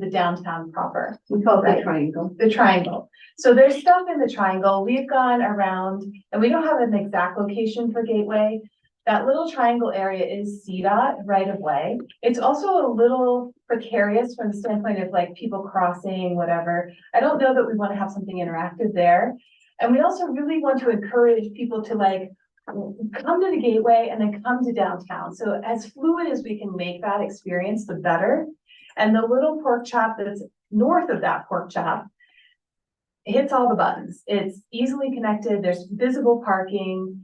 the downtown proper. We call it Right. the triangle. The triangle. So there's stuff in the triangle. We've gone around and we don't have an exact location for Gateway. That little triangle area is CDOT right of way. It's also a little precarious from the standpoint of like people crossing, whatever. I don't know that we want to have something interactive there. And we also really want to encourage people to like come to the Gateway and then come to downtown. So as fluid as we can make that experience, the better. And the little pork chop that's north of that pork chop hits all the buttons. It's easily connected. There's visible parking.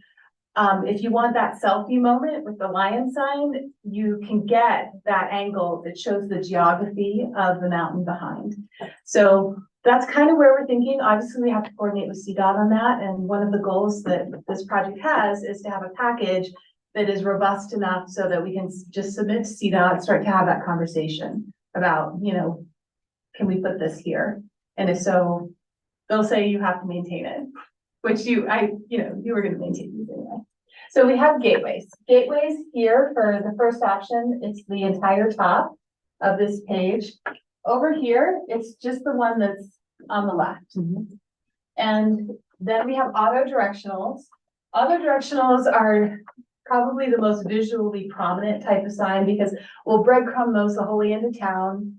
If you want that selfie moment with the lion sign, you can get that angle that shows the geography of the mountain behind. So that's kind of where we're thinking. Obviously, we have to coordinate with CDOT on that. And one of the goals that this project has is to have a package that is robust enough so that we can just submit to CDOT, start to have that conversation about, you know, can we put this here? And if so, they'll say you have to maintain it, which you were going to maintain these anyway. So we have gateways. Gateways here for the first option, it's the entire top of this page. Over here, it's just the one that's on the left. And then we have auto directionals. Auto directionals are probably the most visually prominent type of sign because we'll breadcrumb those the whole way into town.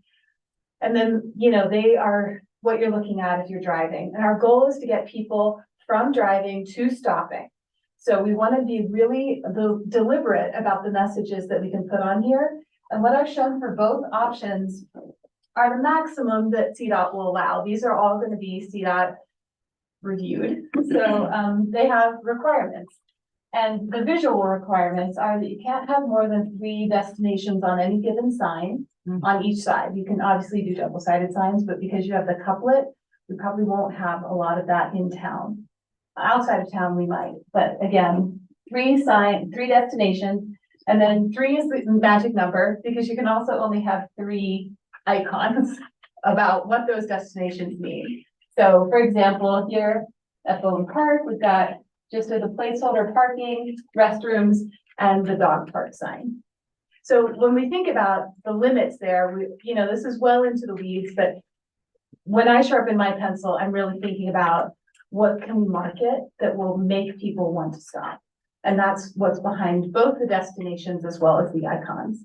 And then, you know, they are what you're looking at if you're driving. And our goal is to get people from driving to stopping. So we want to be really deliberate about the messages that we can put on here. And what I've shown for both options are the maximum that CDOT will allow. These are all going to be CDOT reviewed. So they have requirements. And the visual requirements are that you can't have more than 3 destinations on any given sign on each side. You can obviously do double-sided signs, but because you have the couplet, we probably won't have a lot of that in town. Outside of town, we might, but again, 3 destinations, and then 3 is the magic number because you can also only have 3 icons about what those destinations mean. So for example, here at Bowman Park, we've got just as a placeholder parking, restrooms, and the dog park sign. So when we think about the limits there, this is well into the weeds, but when I sharpen my pencil, I'm really thinking about what can we market that will make people want to stop. And that's what's behind both the destinations as well as the icons.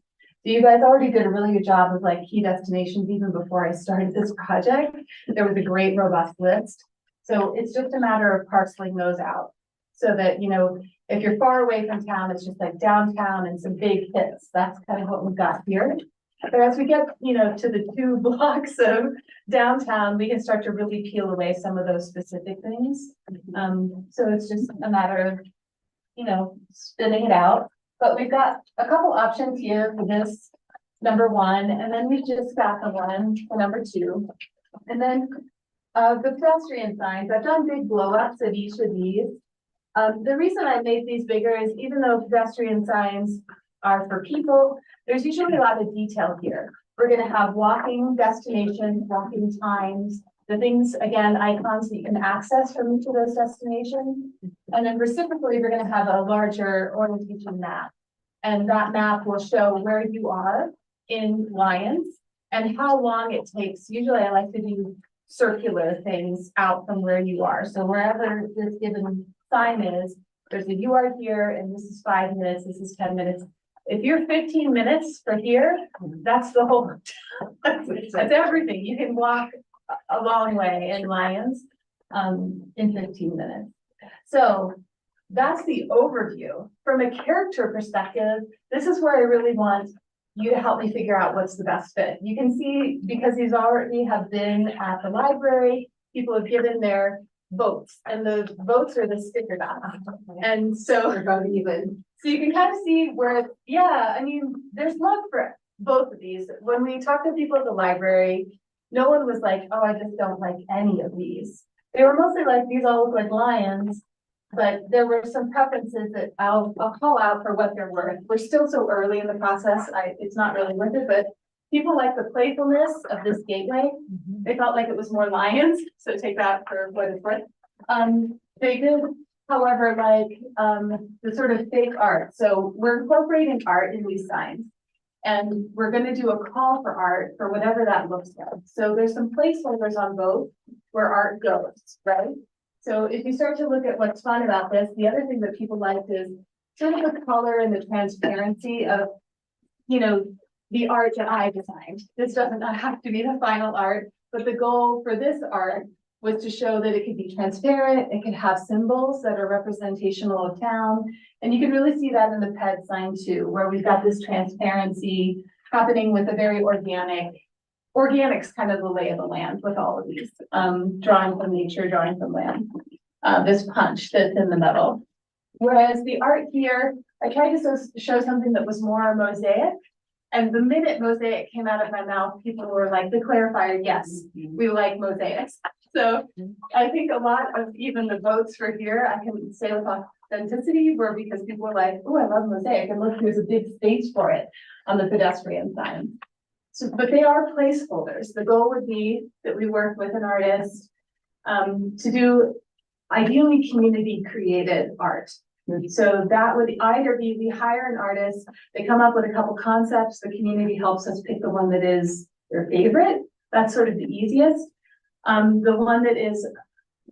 So you guys already did a really good job of like key destinations even before I started this project. There was a great robust list. So it's just a matter of parceling those out so that, you know, if you're far away from town, it's just like downtown and some big hits. That's kind of what we've got here. But as we get, you know, to the 2 blocks of downtown, we can start to really peel away some of those specific things. So it's just a matter of, you know, spinning it out. But we've got a couple options here for this number 1, and then we've just got the one for number 2. And then the pedestrian signs, I've done big blow-ups of each of these. The reason I made these bigger is even though pedestrian signs are for people, there's usually a lot of detail here. We're going to have walking destinations, walking times, the things, again, icons that you can access from each of those destinations. And then reciprocally, we're going to have a larger orientation map. And that map will show where you are in Lyons and how long it takes. Usually I like to do circular things out from where you are. So wherever this given sign is, there's a you are here and this is 5 minutes, this is 10 minutes. If you're 15 minutes for here, that's the whole, that's everything. You can walk a long way in Lyons in 15 minutes. So that's the overview. From a character perspective, this is where I really want you to help me figure out what's the best fit. You can see, because these already have been at the library, people have given their votes, and the votes are the sticker dot. And so, so you can kind of see where, yeah, I mean, there's love for both of these. When we talk to people at the library, no one was like, oh, I just don't like any of these. They were mostly like, these all look like lions, but there were some preferences that I'll call out for what they're worth. We're still so early in the process, it's not really worth it, but people like the playfulness of this gateway. They felt like it was more lions, so take that for what it's worth. They did, however, like the sort of fake art. So we're incorporating art in these signs. And we're gonna do a call for art for whatever that looks like. So there's some placeholders on both where art goes, right? So if you start to look at what's fun about this, the other thing that people like is sort of the color and the transparency of, you know, the art that I designed. This doesn't have to be the final art, but the goal for this art was to show that it could be transparent, it could have symbols that are representational of town. And you can really see that in the PED sign too, where we've got this transparency happening with a very organics kind of the lay of the land with all of these, drawing from nature, drawing from land. This punch that's in the middle. Whereas the art here, I tried to show something that was more mosaic. And the minute mosaic came out of my mouth, people were like, the clarifier, yes, we like mosaics. So I think a lot of even the votes for here, I can say with authenticity, were because people were like, oh, I love mosaic. And look, there's a big space for it on the pedestrian sign. So, but they are placeholders. The goal would be that we work with an artist to do ideally community created art. So that would either be we hire an artist, they come up with a couple concepts, the community helps us pick the one that is their favorite. That's sort of the easiest. The one that is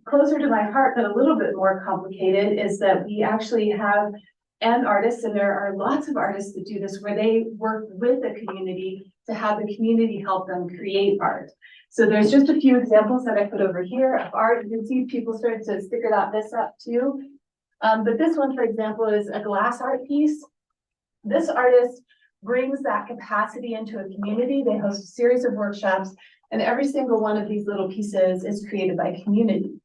closer to my heart, but a little bit more complicated, is that we actually have an artist, and there are lots of artists that do this, where they work with the community to have the community help them create art. So there's just a few examples that I put over here of art. You can see people started to sticker this up too. But this one, for example, is a glass art piece. This artist brings that capacity into a community. They host a series of workshops, and every single one of these little pieces is created by community,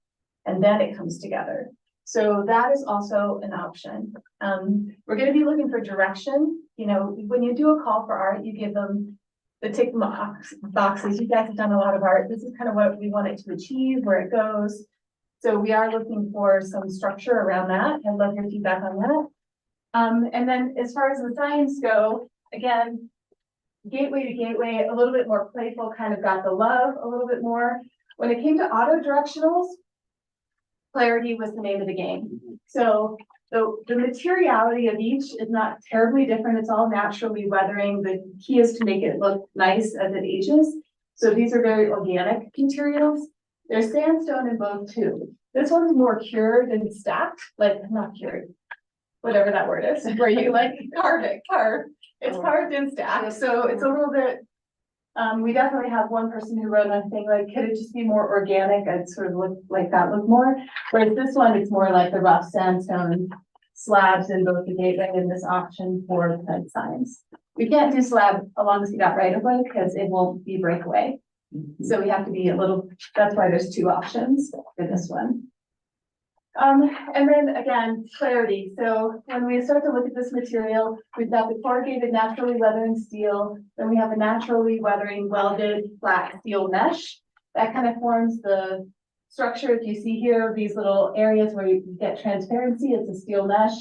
and then it comes together. So that is also an option. We're going to be looking for direction. You know, when you do a call for art, you give them the tick boxes. You guys have done a lot of art. This is kind of what we want it to achieve, where it goes. So we are looking for some structure around that. I'd love your feedback on that. And then as far as the signs go, again, gateway to gateway, a little bit more playful, kind of got the love a little bit more. When it came to auto directionals, clarity was the name of the game. So the materiality of each is not terribly different. It's all naturally weathering. The key is to make it look nice as it ages. So these are very organic materials. There's sandstone in both too. This one's more cured and stacked, like not cured, whatever that word is, where you like carve. It's carved and stacked. So it's a little bit, we definitely have one person who wrote on thing like, could it just be more organic? I'd sort of look like that look more. Whereas this one, it's more like the rough sandstone slabs in both the gateway and this option for the PED signs. We can't do slab along the CDOT right of way because it won't be breakaway. So we have to be a little, that's why there's two options for this one. And then again, clarity. So when we start to look at this material, we've got the corrugated naturally weathering steel, then we have a naturally weathering welded flat steel mesh. That kind of forms the structure. If you see here, these little areas where you get transparency, it's a steel mesh.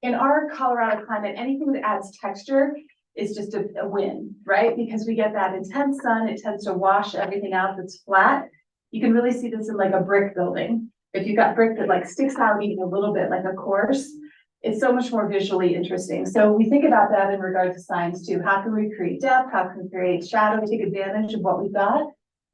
In our Colorado climate, anything that adds texture is just a win, right? Because we get that intense sun, it tends to wash everything out that's flat. You can really see this in like a brick building. If you've got brick that like sticks out even a little bit like a course, it's so much more visually interesting. So we think about that in regard to signs too. How can we create depth? How can we create shadow, take advantage of what we've got?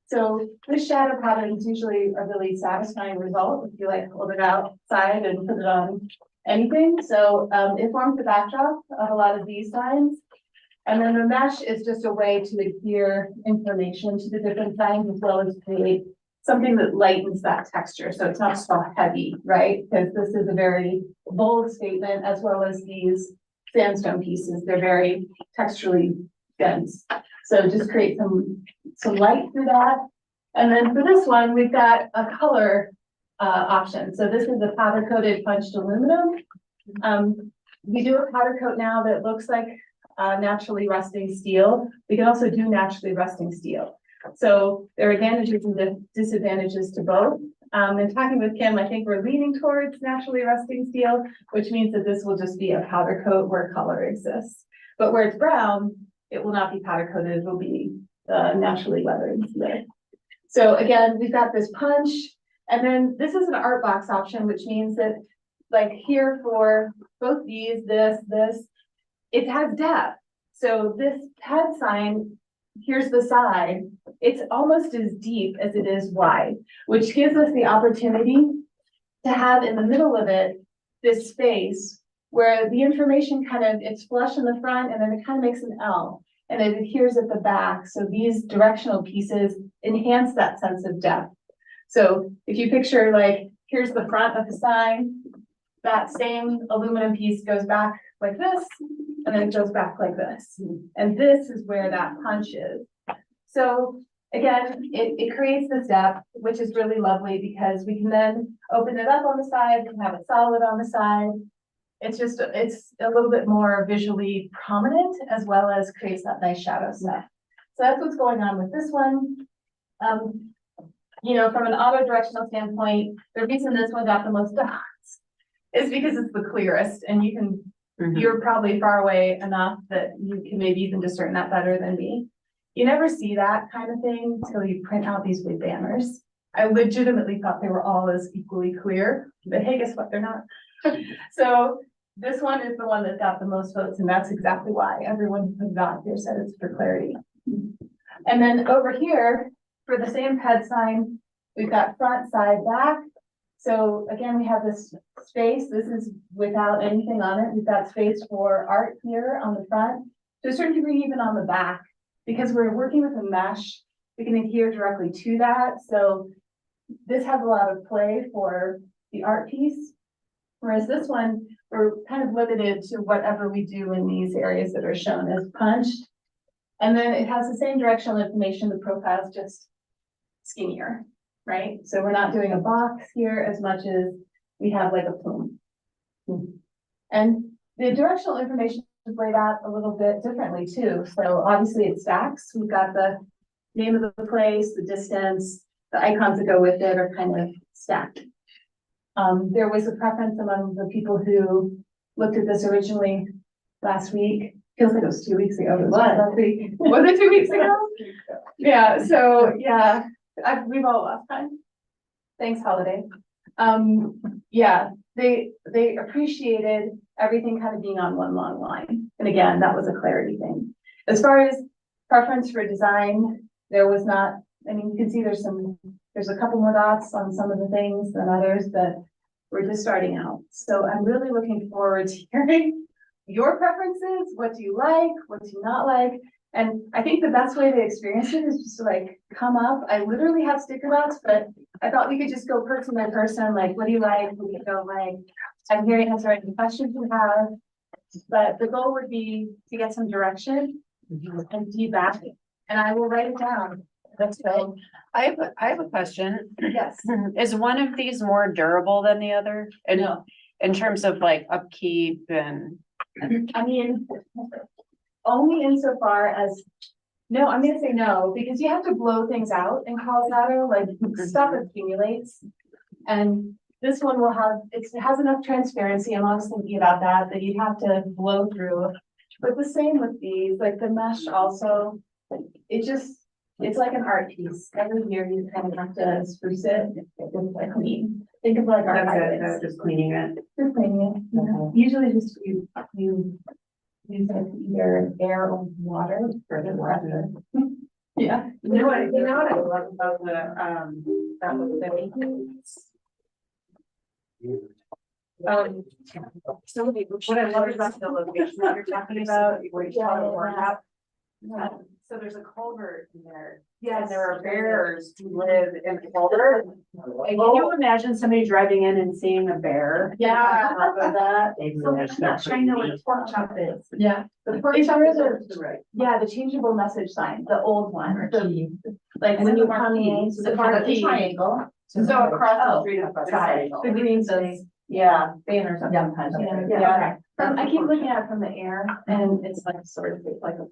So this shadow pattern is usually a really satisfying result if you like hold it outside and put it on anything. So it forms the backdrop of a lot of these signs. And then the mesh is just a way to adhere information to the different signs as well as create something that lightens that texture. So it's not so heavy, right? Because this is a very bold statement as well as these sandstone pieces. They're very texturally dense. So just create some light through that. And then for this one, we've got a color option. So this is a powder coated punched aluminum. We do a powder coat now that looks like naturally rusting steel. We can also do naturally rusting steel. So there are advantages and disadvantages to both. In talking with Kim, I think we're leaning towards naturally rusting steel, which means that this will just be a powder coat where color exists. But where it's brown, it will not be powder coated, it will be naturally weathered steel. So again, we've got this punch, and then this is an art box option, which means that like here for both these, this, it has depth. So this head sign, here's the side, it's almost as deep as it is wide, which gives us the opportunity to have in the middle of it, this space where the information kind of, it's flush in the front and then it kind of makes an L and it adheres at the back. So these directional pieces enhance that sense of depth. So if you picture like, here's the front of the sign, that same aluminum piece goes back like this, and then it goes back like this. And this is where that punch is. So again, it creates this depth, which is really lovely because we can then open it up on the side, we can have it solid on the side. It's just, it's a little bit more visually prominent as well as creates that nice shadow stuff. So that's what's going on with this one. You know, from an auto directional standpoint, the reason this one got the most dots is because it's the clearest and you can, you're probably far away enough that you can maybe even discern that better than me. You never see that kind of thing until you print out these big banners. I legitimately thought they were all as equally clear, but hey, guess what? They're not. So this one is the one that got the most votes, and that's exactly why everyone who got here said it's for clarity. And then over here, for the same head sign, we've got front, side, back. So again, we have this space. This is without anything on it. We've got space for art here on the front, to a certain degree, even on the back, because we're working with a mesh. We can adhere directly to that. So this has a lot of play for the art piece. Whereas this one, we're kind of limited to whatever we do in these areas that are shown as punched. And then it has the same directional information. The profile is just skinnier, right? So we're not doing a box here as much as we have like a plume. And the directional information is laid out a little bit differently too. So obviously it stacks. We've got the name of the place, the distance, the icons that go with it are kind of stacked. There was a preference among the people who looked at this originally last week. Feels like it was 2 weeks ago. It was last week. Was it 2 weeks ago? Yeah. So yeah, we've all lost time. Thanks, Holiday. Yeah, they appreciated everything kind of being on one long line. And again, that was a clarity thing. As far as preference for design, there was not. I mean, you can see there's a couple more dots on some of the things than others, but we're just starting out. So I'm really looking forward to hearing your preferences. What do you like? What do you not like? And I think the best way to experience it is just to like come up. I literally have sticker dots, but I thought we could just go person by person. Like, what do you like? We could go like, I'm here to answer any questions you have. But the goal would be to get some direction and feedback, and I will write it down. That's great. I have a question. Yes. Is one of these more durable than the other? And No. in terms of like upkeep and. I mean, only insofar as, no, I'm gonna say no, because you have to blow things out in Colorado, like stuff accumulates. And this one will have, it has enough transparency, I'm always thinking about that you'd have to blow through. But the same with these, like the mesh also, it's like an art piece. Every year you kind of have to spruce it with like clean. Think of like our highlights. Just cleaning it. Just cleaning it. Yeah. Usually just you use like either air or water for the water. Yeah. You know what I love about that was so what I love about the location that you're talking about, where you tell the word out. So there's a culvert in there. Yeah, and there are bears who live in the culvert. And can you imagine somebody driving in and seeing a bear? Yeah. On top of that. So I'm not sure I know what a pork chop is. Yeah. The pork chop is the changeable message sign, the old one. Like when you come in, the part of the triangle. So across the street of the triangle. The green says, Yeah, banners up sometimes. yeah. I keep looking at it from the air and it's like sort of like a,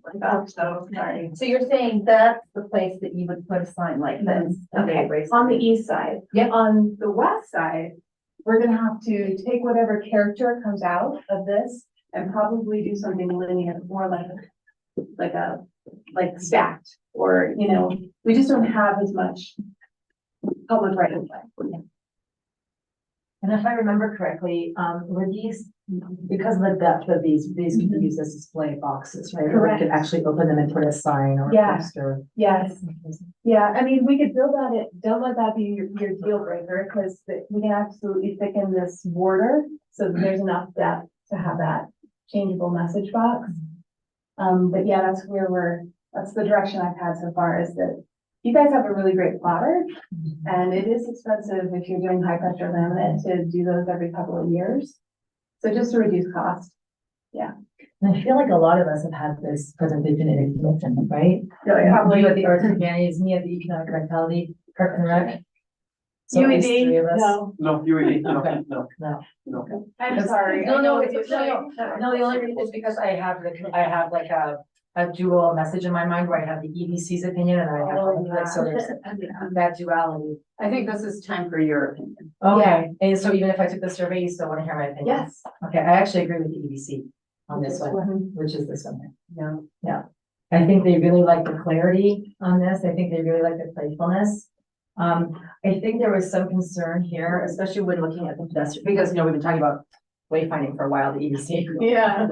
So sorry. So you're saying that's the place that you would put a sign like this? okay, on the east side. Yep. On the west side, we're gonna have to take whatever character comes out of this and probably do something linear, more like stacked, or, you know, we just don't have as much public right of way. And if I remember correctly, were these Because of the depth of these can be used as display boxes, right? Or we Correct. could actually open them and put a sign or a Yeah. poster. Yes, yeah, I mean, we could build on it, don't let that be your deal breaker, because we can absolutely thicken this border. So that there's enough depth to have that changeable message box. But yeah, that's the direction I've had so far, is that you guys have a really great plotter. And it is expensive if you're doing high pressure laminate to do those every couple of years. So just to reduce cost. And I feel like a lot of us have had this presentation in a commission, right? Probably. You at the Arts and Humanities, me at the Economic Vitality, Park and Rec. So at least three of us. No, you already, Okay. no, No. no. I'm sorry. No, I know no, what it's, you're no, saying. no, the only reason is because I have like a dual message in my mind where I have the EDC's opinion and I have, like, so there's that duality. I think this is time for your opinion. Okay, and so even if I took the survey, you still wanna hear my opinion? Yes. Okay, I actually agree with the EDC on this one, which is this one. Yeah. Yeah, I think they really like the clarity on this. I think they really like the playfulness. I think there was some concern here, especially when looking at the pedestrian, because, we've been talking about wayfinding for a while, the EDC. Yeah.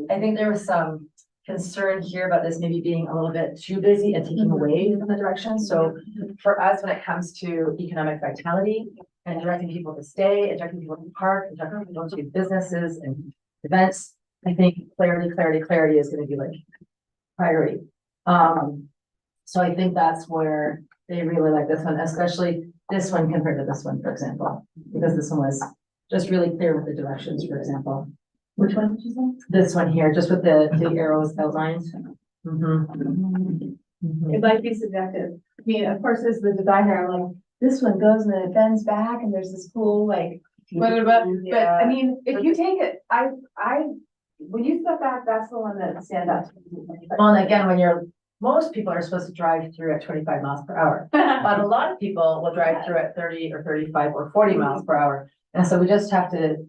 I think there was some concern here about this maybe being a little bit too busy and taking away from the direction. So for us, when it comes to economic vitality and directing people to stay, and directing people to park, and directing people to businesses and events, I think clarity is gonna be like priority. So I think that's where they really like this one, especially this one compared to this one, for example, because this one was just really clear with the directions, for example. Which one did you say? This one here, just with the arrows outlined. Mhm. It might be subjective. I mean, of course, as the designer, I'm like, this one goes and then it bends back and there's this cool, like, but I mean, if you take it, when you step back, that's the one that stands out to me. Well, and again, most people are supposed to drive through at 25 miles per hour, but a lot of people will drive through at 30 or 35 or 40 miles per hour. And so we just have to,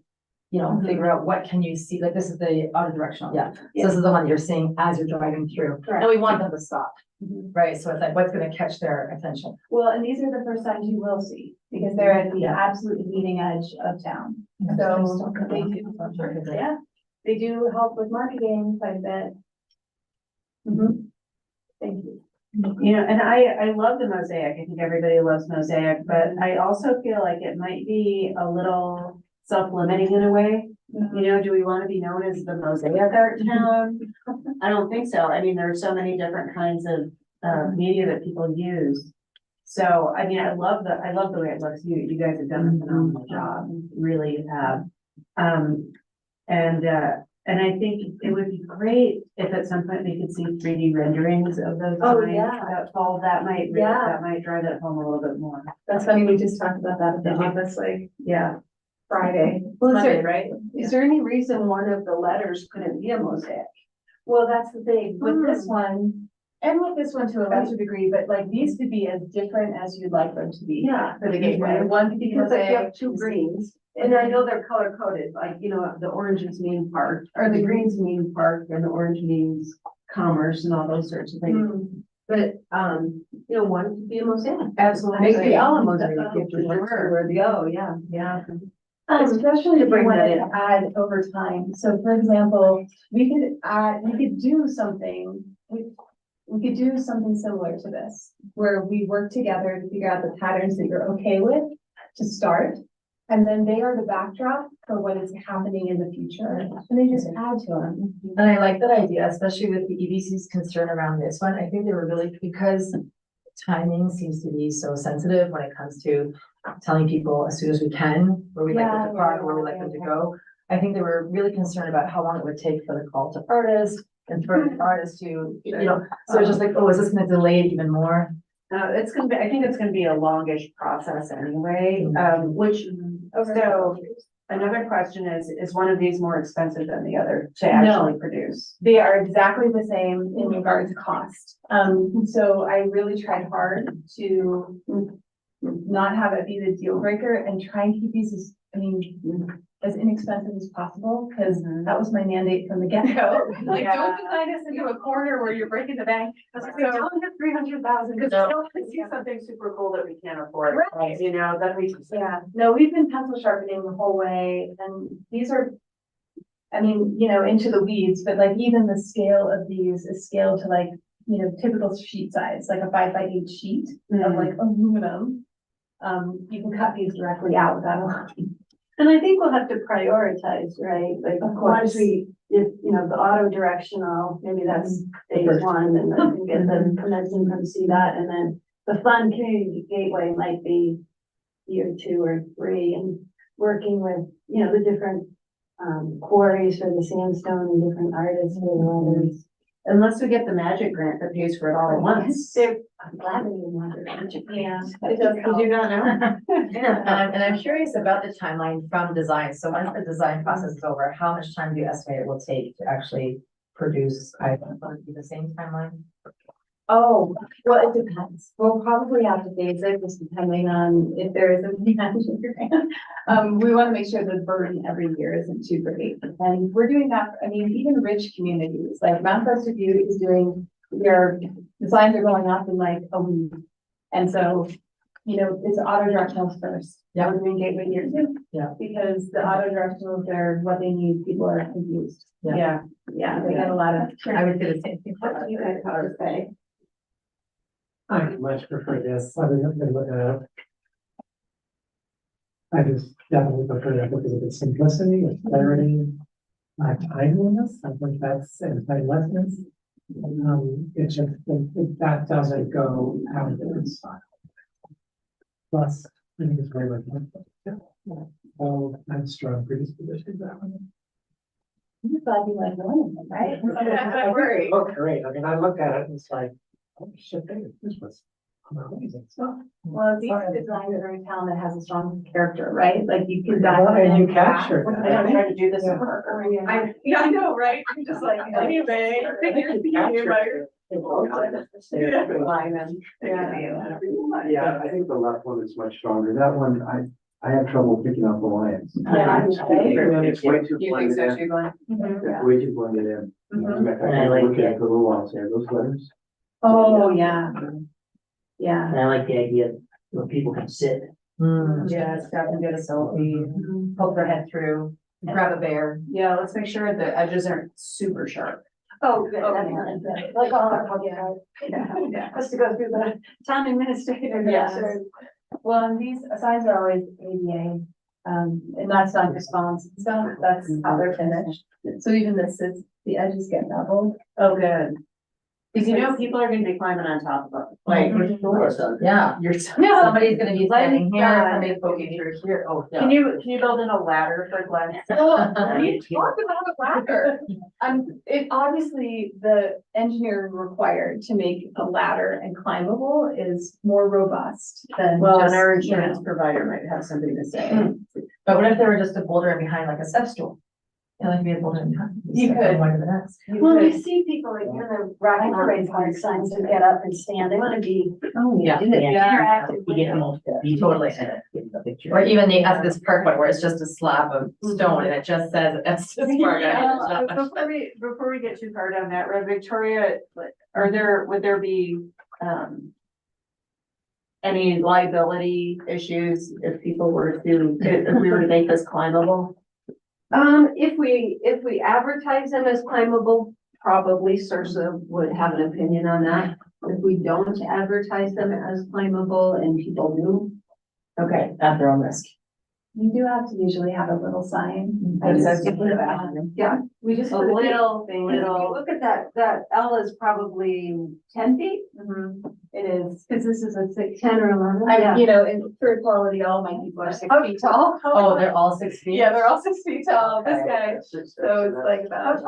figure out what can you see, like this is the auto directional, yeah. So this is the one you're seeing as you're driving through, and we want them to stop, right? So it's like, what's gonna catch their attention? Well, and these are the first signs you will see, because they're at the absolute leading edge of town. So they do, yeah, they do help with marketing quite a bit. Thank you. And I love the mosaic. I think everybody loves mosaic, but I also feel like it might be a little self-limiting in a way. Do we want to be known as the mosaic art town? I don't think so. I mean, there are so many different kinds of media that people use. So, I mean, I love the way it looks. You guys have done a phenomenal job. Really you have. And I think it would be great if at some point we could see 3D renderings of those signs. That might drive it home a little bit more. That's funny, we just talked about that at the office, like, Friday. Well, is Monday, there- right? Is there any reason one of the letters couldn't be a mosaic? Well, that's the thing, with this one, and with this one to a lesser degree, but like, these could be as different as you'd like them to be. Yeah. For the gateway, one could be Because like you have mosaic. two greens, and I know they're color coded, like, the oranges mean park, or the greens mean park, and the orange means commerce and all those sorts of things. But, one could be a mosaic. Absolutely. Make the all a mosaic. For sure. Where to go, yeah. Especially To if we bring that wanted in. to add over time. So for example, we could do something, we could do something similar to this, where we work together to figure out the patterns that you're okay with to start. And then they are the backdrop for what is happening in the future, and they just add to them. And I like that idea, especially with the EDC's concern around this one. I think they were really, because timing seems to be so sensitive when it comes to telling people as soon as we can, where we like them to park, where we like them to go. I think they were really concerned about how long it would take for the call to artists and for the artists to, so it's just like, oh, is this gonna delay it even more? I think it's gonna be a longish process anyway, so another question is one of these more expensive than the other to actually produce? They are exactly the same in regard to cost. So I really tried hard to not have it be the deal breaker and try and keep these as inexpensive as possible, because that was my mandate from the get-go. Like, don't design us into a corner where you're breaking the bank. I was like, don't have 300,000, because we don't see something super cool that we can't afford, Right. that we just. Yeah, no, we've been pencil sharpening the whole way, and these are I mean, you know, into the weeds, but like even the scale of these is scaled to like, you know, typical sheet size, like a 5x8 sheet of like aluminum. You can cut these directly out without a lot. And I think we'll have to prioritize, right? Like, Of once course. if, you know, the auto directional, maybe that's phase one, and then we get the permits and come see that, and then the fun community gateway might be year 2 or 3, and working with, you know, the different quarries for the sandstone and different artists for the others. Unless we get the magic grant that pays for it all at once. I'm glad we didn't have the magic. Yeah. It does, did you not know? And I'm curious about the timeline from design. So once the design process is over, how much time do you estimate it will take to actually produce items? Will it be the same timeline? Oh, well, it depends. We'll probably have to phase it just depending on if there is a magic grant. We want to make sure the burden every year isn't too great. And we're doing that, I mean, even rich communities, like Mount Crested View is doing, their designs are going up in like a week. And so, you know, it's auto directionals first. Yeah. We're doing gateway year 2. Yeah. Because the auto directionals are what they need. People are confused. Yeah. Yeah, they get a lot of. I would say the same thing. What do you guys have to say? I much prefer this, other than I just definitely prefer that because of its simplicity, its clarity, timeliness, I think that's, and timelessness. It just, that doesn't go out of its style. Plus, I think it's very much. So I'm strong predisposition to that one. I'm just glad you like learning, right? It looked great, I mean, I looked at it and it's like, oh shit, this was amazing stuff. Well, it's easy to design a very town that has a strong character, right? Like you can. And you captured I that. don't try to do this in work. Yeah, I know, right? You're just like, anyway. Yeah, I think the left one is much stronger. That one, I have trouble picking up the lines. Yeah, It's way too You think blended so in. too, Glenn? It's way too blended in. Mhm. In fact, I was looking at it for a little while, saying, those letters. Oh, yeah. Yeah. And I like the idea where people can sit. Yeah, stop and get a selfie, poke their head through, grab a bear. Yeah, let's make sure the edges aren't super sharp. Oh, good. Like all our public art. Has to go through the town administrator. Yes. Sure. Well, and these signs are always ADA, and that's not response and stuff, that's how they're finished. So even this is, the edges get beveled. Oh, good. Because you know, people are gonna be climbing on top of it, like, Yeah, you're. somebody's gonna be standing here, Yeah. somebody's poking through here. Oh, Can yeah. you build in a ladder for Glenn? We talked about a ladder. It obviously, the engineer required to make a ladder and climbable is more robust than. Well, just, and our you know. insurance provider might have something to say. But what if there were just a boulder in behind like a step stool? You know, like be a boulder in behind. You step from could. one to the next. You Well, could- you see people like, you know, rocking on hard signs to get up and stand. They want to be Yeah. interactive. You get the most. Totally. Or even the, as this park one where it's just a slab of stone and it just says, it's just park. Yeah, before we get too far down that road, Victoria, would there be, any liability issues if we were to make this climbable? If we advertise them as climbable, probably Sursa would have an opinion on that. If we don't advertise them as climbable and people knew, Okay, at their own risk. You do have to usually have a little sign. That says- yeah, We just a put a little, thing, if you look at that L is probably 10 feet, It is, because this is a 6. 10 or 11, I, yeah. you know, in third quality, all my people are 6 feet tall. Oh, they're all 6 feet? Yeah, they're all 6 feet tall, this Okay. guy, so it's like How about.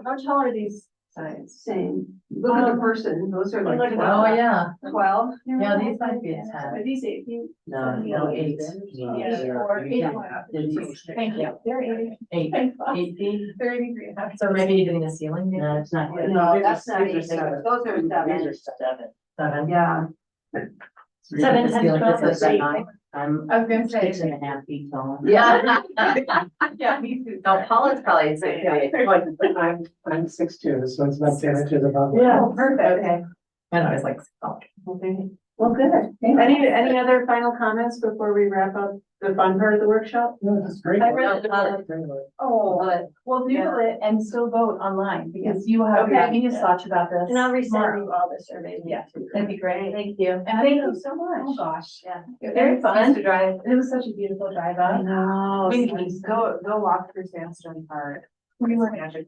how tall are these signs? Same, look at the person, those are like Look at 12. Oh, yeah. 12. Yeah, these might be a 10. Are these 8 feet? No, 8. Thank you. They're 80. 8 feet? They're 83 and a half. So maybe even in the ceiling, maybe? No, it's not. No, that's not These are 8, seven. those are 7. These are 7. 7. Yeah. So maybe 7, the 10, ceiling 12, is like that's 8. 9. I'm I was gonna say. 6.5 feet tall. Yeah. Yeah, me too. No, Paula's probably 6 feet. I'm 6'2", so it's about 10 inches above. Oh, perfect, okay. I know, it's like, oh, Okay. Well, good. Any other final comments before we wrap up the fun part of the workshop? No, this is great. I really love Oh, Well, noodle it and still vote online because you have your Okay. media thoughts about this. and I'll resend tomorrow. you all the surveys. Yeah, that'd be great. Thank you. And I Thank think- you so much. Oh, gosh, yeah. Very fun. To drive. It was such a beautiful drive up. know. We can go walk through Sandstone Park. We were Magic.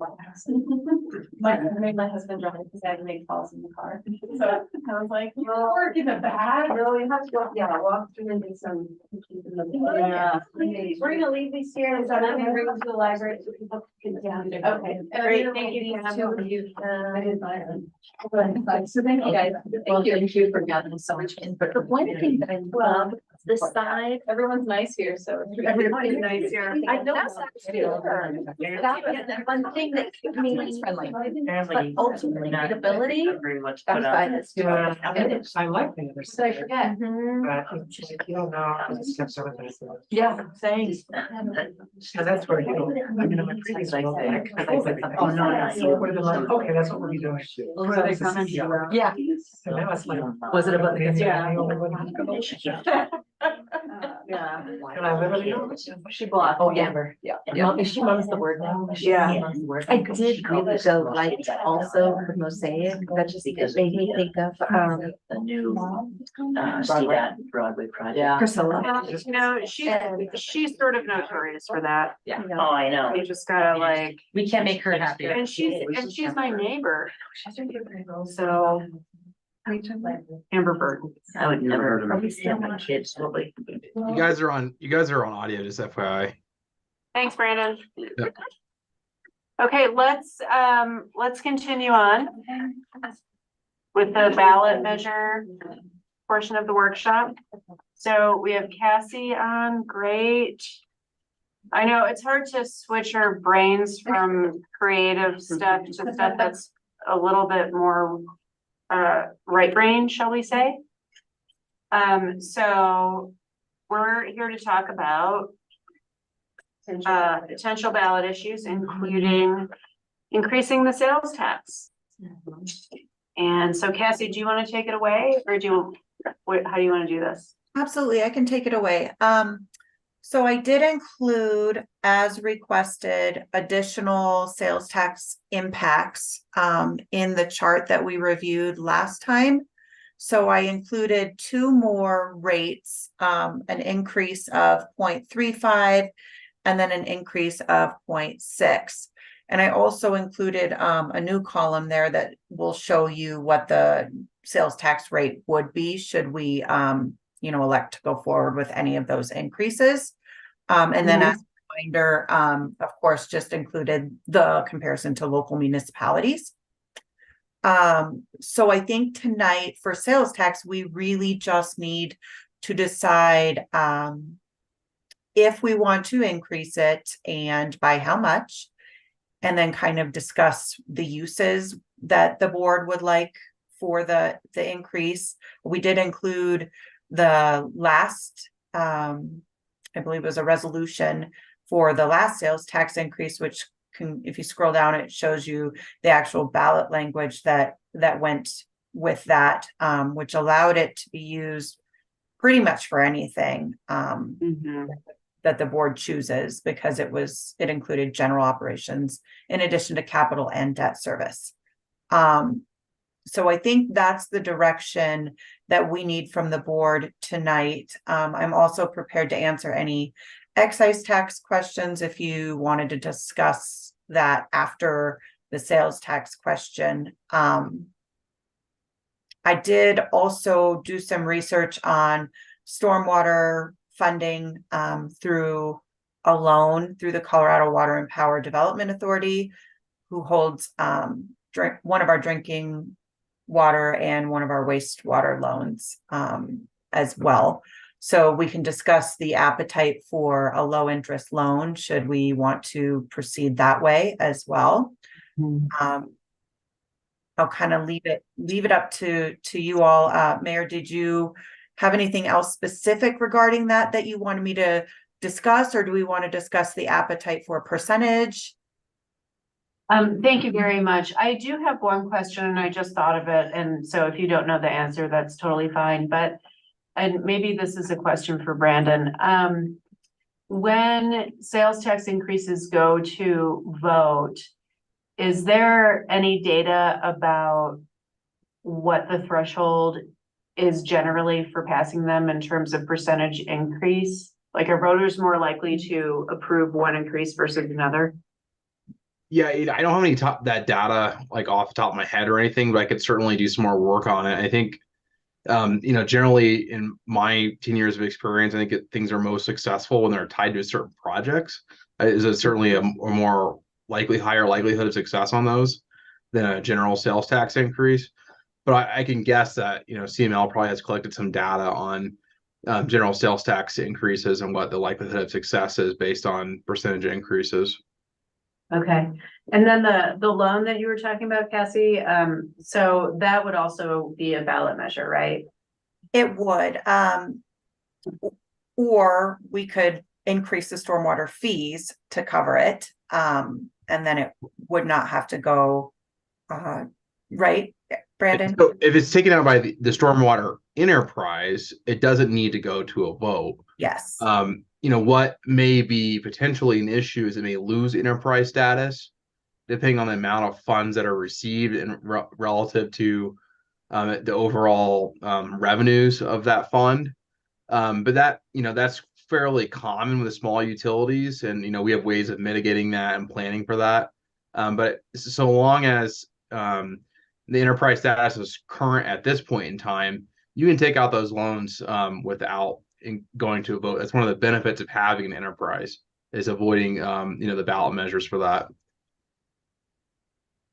I made my husband drive because I had to make calls in the car. So I was like, you work in the back. No, you have to walk through and do some. Yeah. We're gonna leave these here and I'm gonna bring them to the library so people can get down. Okay. Great, thank you. I did mine. So thank you guys. Well, thank you for gathering so much input. But one thing that I love, this side, Everyone's nice here, so. Everyone is nice here. I know that too. That was the one thing that kept me friendly, but ultimately readability. Very much That's put up. why it's. Yeah, I like the other So I side, forget. but it's like, you don't know how the steps are. Yeah, saying. And that's where, you know, I mean, in my previous role, I could have said, Oh, no, no. so would have been like, okay, that's what we're doing. What are they comments? Yeah. So now it's like. Was it about the- Yeah. Yeah. And I literally know. She blocked. Oh, Amber. Yeah. Is she mom's the word now? Yeah. Mom's the word. I did really go like also the mosaic, that's just because made me think of, The new, Broadway project. Yeah. Priscilla. You know, she's sort of notorious for that. Oh, I know. You just gotta like, We can't make her happy. and she's my neighbor, so. Amber Bird. I would never Never heard of probably it. steal my kids, probably. You guys are on audio, just FYI. Thanks, Brandon. Yeah. Okay, let's continue on with the ballot measure portion of the workshop. So we have Cassie on, great. I know it's hard to switch our brains from creative stuff to stuff that's a little bit more right brain, shall we say? So we're here to talk about potential ballot issues, including increasing the sales tax. And so Cassie, do you want to take it away or how do you want to do this? Absolutely, I can take it away. So I did include, as requested, additional sales tax impacts in the chart that we reviewed last time. So I included two more rates, an increase of 0.35 and then an increase of 0.6. And I also included a new column there that will show you what the sales tax rate would be should we elect to go forward with any of those increases. And then as a reminder, of course, just included the comparison to local municipalities. So I think tonight for sales tax, we really just need to decide if we want to increase it and by how much, and then kind of discuss the uses that the board would like for the increase. We did include the last, I believe it was a resolution for the last sales tax increase, which can, if you scroll down, it shows you the actual ballot language that went with that, which allowed it to be used pretty much for anything that the board chooses, because it included general operations in addition to capital and debt service. So I think that's the direction that we need from the board tonight. I'm also prepared to answer any excise tax questions if you wanted to discuss that after the sales tax question. I did also do some research on stormwater funding through a loan through the Colorado Water and Power Development Authority, who holds one of our drinking water and one of our wastewater loans as well. So we can discuss the appetite for a low interest loan should we want to proceed that way as well. I'll kind of leave it up to you all. Mayor, did you have anything else specific regarding that you wanted me to discuss, or do we want to discuss the appetite for percentage? Thank you very much. I do have one question and I just thought of it. And so if you don't know the answer, that's totally fine, but, and maybe this is a question for Brandon. When sales tax increases go to vote, is there any data about what the threshold is generally for passing them in terms of percentage increase? Like, are voters more likely to approve one increase versus another? Yeah, I don't have any that data like off the top of my head or anything, but I could certainly do some more work on it. I think, generally in my 10 years of experience, I think things are most successful when they're tied to certain projects. Is it certainly a more higher likelihood of success on those than a general sales tax increase? But I can guess that, CML probably has collected some data on general sales tax increases and what the likelihood of success is based on percentage increases. Okay, and then the loan that you were talking about, Cassie, so that would also be a ballot measure, right? It would, or we could increase the stormwater fees to cover it. And then it would not have to go, right, Brandon? So if it's taken out by the stormwater enterprise, it doesn't need to go to a vote. Yes. What may be potentially an issue is it may lose enterprise status depending on the amount of funds that are received and relative to the overall revenues of that fund. But that's fairly common with the small utilities, and we have ways of mitigating that and planning for that. But so long as the enterprise status is current at this point in time, you can take out those loans without going to a vote. That's one of the benefits of having an enterprise, is avoiding the ballot measures for that.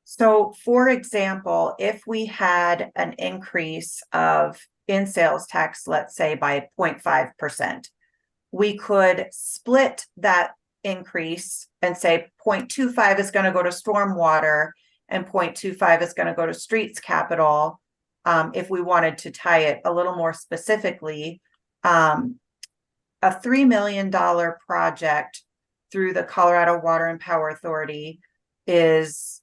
So for example, if we had an increase in sales tax, let's say by 0.5%, we could split that increase and say 0.25 is going to go to stormwater and 0.25 is going to go to streets capital. If we wanted to tie it a little more specifically, a $3 million project through the Colorado Water and Power Authority is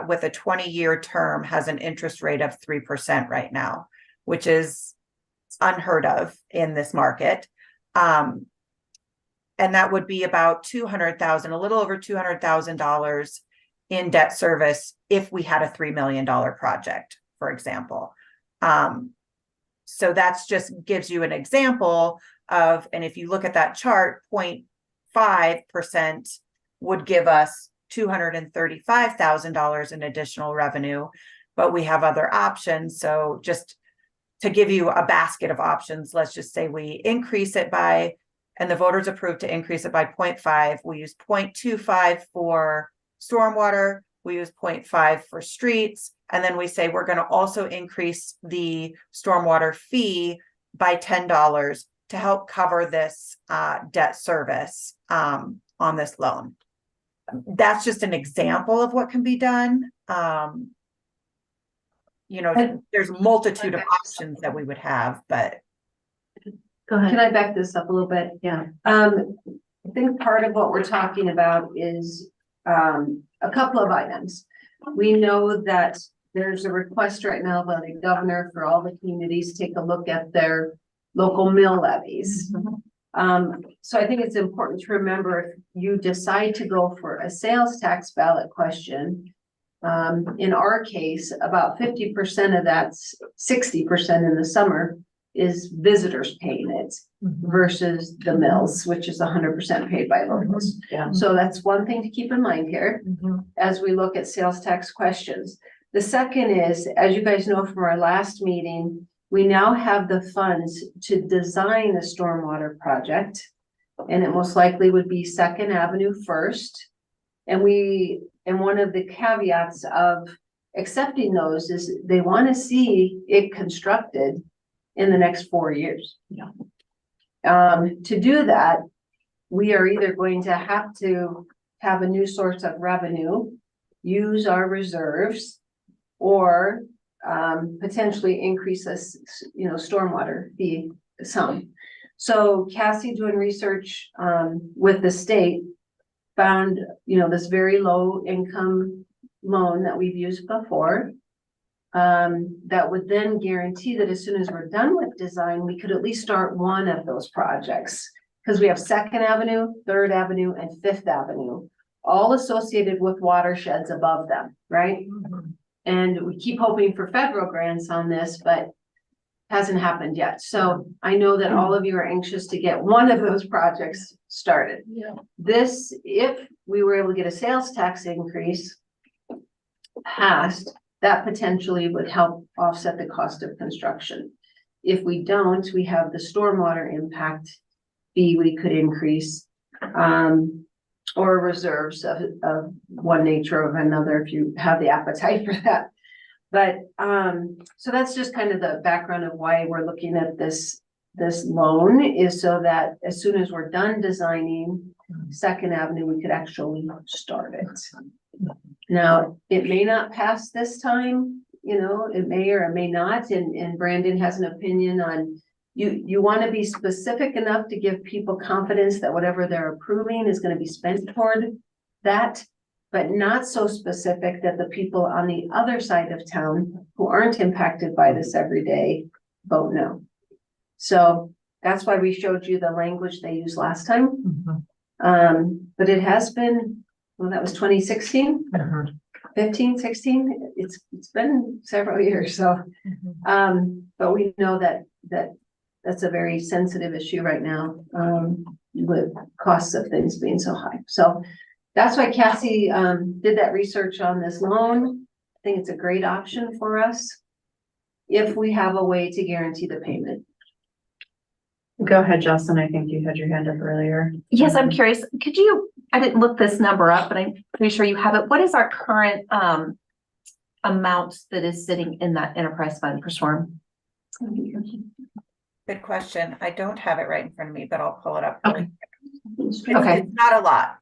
with a 20-year term has an interest rate of 3% right now, which is unheard of in this market. And that would be about $200,000, a little over $200,000 in debt service if we had a $3 million project, for example. So that's just gives you an example of, and if you look at that chart, 0.5% would give us $235,000 in additional revenue, but we have other options. So just to give you a basket of options, let's just say we increase it by, and the voters approved to increase it by 0.5. We use 0.25 for stormwater, we use 0.5 for streets, and then we say we're going to also increase the stormwater fee by $10 to help cover this debt service on this loan. That's just an example of what can be done. There's a multitude of options that we would have, but. Go ahead. Can I back this up a little bit? Yeah. I think part of what we're talking about is a couple of items. We know that there's a request right now by the governor for all the communities to take a look at their local mill levies. So I think it's important to remember, if you decide to go for a sales tax ballot question, in our case, about 50% of that's 60% in the summer is visitors paying it versus the mills, which is 100% paid by locals. Yeah. So that's one thing to keep in mind here as we look at sales tax questions. The second is, as you guys know from our last meeting, we now have the funds to design a stormwater project, and it most likely would be Second Avenue first. And one of the caveats of accepting those is they want to see it constructed in the next 4 years. Yeah. To do that, we are either going to have a new source of revenue, use our reserves, or potentially increase this, stormwater fee some. So Cassie, doing research with the state, found, this very low income loan that we've used before. That would then guarantee that as soon as we're done with design, we could at least start one of those projects. Because we have Second Avenue, Third Avenue, and Fifth Avenue, all associated with watersheds above them, right? And we keep hoping for federal grants on this, but hasn't happened yet. So I know that all of you are anxious to get one of those projects started. Yeah. This, if we were able to get a sales tax increase passed, that potentially would help offset the cost of construction. If we don't, we have the stormwater impact fee we could increase, or reserves of one nature or another, if you have the appetite for that. But, so that's just kind of the background of why we're looking at this loan, is so that as soon as we're done designing Second Avenue, we could actually start it. Now, it may not pass this time, you know, it may or it may not, and Brandon has an opinion on, you want to be specific enough to give people confidence that whatever they're approving is going to be spent toward that, but not so specific that the people on the other side of town who aren't impacted by this every day vote no. So that's why we showed you the language they used last time. But it has been, well, that was 2016, 15, 16. It's been several years. So, but we know that that's a very sensitive issue right now, with costs of things being so high. So that's why Cassie did that research on this loan. I think it's a great option for us if we have a way to guarantee the payment. Go ahead, Justin. I think you had your hand up earlier. Yes, I'm curious. Could you, I didn't look this number up, but I'm pretty sure you have it. What is our current amount that is sitting in that enterprise fund for storm? Good question. I don't have it right in front of me, but I'll pull it up. Okay. Okay. It's not a lot.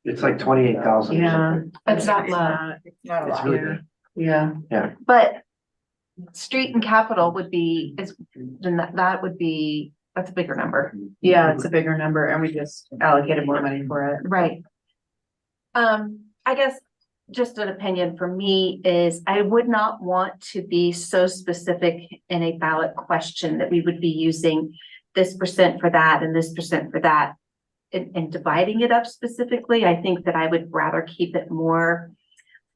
It's like 28,000. Yeah. It's not It's low. not a It's lot. really good. Yeah. But street and capital would be, then that would be, that's a bigger number. Yeah, it's a bigger number and we just allocated more money for it. Right. I guess just an opinion for me is I would not want to be so specific in a ballot question that we would be using this percent for that and this percent for that and dividing it up specifically. I think that I would rather keep it more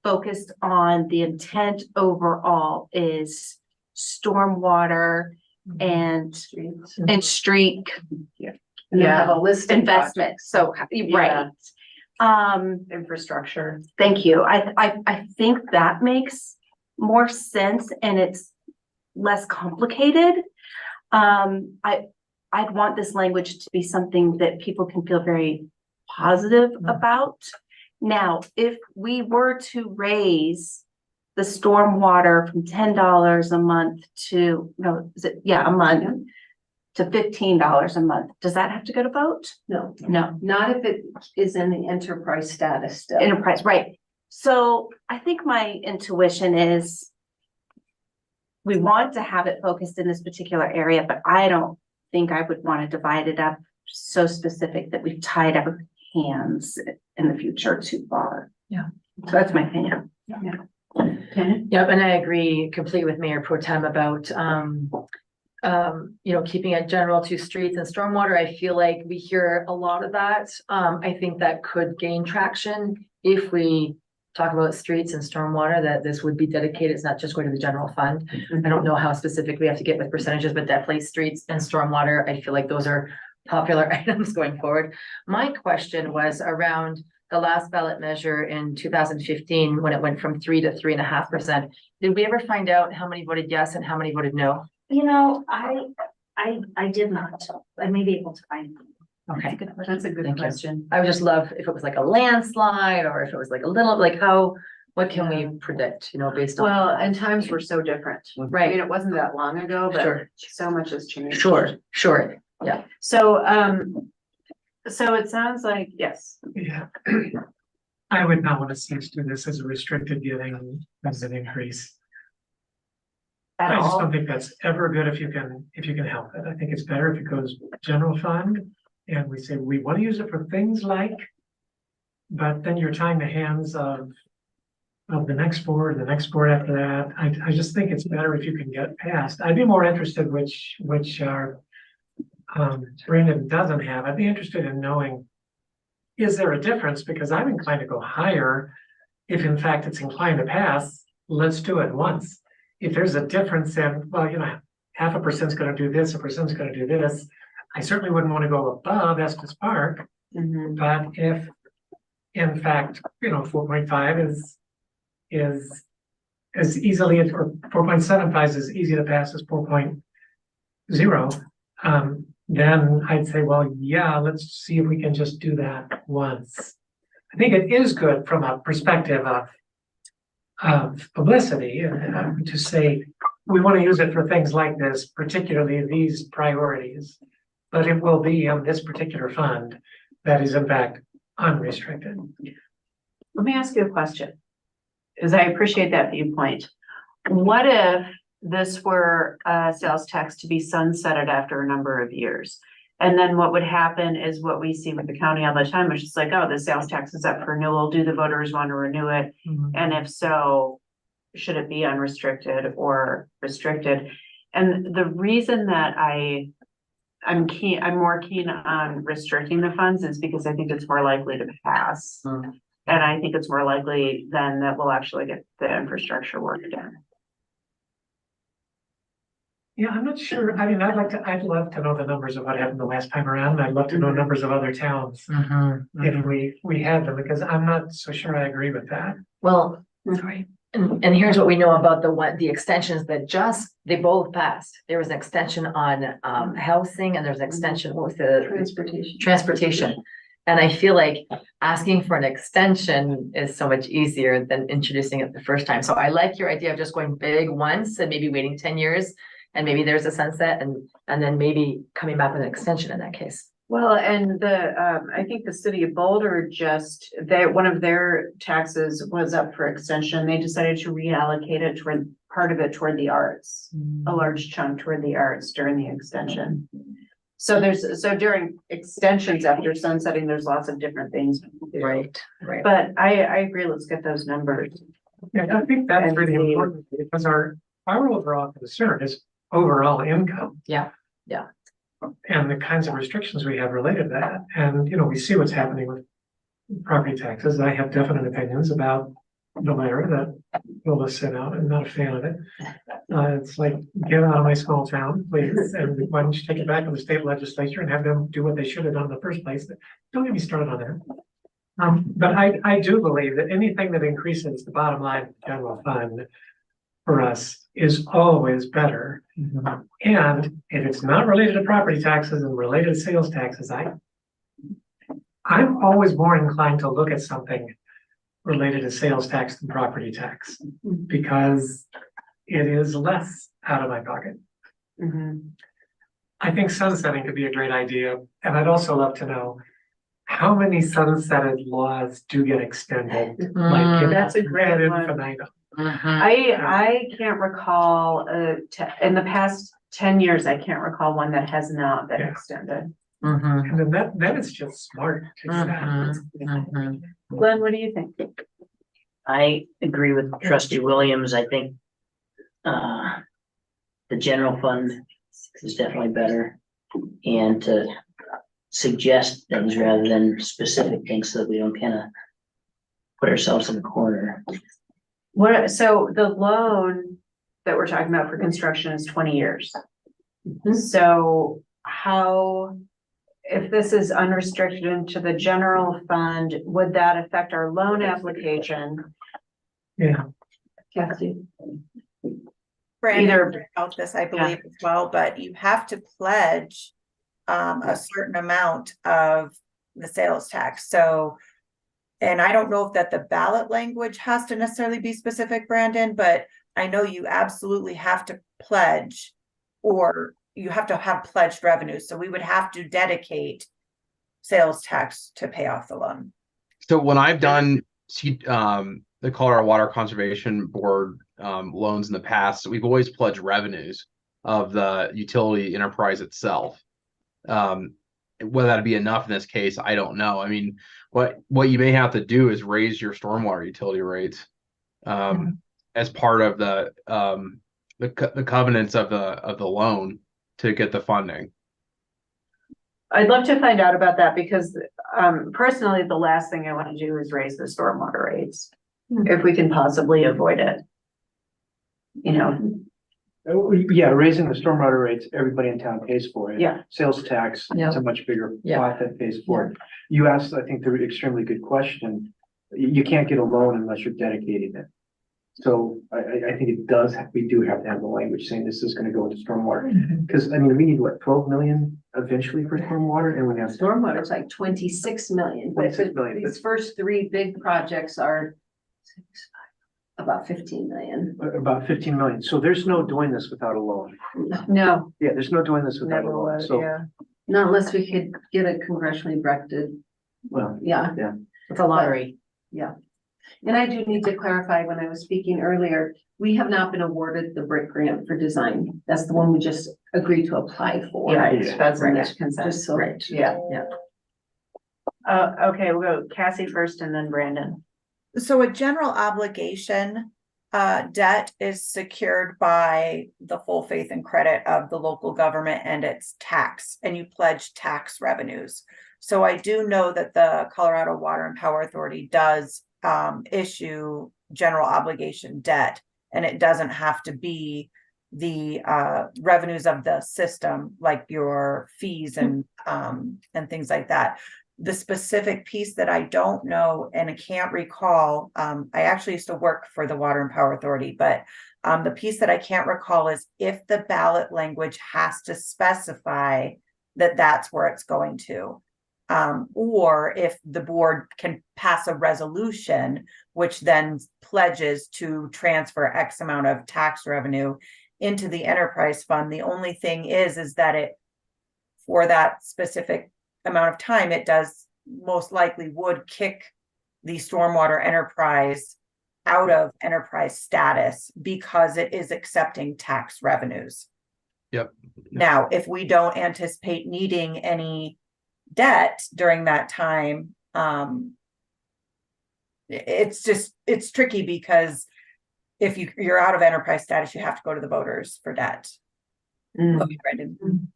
focused on the intent overall is stormwater and street And then have a list of investment. So, right. Infrastructure. Thank you. I think that makes more sense and it's less complicated. I'd want this language to be something that people can feel very positive about. Now, if we were to raise the stormwater from $10 a month to, a month to $15 a month, does that have to go to vote? No, No. not if it is in the enterprise status still. Enterprise, right. So I think my intuition is we want to have it focused in this particular area, but I don't think I would want to divide it up so specific that we've tied our hands in the future too far. Yeah. So that's my opinion. Yep, and I agree completely with Mayor Pro Tem about keeping it general to streets and stormwater. I feel like we hear a lot of that. I think that could gain traction if we talk about streets and stormwater, that this would be dedicated. It's not just going to the general fund. I don't know how specific we have to get with percentages, but definitely streets and stormwater. I feel like those are popular items going forward. My question was around the last ballot measure in 2015, when it went from 3 to 3.5%. Did we ever find out how many voted yes and how many voted no? You know, I did not. I may be able to find. Okay. That's a good Thank you. question. I would just love if it was like a landslide or if it was like a little, like what can we predict, based on? Well, and times were so different. I mean, Right, it wasn't that long ago, but Sure. so much has changed. sure. So, so it sounds like, yes. Yeah. I would not want to see us do this as a restricted giving as an increase. At I just all. don't think that's ever good if you can help it. I think it's better if it goes general fund and we say, we want to use it for things like, but then you're tying the hands of of the next board, the next board after that. I just think it's better if you can get past. I'd be more interested which are Brandon doesn't have. I'd be interested in knowing, is there a difference? Because I'm inclined to go higher. If in fact it's inclined to pass, let's do it once. If there's a difference in, well, you know, 0.5% is gonna do this, 1% is gonna do this. I certainly wouldn't want to go above Estes Park, Mhm. but if in fact, you know, 4.5 is as easily as, or 4.75 is as easy to pass as 4.0, then I'd say, well, yeah, let's see if we can just do that once. I think it is good from a perspective of publicity, to say, we want to use it for things like this, particularly these priorities. But it will be on this particular fund that is in fact unrestricted. Let me ask you a question, because I appreciate that viewpoint. What if this were a sales tax to be sunsetted after a number of years? And then what would happen is what we see with the county all the time, which is like, oh, the sales tax is up for renewal. Do the voters want to renew it? And if so, should it be unrestricted or restricted? And the reason that I'm more keen on restricting the funds is because I think it's more likely to pass. And I think it's more likely then that we'll actually get the infrastructure work done. Yeah, I'm not sure. I mean, I'd love to know the numbers of what happened the last time around. I'd love to know numbers of other towns if we had them, because I'm not so sure I agree with that. Well, sorry. And here's what we know about the extensions that they both passed. There was an extension on housing, and there's an extension with the transportation. And I feel like asking for an extension is so much easier than introducing it the first time. So I like your idea of just going big once and maybe waiting 10 years. And maybe there's a sunset and then maybe coming back with an extension in that case. Well, and I think the city of Boulder one of their taxes was up for extension. They decided to reallocate it toward part of it toward the arts, a large chunk toward the arts during the extension. So during extensions after sunsetting, there's lots of different things. Right. But I agree, let's get those numbers. Yeah, I think that's really important, because our overall concern is overall income. Yeah. And the kinds of restrictions we have related to that. And, you know, we see what's happening with property taxes. I have definite opinions about the mayor that will just sit out. I'm not a fan of it. It's like, get out of my small town, please. And why don't you take it back to the state legislature and have them do what they should have done in the first place? Don't get me started on that. But I do believe that anything that increases the bottom line of the general fund for us is always better. And if it's not related to property taxes and related to sales taxes, I'm always more inclined to look at something related to sales tax than property tax, because it is less out of my pocket. I think sunsetting could be a great idea. And I'd also love to know how many sunsetted laws do get extended. That's a great one. infinitum. I can't recall, in the past 10 years, I can't recall one that has not been extended. And then it's just smart to do that. Glenn, what do you think? I agree with Trustee Williams. I think the general fund is definitely better, and to suggest things rather than specific things so that we don't kind of put ourselves in the corner. So the loan that we're talking about for construction is 20 years. So if this is unrestricted into the general fund, would that affect our loan application? Yeah. Kathy? Brandon about this, I believe, as well, but you have to pledge a certain amount of the sales tax. So, and I don't know if that the ballot language has to necessarily be specific, Brandon, but I know you absolutely have to pledge, or you have to have pledged revenues. So we would have to dedicate sales tax to pay off the loan. So when I've done the Colorado Water Conservation Board loans in the past, we've always pledged revenues of the utility enterprise itself. Whether that'd be enough in this case, I don't know. I mean, what you may have to do is raise your stormwater utility rates as part of the covenants of the loan to get the funding. I'd love to find out about that because, personally, the last thing I want to do is raise the stormwater rates. If we can possibly avoid it. You know, Yeah, raising the stormwater rates, everybody in town pays for it. Yeah. Sales tax, Yeah. it's a much bigger Yeah. pot that pays for it. You asked, I think, the extremely good question. You can't get a loan unless you're dedicating it. So I think it does, we do have to have the language saying this is gonna go into stormwater. Cause I mean, we need what, 12 million eventually for stormwater and we have. Stormwater's like 26 million, but 26 million, these first three big projects are about 15 million. About 15 million. So there's no doing this without a loan. No, Yeah, there's no doing this without a never loan. was, So, yeah. not unless we could get a congressionally directed, well, yeah. It's a lottery. And I do need to clarify, when I was speaking earlier, we have not been awarded the BRIC grant for design. That's the one we just agreed to apply for. Right, that's in Right. this consent. Just so- Right, yeah. Yeah. Okay, we'll go Cassie first and then Brandon. So a general obligation debt is secured by the full faith and credit of the local government and its tax, and you pledge tax revenues. So I do know that the Colorado Water and Power Authority does issue general obligation debt, and it doesn't have to be the revenues of the system, like your fees and things like that. The specific piece that I don't know and I can't recall, I actually used to work for the Water and Power Authority, but the piece that I can't recall is if the ballot language has to specify that that's where it's going to. Or if the board can pass a resolution, which then pledges to transfer X amount of tax revenue into the enterprise fund. The only thing is that it, for that specific amount of time, it does most likely would kick the stormwater enterprise out of enterprise status because it is accepting tax revenues. Yep. Now, if we don't anticipate needing any debt during that time, it's tricky because if you're out of enterprise status, you have to go to the voters for debt. Okay, Brendan.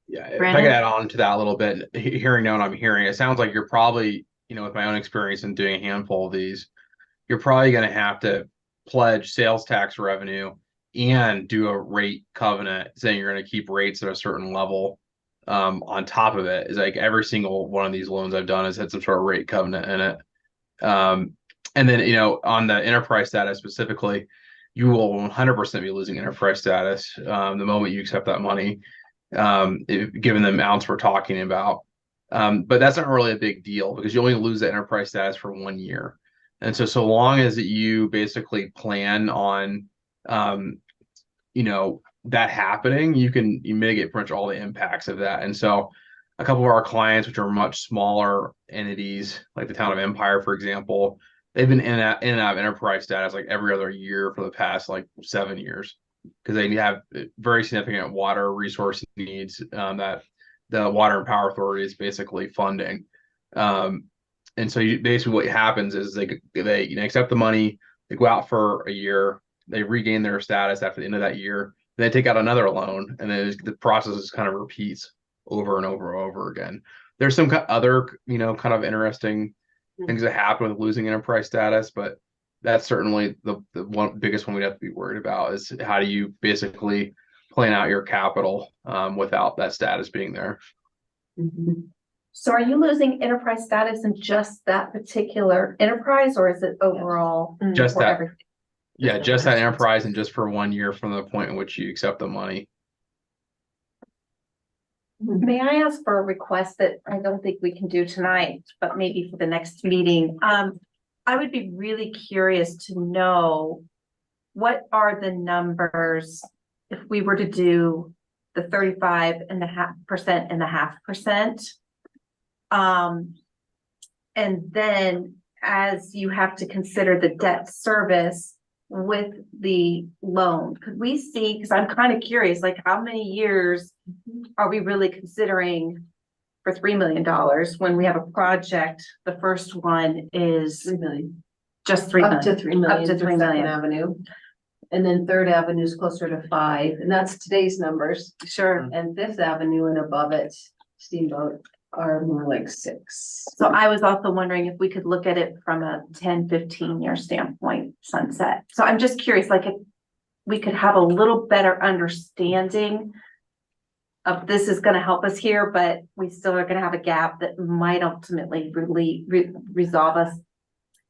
Yeah, if I Brandon? could add on to that a little bit, hearing now what I'm hearing, it sounds like you're probably, with my own experience in doing a handful of these, you're probably going to have to pledge sales tax revenue and do a rate covenant saying you're going to keep rates at a certain level. On top of it is like every single one of these loans I've done has had some sort of rate covenant in it. And then, on the enterprise status specifically, you will 100% be losing enterprise status the moment you accept that money, given the amounts we're talking about. But that's not really a big deal because you only lose the enterprise status for 1 year. And so long as you basically plan on, that happening, you mitigate pretty much all the impacts of that. And so a couple of our clients, which are much smaller entities, like the town of Empire, for example, they've been in and out of enterprise status like every other year for the past like 7 years because they have very significant water resource needs that the Water and Power Authority is basically funding. And so basically what happens is they accept the money, they go out for a year, they regain their status after the end of that year, then they take out another loan, and then the process just kind of repeats over and over and over again. There's some other, kind of interesting things that happen with losing enterprise status, but that's certainly the biggest one we'd have to be worried about is how do you basically plan out your capital without that status being there. So are you losing enterprise status in just that particular enterprise, or is it overall? Just for that. everything? Yeah, just that enterprise and just for 1 year from the point in which you accept the money. May I ask for a request that I don't think we can do tonight, but maybe for the next meeting? I would be really curious to know what are the numbers if we were to do the 35.5% and the 0.5%. And then as you have to consider the debt service with the loan, could we see, because I'm kind of curious, like how many years are we really considering for $3 million when we have a project? The first one is Just 3 Up million. to 3 million Up to for 3 Second million. Avenue. And then Third Avenue is closer to 5, and that's today's numbers. Sure. And Fifth Avenue and above it, Steamboat are more like 6. So I was also wondering if we could look at it from a 10-15 year standpoint, sunset. So I'm just curious, like if we could have a little better understanding of this is gonna help us here, but we still are gonna have a gap that might ultimately really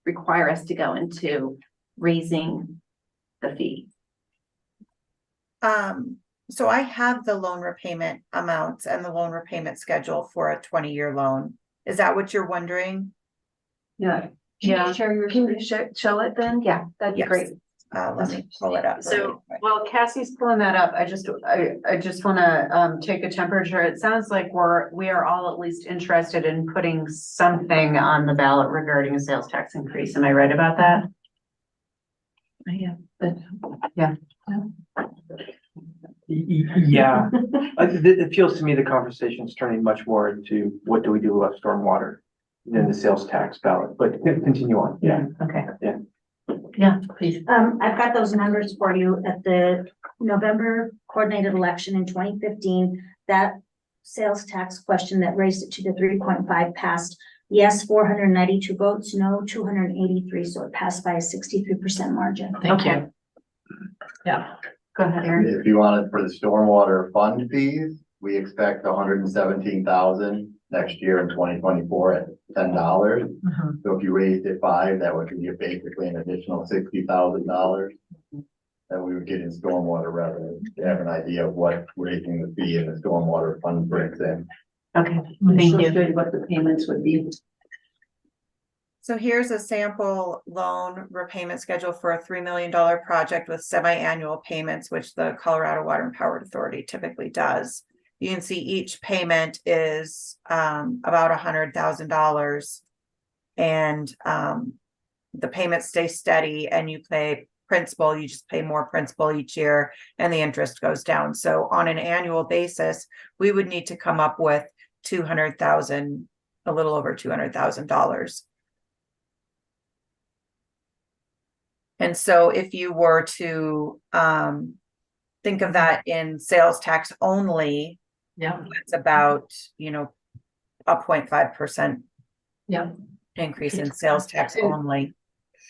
require us to go into raising the fee. So I have the loan repayment amounts and the loan repayment schedule for a 20-year loan. Is that what you're wondering? Yeah. Yeah. Share your. Can you show it then? Yeah, that'd be Yes. great. Let me pull it up. really So quick. while Cassie's pulling that up, I just wanna take a temperature. It sounds like we are all at least interested in putting something on the ballot regarding a sales tax increase. Am I right about that? Yeah. Yeah. Yeah, it feels to me the conversation's turning much more into what do we do about stormwater than the sales tax ballot, but continue on, yeah. Okay. Yeah, please. I've got those numbers for you at the November coordinated election in 2015. That sales tax question that raised it to the 3.5 passed. Yes, 492 votes, no, 283. So it passed by a 63% margin. Thank Okay. you. Yeah. Go ahead, Aaron. If you wanted for the stormwater fund fees, we expect 117,000 next year in 2024 at $10. So if you raised it 5, that would give you basically an additional $60,000. That we would get in stormwater revenue to have an idea of what raising the fee in the stormwater fund brings in. Okay, thank you. Good, what the payments would be. So here's a sample loan repayment schedule for a $3 million project with semi-annual payments, which the Colorado Water and Power Authority typically does. You can see each payment is about $100,000. And the payments stay steady and you pay principal, you just pay more principal each year and the interest goes down. So on an annual basis, we would need to come up with $200,000, a little over $200,000. And so if you were to think of that in sales tax only, Yeah. it's about, a 0.5% Yeah. increase in sales tax only.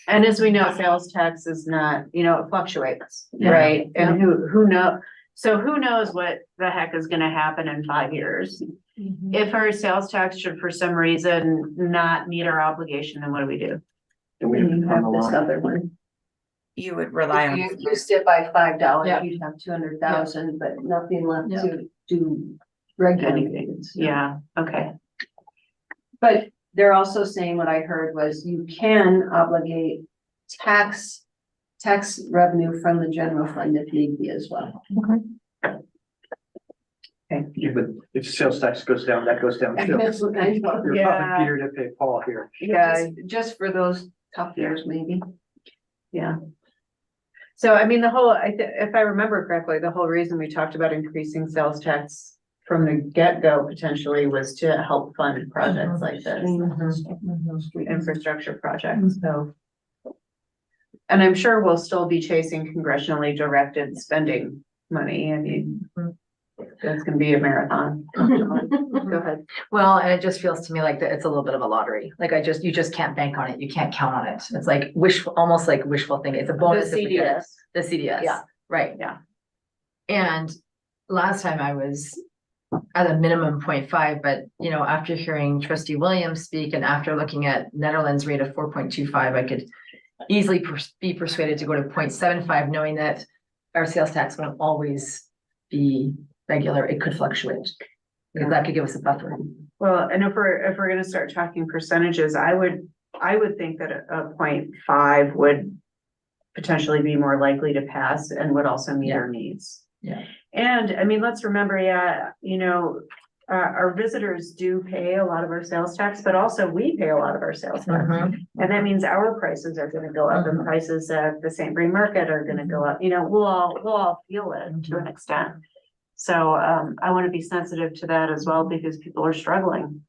And as we know, sales tax is not, it fluctuates, Yeah. right? And who knows what the heck is gonna happen in 5 years? If our sales tax should for some reason not meet our obligation, then what do we do? And we And you have have this other one. You would rely If on. you reduced it by $5, Yeah. you'd have 200,000, but nothing left Yeah. to do regular Anything. payments. Yeah, okay. But they're also saying what I heard was you can obligate tax revenue from the general fund if need be as well. Yeah, but if sales tax goes down, that goes down too. That's what I thought. You're Yeah. probably Peter to pay Paul here. Just for those tough years, maybe. Yeah. So I mean, if I remember correctly, the whole reason we talked about increasing sales tax from the get-go potentially was to help fund projects like this, infrastructure projects, so. And I'm sure we'll still be chasing congressionally directed spending money. I mean, it's gonna be a marathon. Go ahead. Well, and it just feels to me like that it's a little bit of a lottery. Like you just can't bank on it. You can't count on it. It's like almost like wishful thinking. It's a bonus. The if we get it. CDS. The CDS. Yeah. Right. Yeah. And last time I was at a minimum 0.5, but after hearing Trustee Williams speak and after looking at Netherlands rate of 4.25, I could easily be persuaded to go to 0.75, knowing that our sales tax won't always be regular. It could fluctuate. Because that could give us a buffer. Well, and if we're gonna start talking percentages, I would think that a 0.5 would potentially be more likely to pass and would also meet our needs. Yeah. And I mean, let's remember, our visitors do pay a lot of our sales tax, but also we pay a lot of our sales tax. And that means our prices are gonna go up and prices at the St. Brie market are gonna go up, we'll all feel it to an extent. So I want to be sensitive to that as well because people are struggling.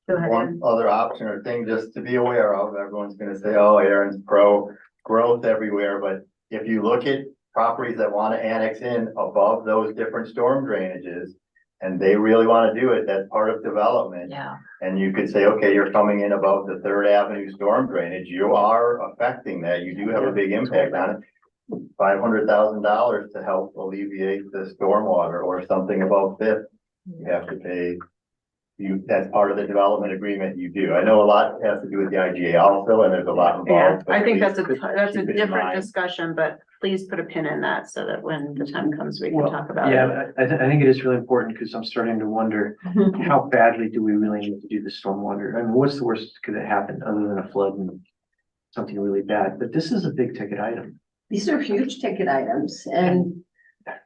Go ahead. One other option or thing just to be aware of, everyone's gonna say, oh, Aaron's pro growth everywhere, but if you look at properties that wanna annex in above those different storm drainages, and they really wanna do it, that's part of development. Yeah. And you could say, okay, you're coming in above the Third Avenue storm drainage, you are affecting that, you do have a big impact on it. $500,000 to help alleviate the stormwater or something above Fifth, you have to pay. That's part of the development agreement you do. I know a lot has to do with the IGA also, and there's a lot Yeah, involved. but I think please that's a keep it in different mind. discussion, but please put a pin in that so that when the time comes, we can Well, talk about it. Yeah, I think it is really important because I'm starting to wonder, how badly do we really need to do the stormwater? I mean, what's the worst that could happen other than a flood and something really bad? But this is a big ticket item. These are huge ticket items and,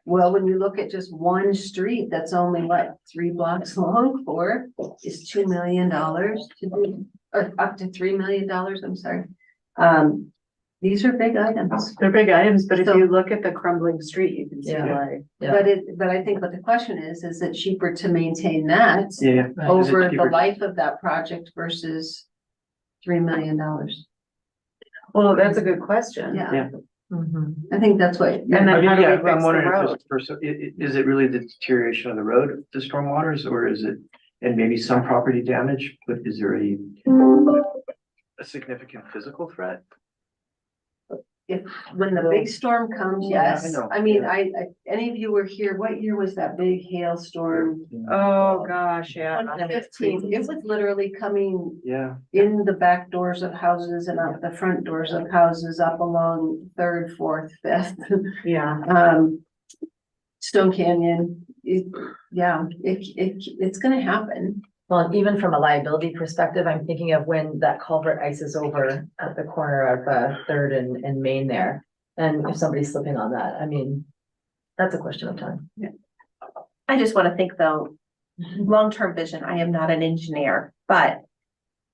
well, when you look at just one street that's only what, 3 blocks long for is $2 million to do, or up to $3 million, I'm sorry. These are big items. They're big items, but if So- you look at the crumbling street, you can see Yeah. why. Yeah. But I think what the question is it cheaper to maintain that Yeah. Right. over the cheaper? life of that project versus $3 million? Well, that's a good question. Yeah, Mhm. I think that's what. And then I mean, how do we yeah, fix I'm the wondering if road? this person, is it really the deterioration of the road, the stormwaters, or is it, and maybe some property damage, but is there a significant physical threat? If, when the big storm comes, Yeah, I yes. know, I mean, yeah. any of you were here, what year was that big hailstorm? Oh, gosh, yeah. 2015. It was literally coming Yeah, in the back doors of houses and out the front doors of houses up along Third, Fourth, Fifth. Yeah. Stone Canyon, it's gonna happen. Well, even from a liability perspective, I'm thinking of when that culvert ices over at the corner of Third and Main there. And if somebody's slipping on that, I mean, that's a question of time. I just want to think though, long-term vision, I am not an engineer, but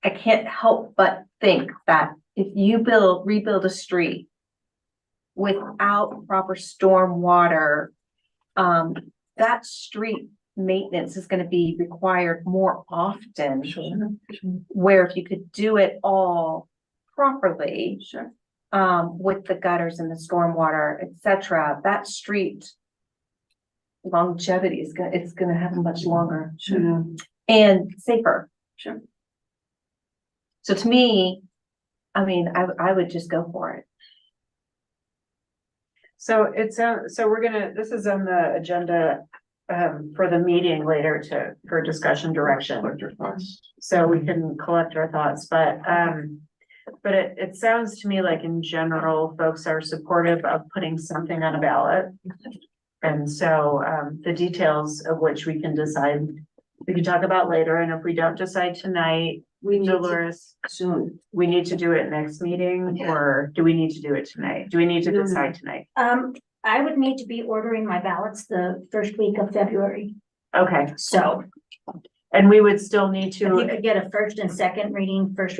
I can't help but think that if you rebuild a street without proper storm water, that street maintenance is going to be required more often. Where if you could do it all properly, Sure. with the gutters and the stormwater, et cetera, that street longevity it's gonna have much longer. Sure. And safer. Sure. So to me, I mean, I would just go for it. So this is on the agenda for the meeting later for discussion direction. So we can collect our thoughts, but it sounds to me like in general, folks are supportive of putting something on a ballot. And so, the details of which we can decide, we can talk about later, and if we don't decide tonight, Dolores, Soon. we need to do it next meeting, or do we need to do it tonight? Do we need to decide tonight? I would need to be ordering my ballots the first week of February, Okay, so and we would still need if you to, could get a first and second reading first,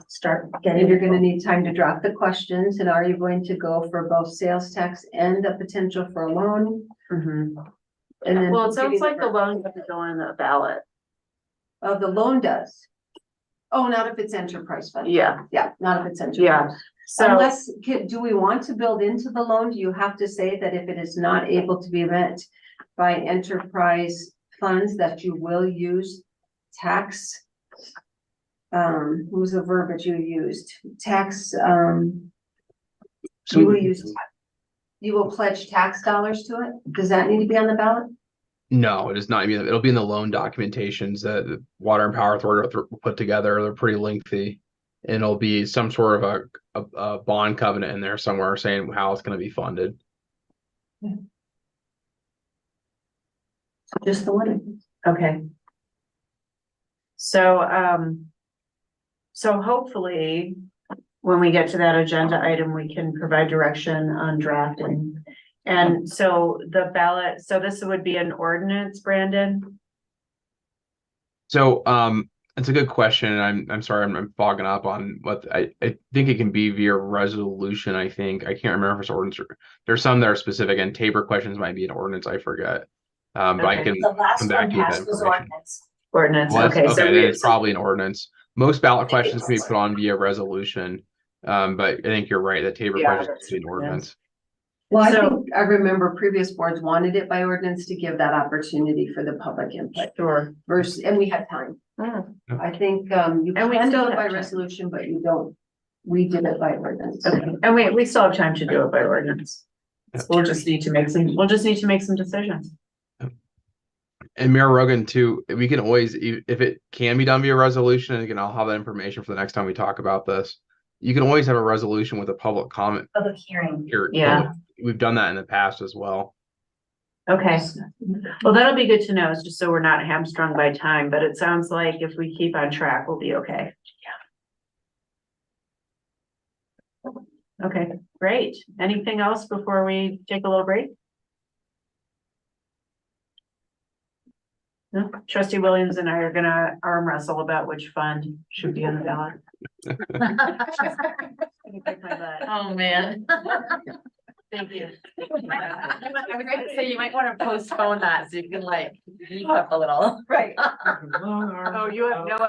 start And getting. you're gonna need time to drop the questions, and are you going to go for both sales tax and the potential for a loan? Mhm. And then. Well, it sounds like the loan has to go on the ballot. Oh, the loan does. Oh, not if it's enterprise fund. Yeah, Yeah, not if it's enterprise. yeah, so, Unless, do we want to build into the loan? Do you have to say that if it is not able to be met by enterprise funds, that you will use tax? What was the verbiage you used? Tax, So you will use, you will pledge tax dollars to it? Does that need to be on the ballot? no, it is not. I mean, it'll be in the loan documentations that the Water and Power Authority will put together. They're pretty lengthy. And it'll be some sort of a bond covenant in there somewhere saying how it's going to be funded. Just the one. okay. So hopefully, when we get to that agenda item, we can provide direction on drafting. And so the ballot, so this would be an ordinance, Brandon? So, it's a good question. And I'm sorry, I'm fogging up on what I think it can be via resolution. I think I can't remember if it's ordinance or there's some that are specific, and Tabor questions might be an ordinance. I forget. But I can The last come back one to you with that passed was information. ordinance. Ordinance, Well, okay, so then we, it's probably an ordinance. Most ballot questions can be put on via resolution. But I think you're right, that Tabor Yeah, question should be an ordinance. Well, I So- think, I remember previous boards wanted it by ordinance to give that opportunity for the public input sure. versus, and we had time. Mm, I think, you And we can do still it by have time. resolution, but you don't. We did it by ordinance. Okay, and we still have time to do it by ordinance. Yeah. We'll just need to make some decisions. And Mayor Rogan too, we can always, if it can be done via resolution, and again, I'll have that information for the next time we talk about this. You can always have a resolution with a public comment Public hearing. here. Yeah. We've done that in the past as well. Okay, well, that'll be good to know, just so we're not hamstrung by time, but it sounds like if we keep on track, we'll be okay. Yeah. Okay, great. Anything else before we take a little break? No, Trustee Williams and I are gonna arm wrestle about which fund should be on the ballot. Oh, man. Thank you. I was gonna say, you might wanna postpone that so you can like beef up a little. Right. Oh, you have no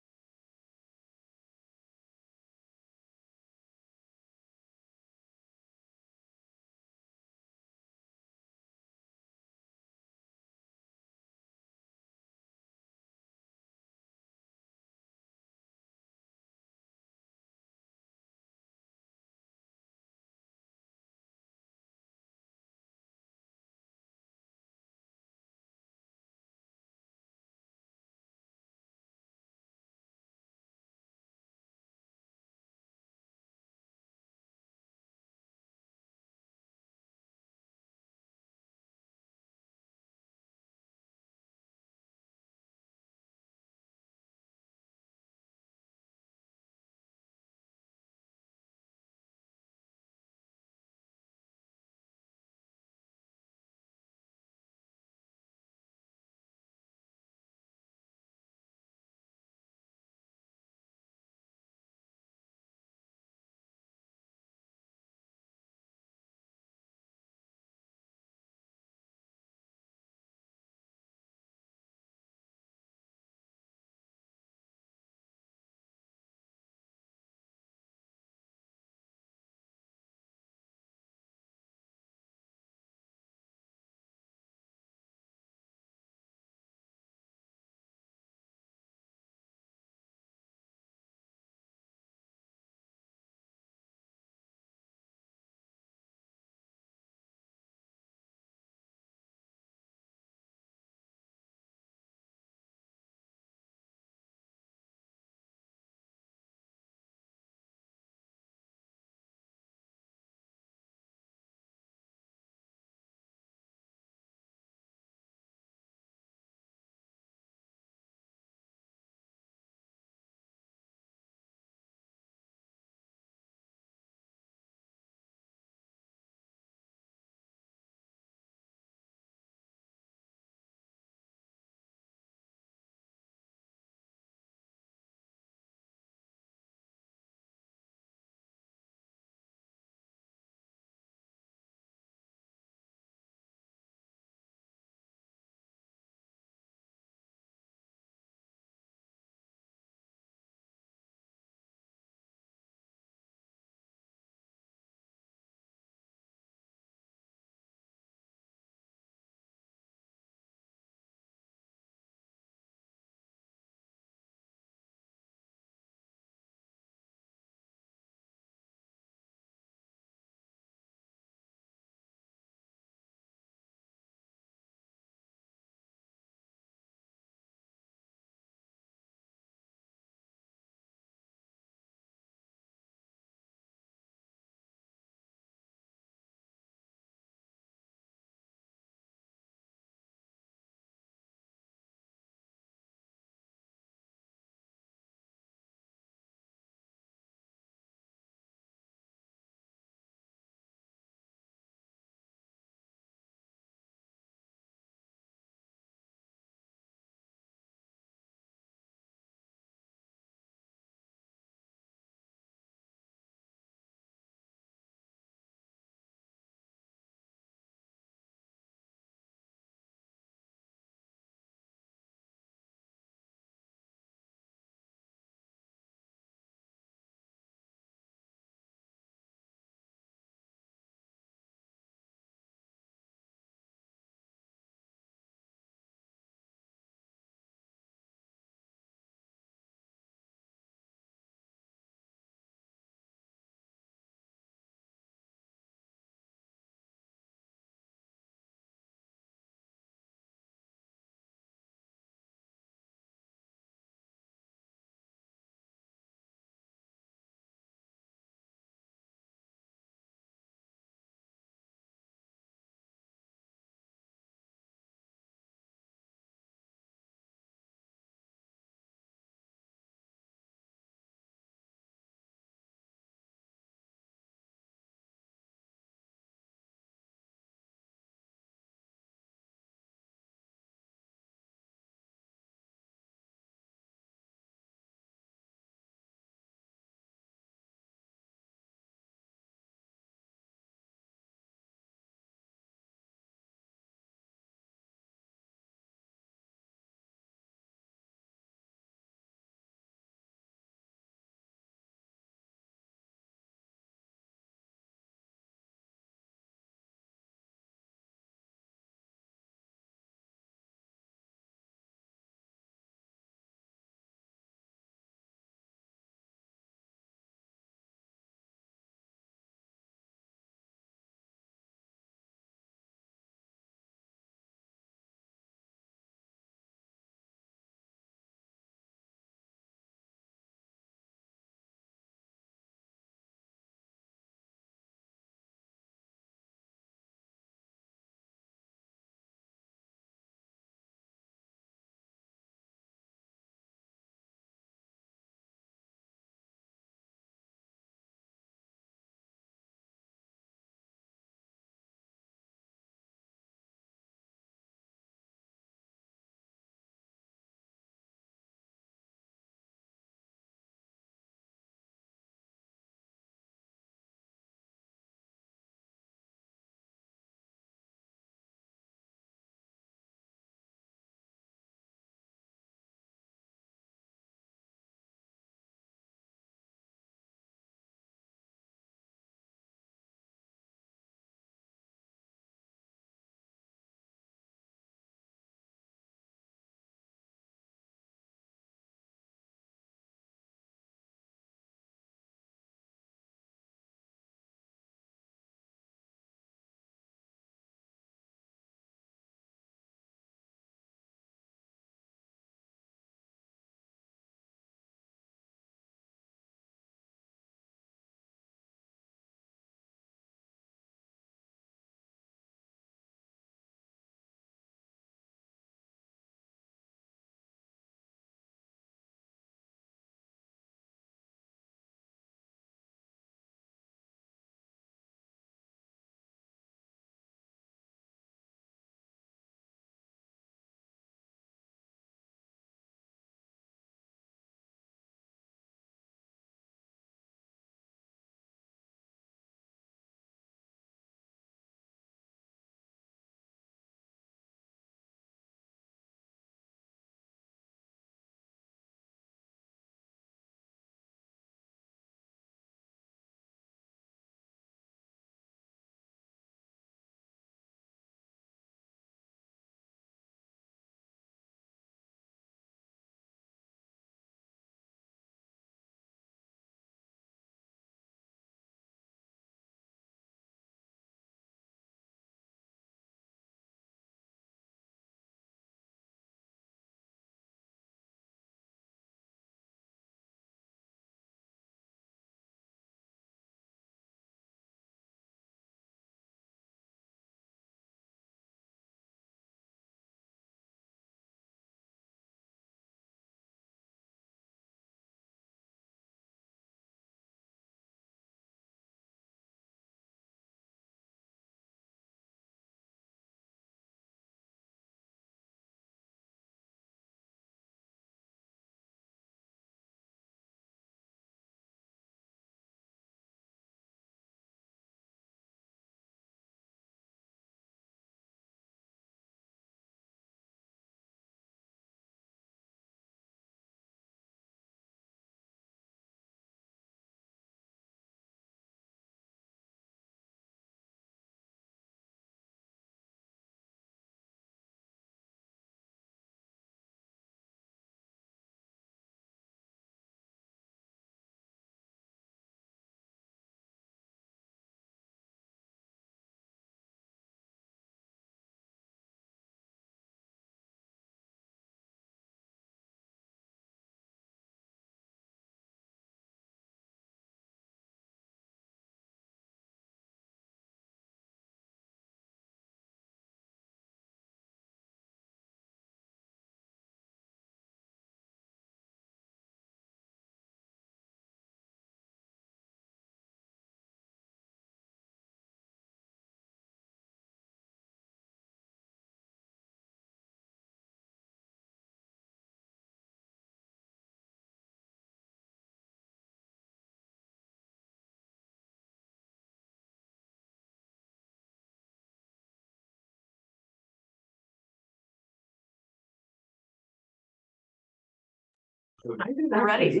Ready?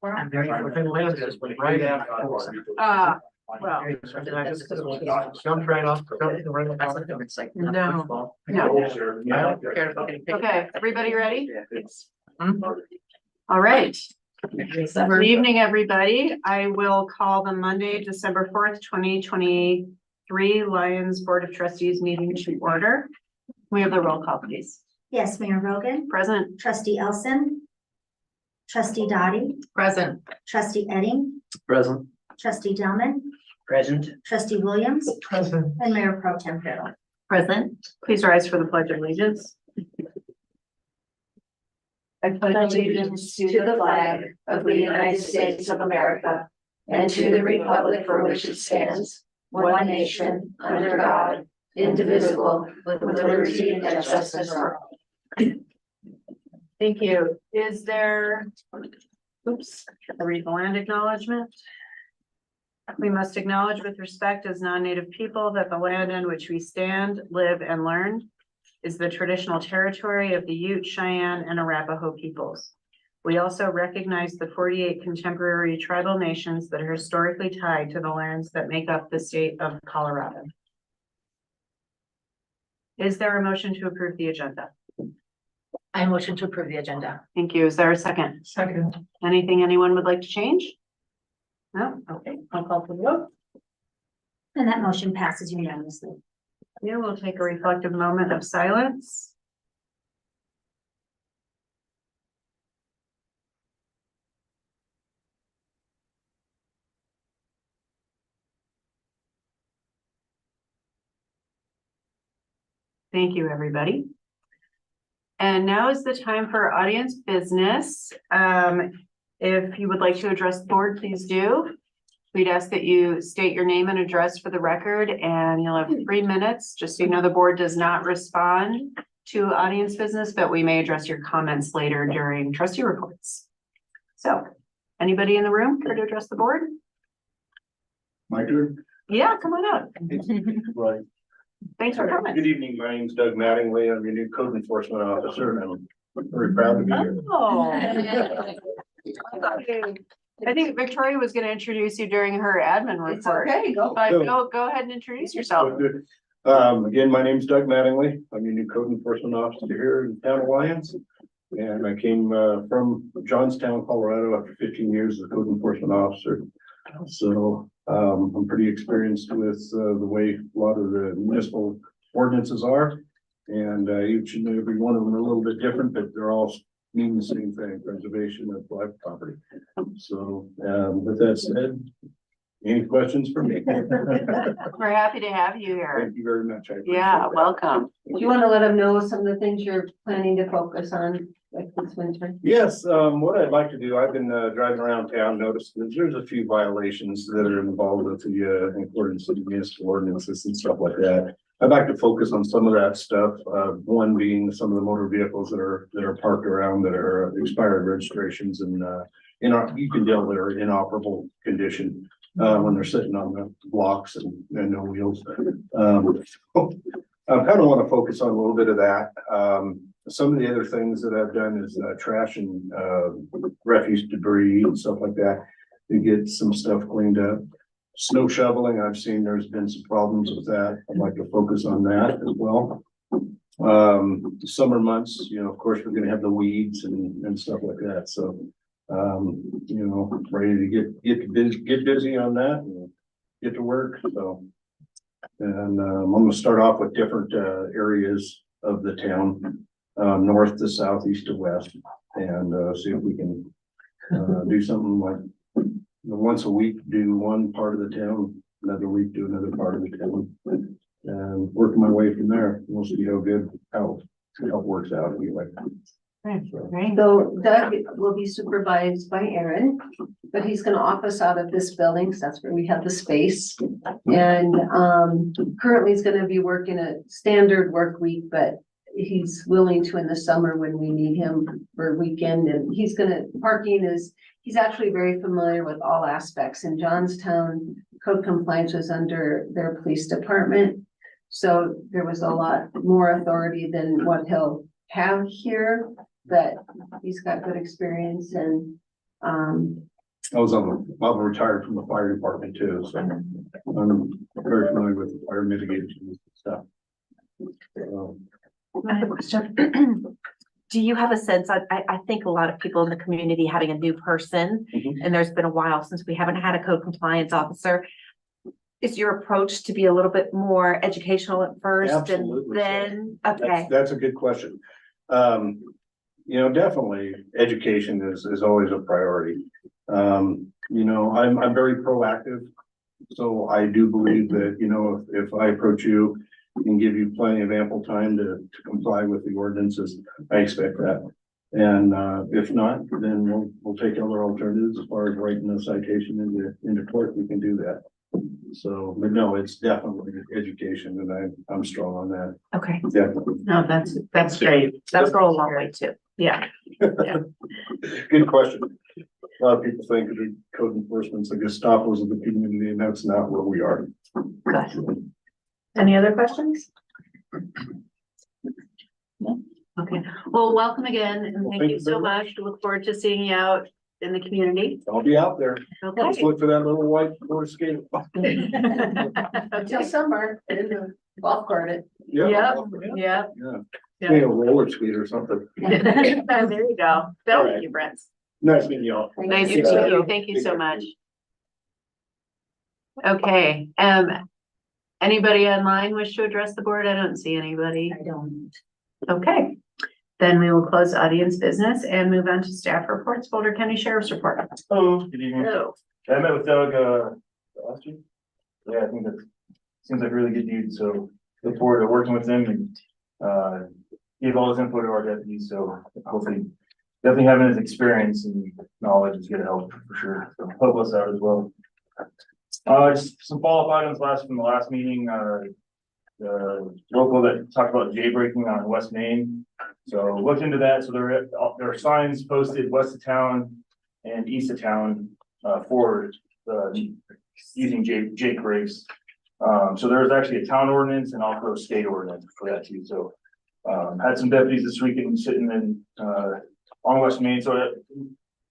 I'm very. Right after. Well, Jumped right off. No. Okay, everybody ready? All right. Good evening, everybody. I will call the Monday, December 4th, 2023 Lions Board of Trustees meeting to order. We have the roll call, please. Yes, Mayor Rogan, Present. trustee Elson, trustee Dottie, Present. trustee Edding, Present. trustee Delman, Present. trustee Williams, Present. and Mayor Pro Tem Farrell. Present. Please rise for the Pledge of Allegiance. I pledge allegiance to the flag of the United States of America and to the republic for which it stands, one nation, under God, indivisible, with liberty and justice for all. Thank you. Is there, oops, a read the land acknowledgement? We must acknowledge with respect as non-native people that the land on which we stand, live, and learn is the traditional territory of the Ute, Cheyenne, and Arapaho peoples. We also recognize the 48 contemporary tribal nations that are historically tied to the lands that make up the state of Colorado. Is there a motion to approve the agenda? I motion to approve the agenda. Thank you. Is there a second? Second. Anything anyone would like to change? No? Okay, I'll call for the vote. And that motion passes unanimously. Yeah, we'll take a reflective moment of silence. Thank you, everybody. And now is the time for audience business. If you would like to address the board, please do. We'd ask that you state your name and address for the record, and you'll have 3 minutes. Just so you know, the board does not respond to audience business, but we may address your comments later during trustee reports. So, anybody in the room care to address the board? My turn? Yeah, come on up. Right. Thanks for coming. Good evening, my name's Doug Mattingly, I'm your new code enforcement officer, and I'm very proud to be here. Oh. I think Victoria was gonna introduce you during her admin report. Okay, go. But go ahead and introduce yourself. Again, my name's Doug Mattingly, I'm your new code enforcement officer here in Town Alliance. And I came from Johnstown, Colorado after 15 years as a code enforcement officer. So I'm pretty experienced with the way a lot of the municipal ordinances are. And each and every one of them are a little bit different, but they're all mean the same thing, preservation of life property. So with that said, any questions for me? We're happy to have you here. Thank you very much. I appreciate Yeah, that. welcome. Do you want to let them know some of the things you're planning to focus on, like this winter? Yes, what I'd like to do, I've been driving around town, noticed that there's a few violations that are involved with the accordance to the municipal ordinances and stuff like that. I'd like to focus on some of that stuff, one being some of the motor vehicles that are parked around that are expired registrations and you can tell they're inoperable condition when they're sitting on the blocks and no wheels. I kind of want to focus on a little bit of that. Some of the other things that I've done is trash and refuse debris and stuff like that to get some stuff cleaned up. Snow shoveling, I've seen there's been some problems with that. I'd like to focus on that as well. Summer months, you know, of course, we're gonna have the weeds and stuff like that. So, you know, ready to get busy on that and get to work. So, and I'm gonna start off with different areas of the town, north to south, east to west, and see if we can do something like once a week, do one part of the town, another week, do another part of the town. And work my way from there. We'll see how it works out anyway. So Doug will be supervised by Aaron, but he's gonna office out of this building, because that's where we have the space. And currently he's gonna be working a standard work week, but he's willing to in the summer when we need him for a weekend. And he's actually very familiar with all aspects. In Johnstown, code compliance was under their police department. So there was a lot more authority than what he'll have here. that he's got good experience and, I'm retired from the fire department too, so I'm very familiar with the fire mitigation and stuff. I have a question. Do you have a sense, I think a lot of people in the community having a new person, and there's been a while since we haven't had a code compliance officer. Is your approach to be a little bit more educational at first and Absolutely so. then, okay, That's a good question. Definitely education is always a priority. I'm very proactive. So I do believe that, if I approach you and give you plenty of ample time to comply with the ordinances, I expect that. And if not, then we'll take other alternatives as far as writing a citation into court, we can do that. So, but no, it's definitely education and I'm strong on that. okay. Definitely. No, that's great. That'll go a long way too. Yeah. Good question. A lot of people think that code enforcement's the Gestapo's of the community, and that's not where we are. Good. Any other questions? No? Okay, well, welcome again, and thank you so much. Look forward to seeing you out in the community. I'll be out there. Okay. Just look for that little white roller skate. until summer, in the golf cart. Yep, yep. Yeah. Yeah. Maybe a roller skate or something. There you go. Thank right. you, Brent. Nice meeting y'all. Nice to meet you. Thank you so much. Okay, anybody online wish to address the board? I don't see anybody. I don't. Okay, then we will close audience business and move on to staff reports. Boulder County Sheriff's Report. Hello, good evening. Hello. I met with Doug, last week. Yeah, I think that seems like a really good dude, so look forward to working with him and, give all his input to our deputies, so hopefully definitely having his experience and knowledge is gonna help for sure, so help us out as well. Just some follow-up items from the last meeting, the local that talked about jaybreaking on West Main. So looked into that, so there are signs posted west of town and east of town, for using jake breaks. So there's actually a town ordinance and also a state ordinance for that too, so. Had some deputies this weekend sitting in, on West Main, so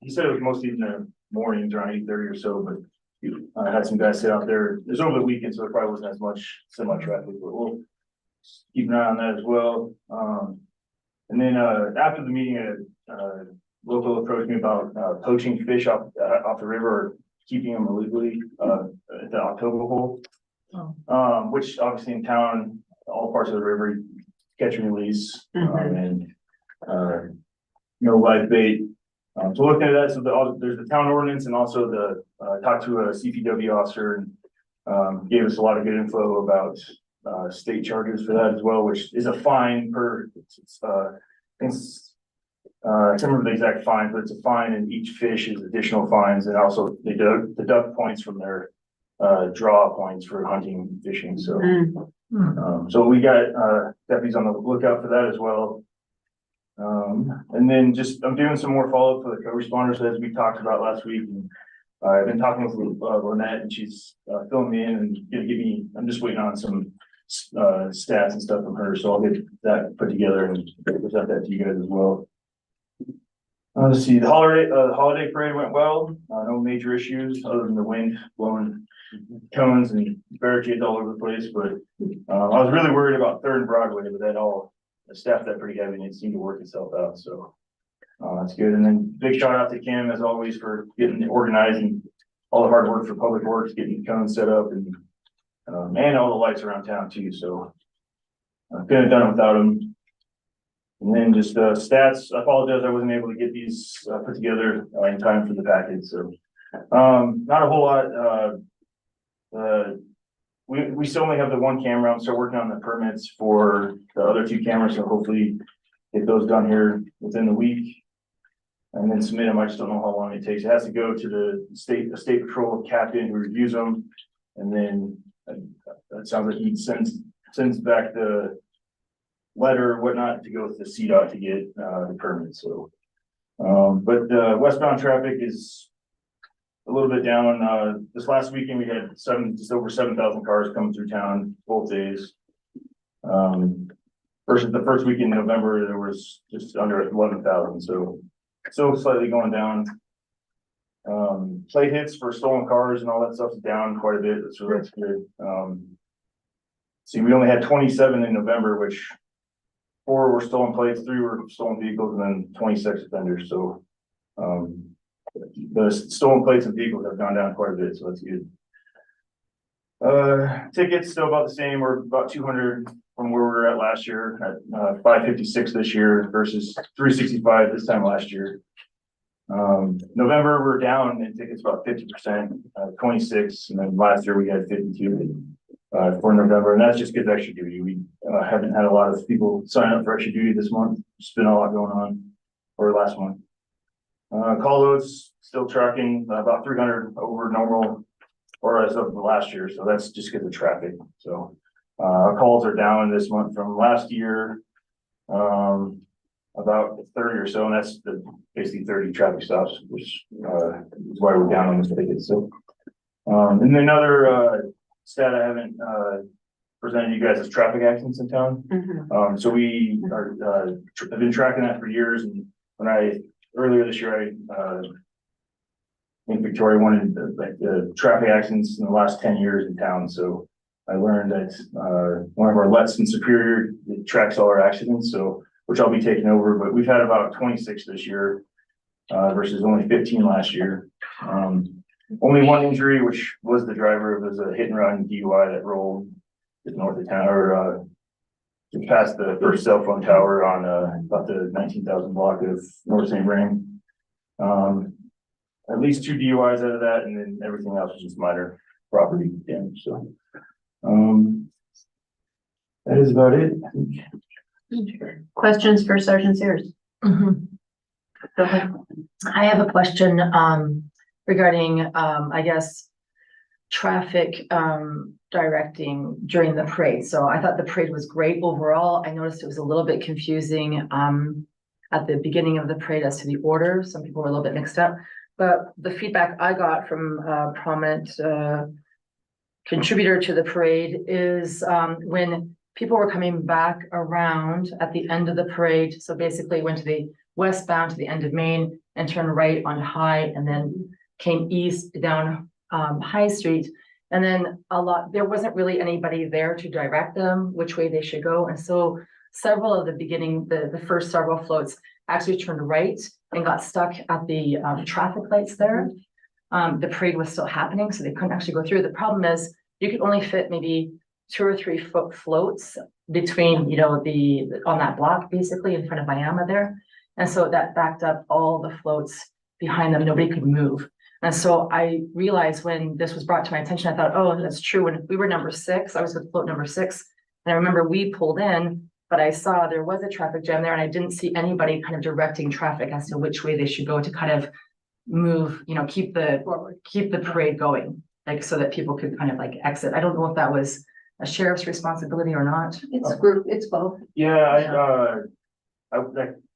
he said it was mostly in the mornings around 8:30 or so, but I had some guys sit out there. It was over the weekend, so there probably wasn't as much semi-traffic, but we'll keep an eye on that as well. And then, after the meeting, local approached me about, poaching fish off the river, or keeping them illegally, at the October hole. Which obviously in town, all parts of the river, catch and release, and, no live bait. So looking at that, so there's the town ordinance and also talked to a CPW officer and, gave us a lot of good info about, state charges for that as well, which is a fine per, I can't remember the exact fine, but it's a fine and each fish is additional fines, and also they deduct points from their, draw points for hunting and fishing, so. So we got, deputies on the lookout for that as well. And then I'm doing some more follow-up for the co-responders as we talked about last week. And I've been talking with Lynette and she's filling me in and gonna give me, I'm just waiting on some stats and stuff from her. So I'll get that put together and present that to you guys as well. Let's see, the holiday parade went well. No major issues other than the wind blowing cones and barricades all over the place, but I was really worried about 3rd and Broadway, but the staff that pretty heavy and it seemed to work itself out, so that's good. And then big shout out to Kim as always for getting organized and all the hard work for Public Works, getting cones set up and all the lights around town too, so couldn't have done it without them. And then just stats, I apologize I wasn't able to get these put together in time for the package, so not a whole lot. We still only have the one camera. I'm still working on the permits for the other 2 cameras, so hopefully get those done here within the week. And then submit them. I just don't know how long it takes. It has to go to the state patrol captain who reviews them. And then that sounds like he sends back the letter or whatnot to go to the CDOT to get the permit. So, but westbound traffic is a little bit down. This last weekend, we had just over 7,000 cars coming through town both days. versus the first week in November, there was just under 11,000, so slightly going down. Plate hits for stolen cars and all that stuff is down quite a bit, so that's good. See, we only had 27 in November, which 4 were stolen plates, 3 were stolen vehicles, and then 26 offenders, so the stolen plates and vehicles have gone down quite a bit, so that's good. Tickets still about the same. We're about 200 from where we were at last year, at 556 this year versus 365 this time last year. November, we're down in tickets about 50%, 26, and then last year we had 52 for November, and that's just because extra duty. We haven't had a lot of people sign up for extra duty this month. There's been a lot going on, or last month. Call loads still tracking about 300 over normal, or as of last year, so that's just because of traffic. So our calls are down this month from last year, about 30 or so, and that's basically 30 traffic stops, which is why we're down on this ticket. So, and then another stat I haven't presented you guys is traffic accidents in town. So we are have been tracking that for years, and when earlier this year I think Victoria wanted the traffic accidents in the last 10 years in town. So I learned that one of our lets in Superior tracks all our accidents, so which I'll be taking over, but we've had about 26 this year versus only 15 last year. Only one injury, which was the driver. It was a hit and run DUI that rolled just north of town, or just past the first cell phone tower on about the 19,000 block of North St. Vrain. At least 2 DUIs out of that, and then everything else was just minor property damage. So that is about it, I think. Questions for Sergeant Sears? Go ahead. I have a question, regarding, I guess, traffic, directing during the parade. So I thought the parade was great overall. I noticed it was a little bit confusing, at the beginning of the parade as to the order. Some people were a little bit mixed up, but the feedback I got from a prominent, contributor to the parade is, when people were coming back around at the end of the parade. So basically went to the westbound to the end of Main and turned right on High, and then came east down High Street. And then there wasn't really anybody there to direct them which way they should go. And so several of the first several floats actually turned right and got stuck at the traffic lights there. The parade was still happening, so they couldn't actually go through. The problem is you could only fit maybe 2 or 3 foot floats between, on that block, basically in front of Miami there. And so that backed up all the floats behind them. Nobody could move. And so I realized when this was brought to my attention, I thought, oh, that's true. When we were number 6, I was with float number 6. And I remember we pulled in, but I saw there was a traffic jam there, and I didn't see anybody kind of directing traffic as to which way they should go to kind of move, keep the parade going, like so that people could kind of like exit. I don't know if that was a sheriff's responsibility or not. It's both. Yeah,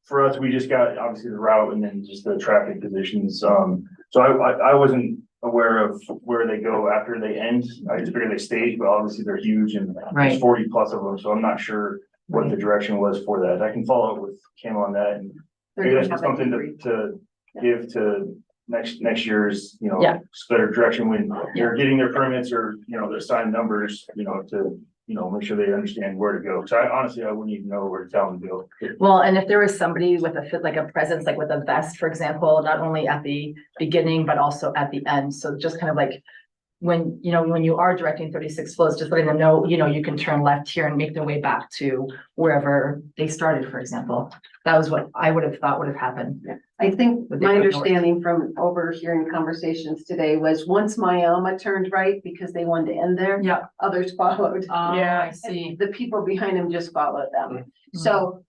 for us, we just got obviously the route and then just the traffic positions. So I wasn't aware of where they go after they end. I just figured they stayed, but obviously they're huge and there's 40 plus of them. So I'm not sure what the direction was for that. I can follow up with Kim on that, and maybe that's just something to give to next year's, better direction when they're getting their permits or, their assigned numbers, to, make sure they understand where to go. So I wouldn't even know where to tell them to go. Well, and if there was somebody with a presence, like with a vest, for example, not only at the beginning, but also at the end. So just kind of like when you are directing 36 floats, just letting them know, you can turn left here and make their way back to wherever they started, for example. That was what I would have thought would have happened. I think my understanding from overhearing conversations today was once Miami turned right because they wanted to end there. Yeah. Others followed. I see. And the people behind them just followed them. So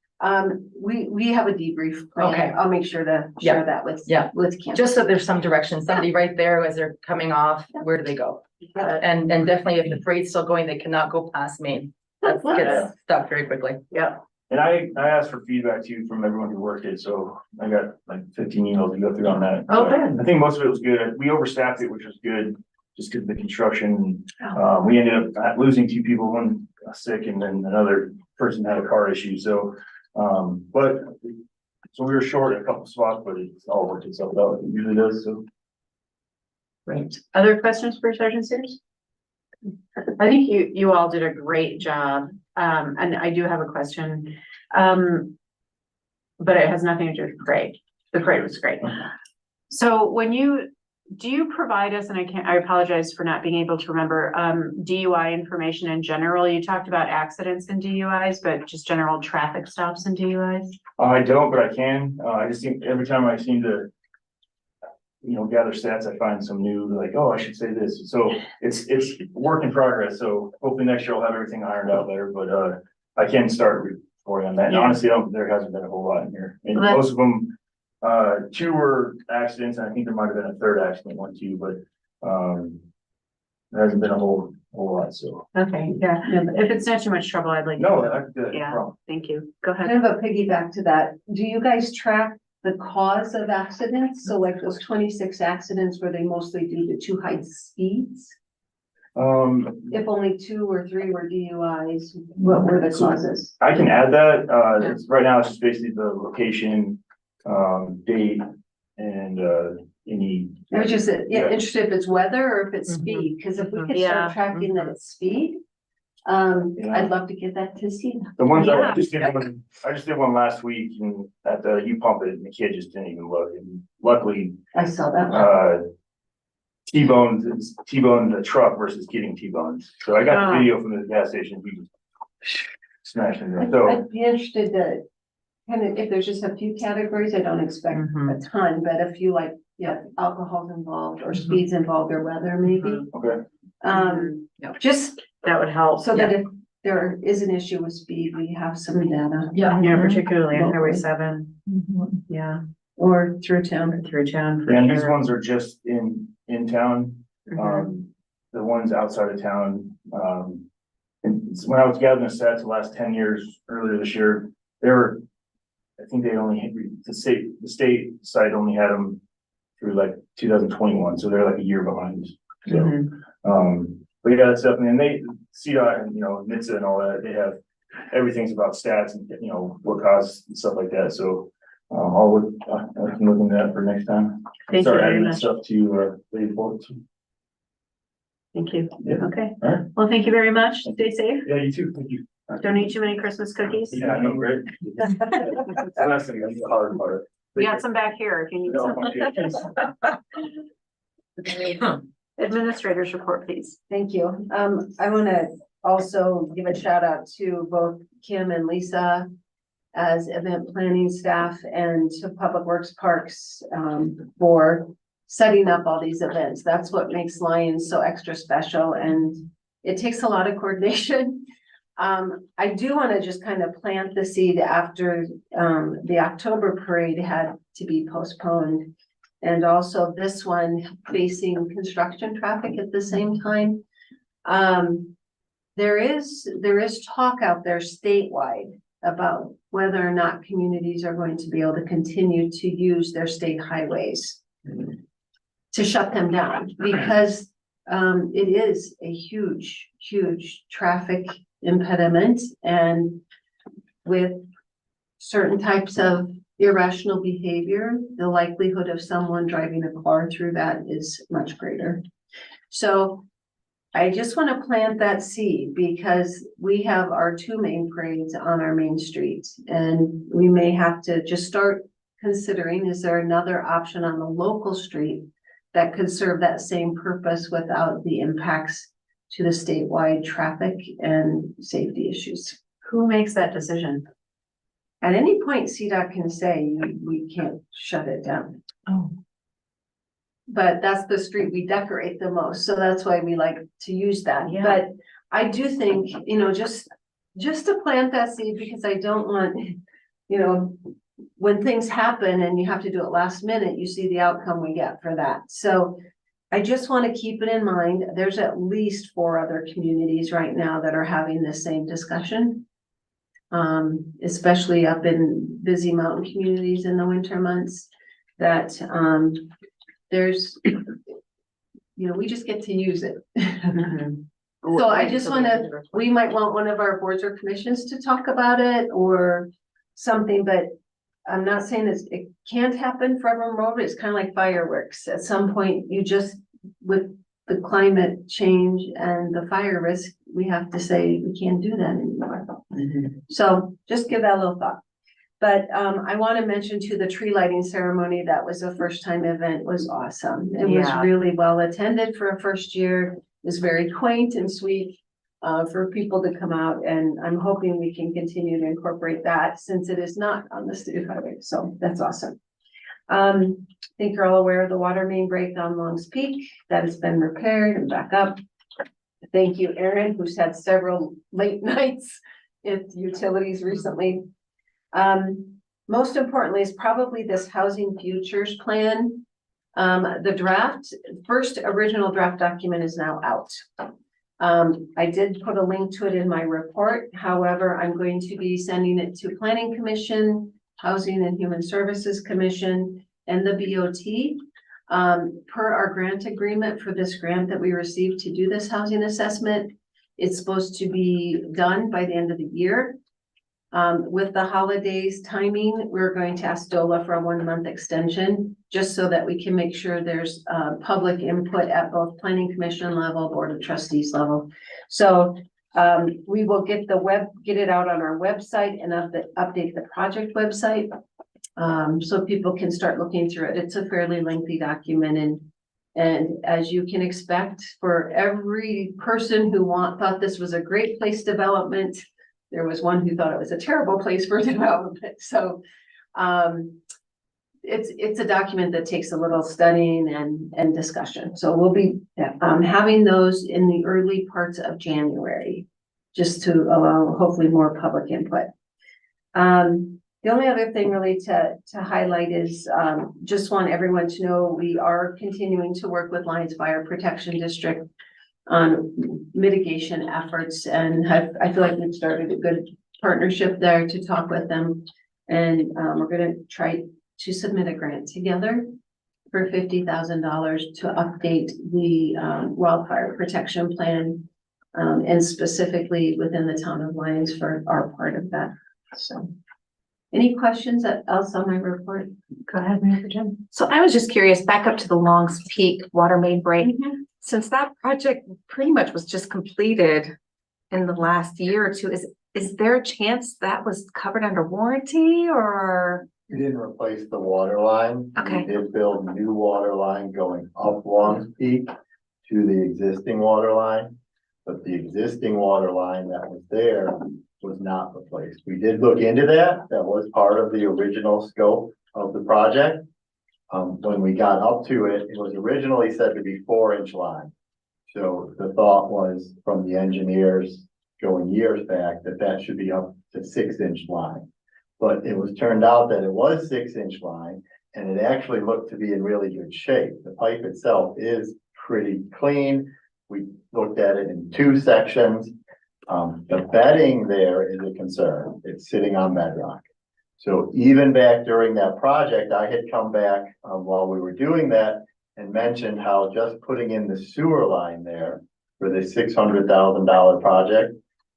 we have a debrief plan. Okay. I'll make sure to share that with Kim. Just so there's some direction, somebody right there as they're coming off, where do they go? And definitely if the parade's still going, they cannot go past Main. That gets stuck very quickly. Yeah. And I asked for feedback too from everyone who worked it, so I got like 15 emails to go through on that. Oh, So good. I think most of it was good. We overstaffed it, which was good, just because of the construction. We ended up losing 2 people, one sick and then another person had a car issue, so, but. So we were short a couple spots, but it's all worked itself out, it usually does, so. Great. Other questions for Sergeant Sears? I think you all did a great job. And I do have a question. But it has nothing to do with the parade. The parade was great. So do you provide us, and I apologize for not being able to remember, DUI information in general? You talked about accidents and DUIs, but just general traffic stops and DUIs? I don't, but I can. I just think every time I seem to, gather stats, I find some new, like, oh, I should say this. So it's work in progress. So hopefully next year I'll have everything ironed out better, but, I can start reporting on that. And Yeah. honestly, there hasn't been a whole lot in here. And Well, most of them, 2 were accidents, and I think there might have been a third accident, 1 too, but, there hasn't been a whole lot, so. Okay, yeah. If it's not too much trouble, I'd like. No, to- I could do that, no Yeah, problem. thank you. Go ahead. Kind of a piggyback to that, do you guys track the cause of accidents? So like those 26 accidents, were they mostly due to too high speeds? If only 2 or 3 were DUIs, what were the causes? I can add that, right now it's just basically the location, date, and, any. I was just Yeah. interested if it's weather or if it's speed, because if we could Yeah. start tracking that it's speed, Yeah. I'd love to get that to see. The ones Yeah. I just did one last week and at the, you pump it and the kid just didn't even look, and luckily, I saw that one. T-boned the truck versus getting T-boned. So I got Ah. the video from the gas station, he just smashed into it, so. I'd be interested to kind of, if there's just a few categories, I don't expect Mhm. a ton, but a few like, yeah, alcohol's involved or speeds involved or weather maybe. Okay. Just That would help. so that if there is an issue with speed, we have some data. Yeah, particularly on Highway 7. Yeah, Or through town. through town. for And these sure. ones are just in town. Mhm. The ones outside of town, and when I was gathering the stats the last 10 years, earlier this year, I think they only, the state site only had them through like 2021, so they're like a year behind. So, Mhm. but yeah, that's definitely, and CDOT and, NHTSA and all that, they have, everything's about stats and, what caused and stuff like that, so. I can look into that for next time. Thank you Start very adding that much. stuff to, the report. Thank you. Yeah. Okay. All right. Well, thank you very much. Stay safe. Yeah, you too, thank you. Don't eat too many Christmas cookies. Yeah, I know, right? That's the hard part. We got some back here if you need some. Administrators report, please. Thank you. I want to also give a shout out to both Kim and Lisa as event planning staff and to Public Works Parks, for setting up all these events. That's what makes Lions so extra special, and it takes a lot of coordination. I do want to just kind of plant the seed after, the October parade had to be postponed. And also this one facing construction traffic at the same time. There is talk out there statewide about whether or not communities are going to be able to continue to use their state highways to shut them down, because it is a huge traffic impediment, and with certain types of irrational behavior, the likelihood of someone driving a car through that is much greater. So I just want to plant that seed, because we have our 2 main parades on our main street, and we may have to just start considering, is there another option on the local street that could serve that same purpose without the impacts to the statewide traffic and safety issues? Who makes that decision? At any point, CDOT can say, we can't shut it down. Oh. But that's the street we decorate the most, so that's why we like to use that. Yeah. But I do think, just to plant that seed, because I don't want, when things happen and you have to do it last minute, you see the outcome we get for that. So I just want to keep it in mind. There's at least 4 other communities right now that are having the same discussion. Especially up in busy mountain communities in the winter months, that, there's, we just get to use it. So I just wanna, we might want one of our boards or commissions to talk about it or something, but I'm not saying it can't happen forever remote. It's kind of like fireworks. At some point, you just, with the climate change and the fire risk, we have to say we can't do that anymore. So just give that a little thought. But I want to mention too, the tree lighting ceremony, that was a first time event, was awesome. It was Yeah. really well attended for a first year. It was very quaint and sweet for people to come out, and I'm hoping we can continue to incorporate that since it is not on the state highway. So that's awesome. I think you're all aware of the water main break on Longs Peak that has been repaired and back up. Thank you, Aaron, who's had several late nights at utilities recently. Most importantly is probably this housing futures plan. The draft, first original draft document is now out. I did put a link to it in my report. However, I'm going to be sending it to Planning Commission, Housing and Human Services Commission, and the BOT. Per our grant agreement for this grant that we received to do this housing assessment, it's supposed to be done by the end of the year. With the holidays timing, we're going to ask DOLA for a 1-month extension, just so that we can make sure there's public input at both Planning Commission level, Board of Trustees level. So we will get it out on our website and update the project website. So people can start looking through it. It's a fairly lengthy document, and as you can expect, for every person who thought this was a great place development, there was one who thought it was a terrible place for development. So it's a document that takes a little studying and discussion. So we'll be having those in the early parts of January, just to allow hopefully more public input. The only other thing really to highlight is just want everyone to know we are continuing to work with Lions Fire Protection District on mitigation efforts, and I feel like we've started a good partnership there to talk with them, and we're going to try to submit a grant together for $50,000 to update the wildfire protection plan, and specifically within the town of Lyons for our part of that. So any questions else on my report? Go ahead, Mary Jim. So I was just curious, back up to the Longs Peak water main break. Since that project pretty much was just completed in the last year or two, is there a chance that was covered under warranty, or? We didn't replace the water line. Okay. We did build new water line going up Longs Peak to the existing water line. But the existing water line that was there was not replaced. We did look into that. That was part of the original scope of the project. When we got up to it, it was originally said to be 4-inch line. So the thought was from the engineers going years back that should be up to 6-inch line. But it was turned out that it was 6-inch line, and it actually looked to be in really good shape. The pipe itself is pretty clean. We looked at it in 2 sections. The bedding there is a concern. It's sitting on bedrock. So even back during that project, I had come back while we were doing that and mentioned how just putting in the sewer line there for the $600,000 project,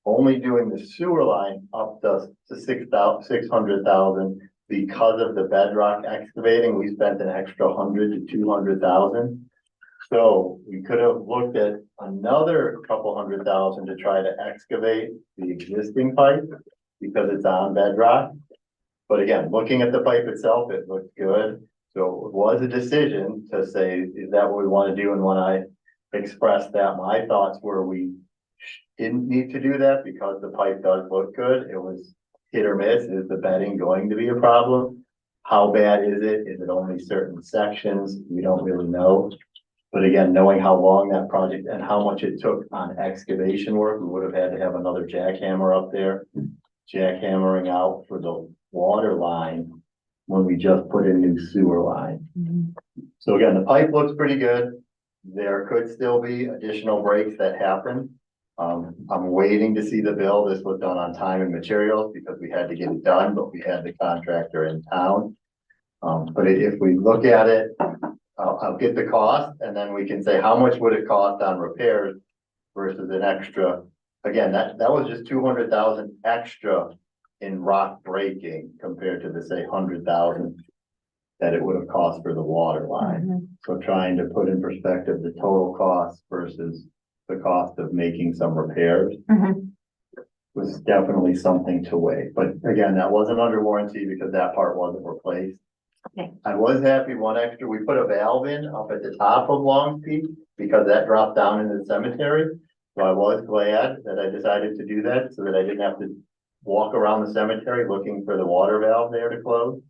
only doing the sewer line up to $600,000 because of the bedrock excavating. We spent an extra $100,000 to $200,000. So we could have looked at another couple $100,000 to try to excavate the existing pipe because it's on bedrock. But again, looking at the pipe itself, it looked good. So it was a decision to say, is that what we want to do? And when I expressed that, my thoughts were we didn't need to do that because the pipe does look good. It was hit or miss. Is the bedding going to be a problem? How bad is it? Is it only certain sections? We don't really know. But again, knowing how long that project and how much it took on excavation work, we would have had to have another jackhammer up there, jackhammering out for the water line when we just put in new sewer line. So again, the pipe looks pretty good. There could still be additional breaks that happen. I'm waiting to see the bill. This was done on time and materials because we had to get it done, but we had the contractor in town. But if we look at it, I'll get the cost and then we can say how much would it cost on repairs versus an extra, again, that was just 200,000 extra in rock breaking compared to the, say, 100,000 that it would have cost for the water line. So trying to put in perspective the total cost versus the cost of making some repairs was definitely something to weigh. But again, that wasn't under warranty because that part wasn't replaced. Okay. I was happy one extra, we put a valve in up at the top of Long Peak because that dropped down into the cemetery. So I was glad that I decided to do that so that I didn't have to walk around the cemetery looking for the water valve there to close.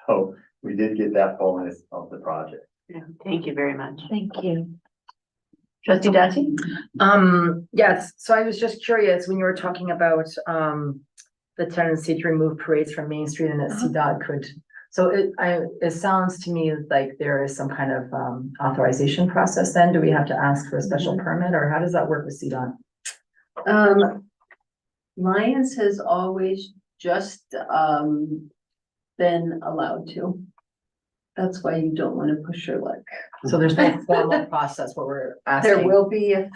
So we did get that bonus of the project. Yeah, thank you very much. Thank you. Trustee Dati? Yes, so I was just curious, when you were talking about, the tendency to remove parades from Main Street and that CDOT could. So it sounds to me like there is some kind of, authorization process then. Do we have to ask for a special permit or how does that work with CDOT? Lions has always just, been allowed to. That's why you don't want to push your luck. So there's no formal process where we're There asking. will be if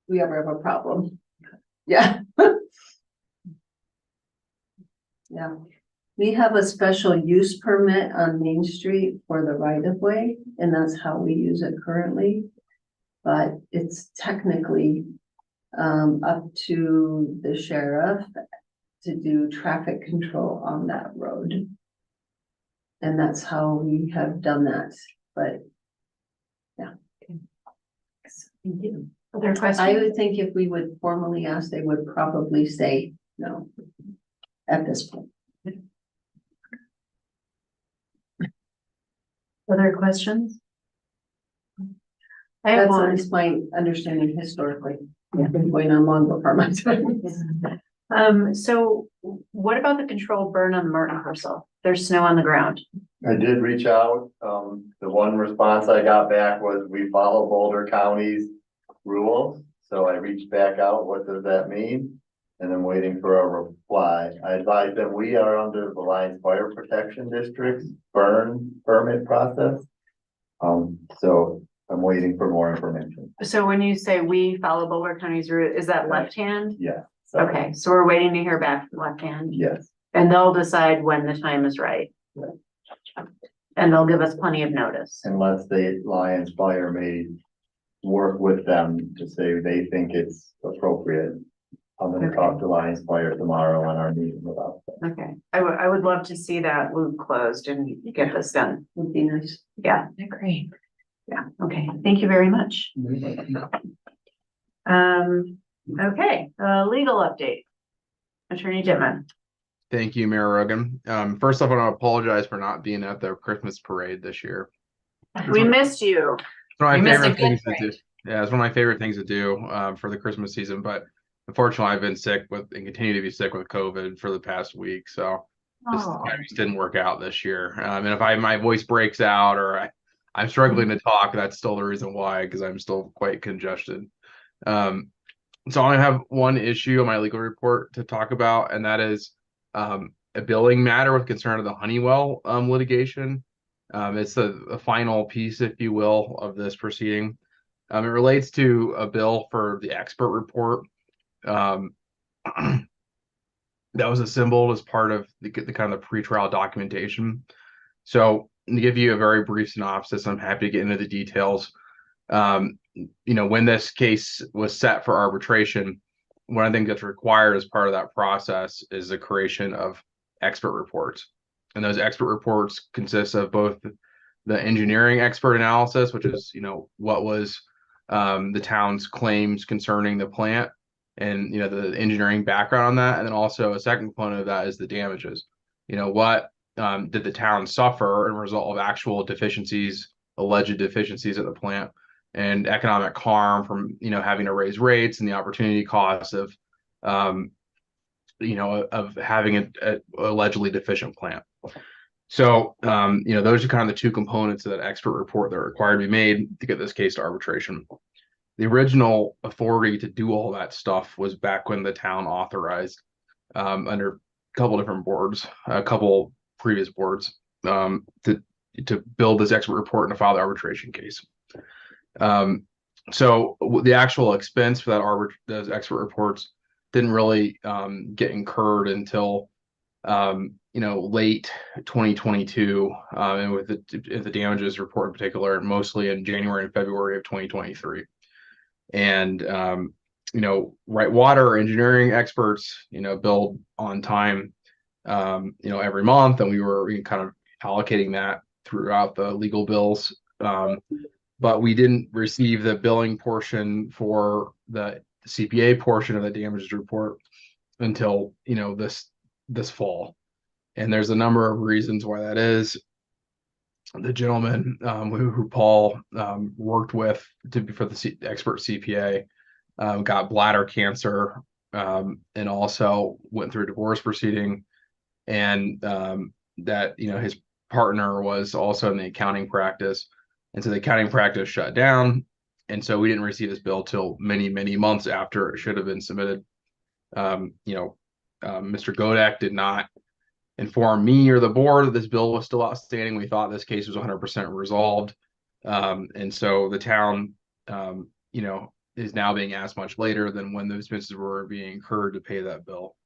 we ever have a problem. Yeah. Yeah. We have a special use permit on Main Street for the right of way, and that's how we use it currently. But it's technically up to the sheriff to do traffic control on that road. And that's how we have done that, but Thank you. Other I questions? would think if we would formally ask, they would probably say no at this point. Other questions? I have That's at one. least my understanding historically. It's been going on long before my time. So what about the controlled burn on the Martin parcel? There's snow on the ground. I did reach out. The one response I got back was we follow Boulder County's rules. So I reached back out. What does that mean? And I'm waiting for a reply. I advised them we are under the Lions Fire Protection District's burn permit process. So I'm waiting for more information. So when you say we follow Boulder County's route, is that left hand? Yeah. So, Okay, so we're waiting to hear back from left hand yes. and they'll decide when the time is right. And they'll give us plenty of notice. Unless the Lions Fire may work with them to say they think it's appropriate. I'm gonna talk to Lions Fire tomorrow on our meeting about that. Okay, I would love to see that loop closed and get this done. Would be nice. Yeah, I agree. yeah, okay, thank you very much. Okay, legal update. Attorney Dittman. Thank you, Mayor Rogan. First off, I want to apologize for not being at the Christmas parade this year. We missed you. It's one of You my missed a favorite good things to do. parade. Yeah, it's one of my favorite things to do for the Christmas season. But unfortunately, I've been sick with and continue to be sick with COVID for the past week. So just didn't work out this year. And if my voice breaks out or I'm struggling to talk, that's still the reason why, because I'm still quite congested. So I have one issue on my legal report to talk about, and that is a billing matter with concern of the Honeywell litigation. It's the final piece, if you will, of this proceeding. It relates to a bill for the expert report that was assembled as part of the kind of the pretrial documentation. So to give you a very brief synopsis, I'm happy to get into the details. When this case was set for arbitration, one of the things that's required as part of that process is the creation of expert reports. And those expert reports consist of both the engineering expert analysis, which is, what was the town's claims concerning the plant and, the engineering background on that. And then also a second component of that is the damages. What did the town suffer in result of actual deficiencies, alleged deficiencies at the plant, and economic harm from, having to raise rates and the opportunity costs of having a allegedly deficient plant. So, those are kind of the two components of that expert report that are required to be made to get this case to arbitration. The original authority to do all that stuff was back when the town authorized under a couple different boards, a couple previous boards, to build this expert report and to file the arbitration case. So the actual expense for that those expert reports didn't really get incurred until late 2022, and with the damages report in particular, mostly in January and February of 2023. And right, water engineering experts, billed on time, every month, and we were kind of allocating that throughout the legal bills. But we didn't receive the billing portion for the CPA portion of the damages report until this fall. And there's a number of reasons why that is. The gentleman who Paul worked with for the expert CPA got bladder cancer, and also went through a divorce proceeding, and that his partner was also in the accounting practice, and so the accounting practice shut down, and so we didn't receive this bill till many months after it should have been submitted. Mr. Godek did not inform me or the board that this bill was still outstanding. We thought this case was 100% resolved, and so the town is now being asked much later than when those expenses were being incurred to pay that bill.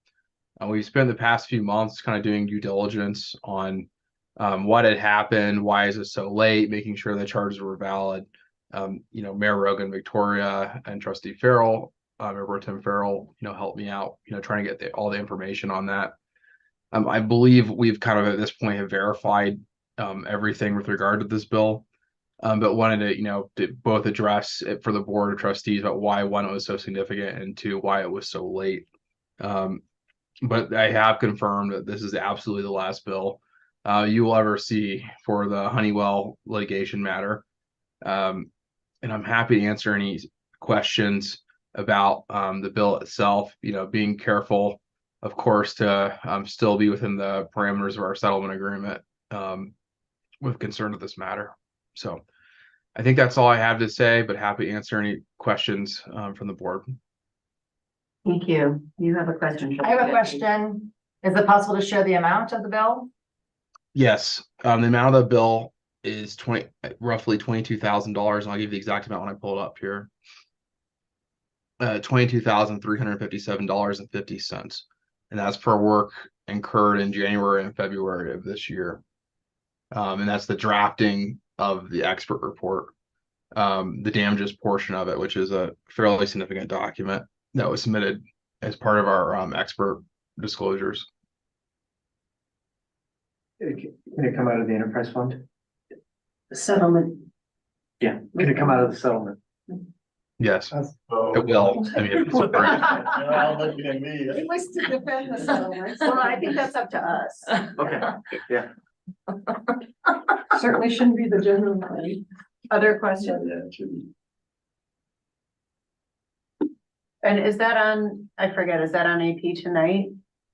We've spent the past few months kind of doing due diligence on what had happened, why is it so late, making sure the charges were valid. Mayor Rogan, Victoria, and Trustee Farrell, Mayor Tim Farrell, helped me out, trying to get all the information on that. I believe we've kind of at this point have verified everything with regard to this bill, but wanted to both address it for the board of trustees about why, one, it was so significant, and two, why it was so late. But I have confirmed that this is absolutely the last bill you will ever see for the Honeywell litigation matter. And I'm happy to answer any questions about the bill itself, being careful, of course, to still be within the parameters of our settlement agreement with concern to this matter. So I think that's all I have to say, but happy to answer any questions from the board. Thank you. You have a question? I have a question. Is it possible to share the amount of the bill? Yes, the amount of the bill is roughly $22,000. I'll give you the exact amount when I pull it up here. $22,357.50, and that's for work incurred in January and February of this year. And that's the drafting of the expert report, the damages portion of it, which is a fairly significant document that was submitted as part of our expert disclosures. Can it come out of the enterprise fund? Settlement. Yeah, can it come out of the settlement? Yes, it will. I mean, it's He wants to defend the settlement. Well, I think that's up to us. Okay, yeah. Certainly shouldn't be the general fund. Other questions? And is that on, I forget, is that on AP tonight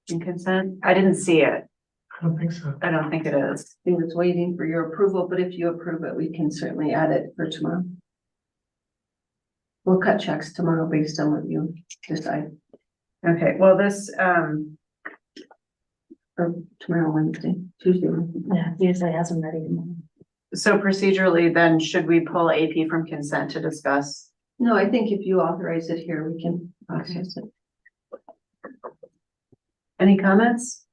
in consent? I didn't see it. I don't think so. I don't think it is. He was waiting for your approval, but if you approve it, we can certainly add it for tomorrow. We'll cut checks tomorrow based on what you decide. Okay, well, this, Or tomorrow, Wednesday, Tuesday. Yeah, usually has them ready tomorrow. so procedurally, then should we pull AP from consent to discuss? No, I think if you authorize it here, we can process it. Any comments?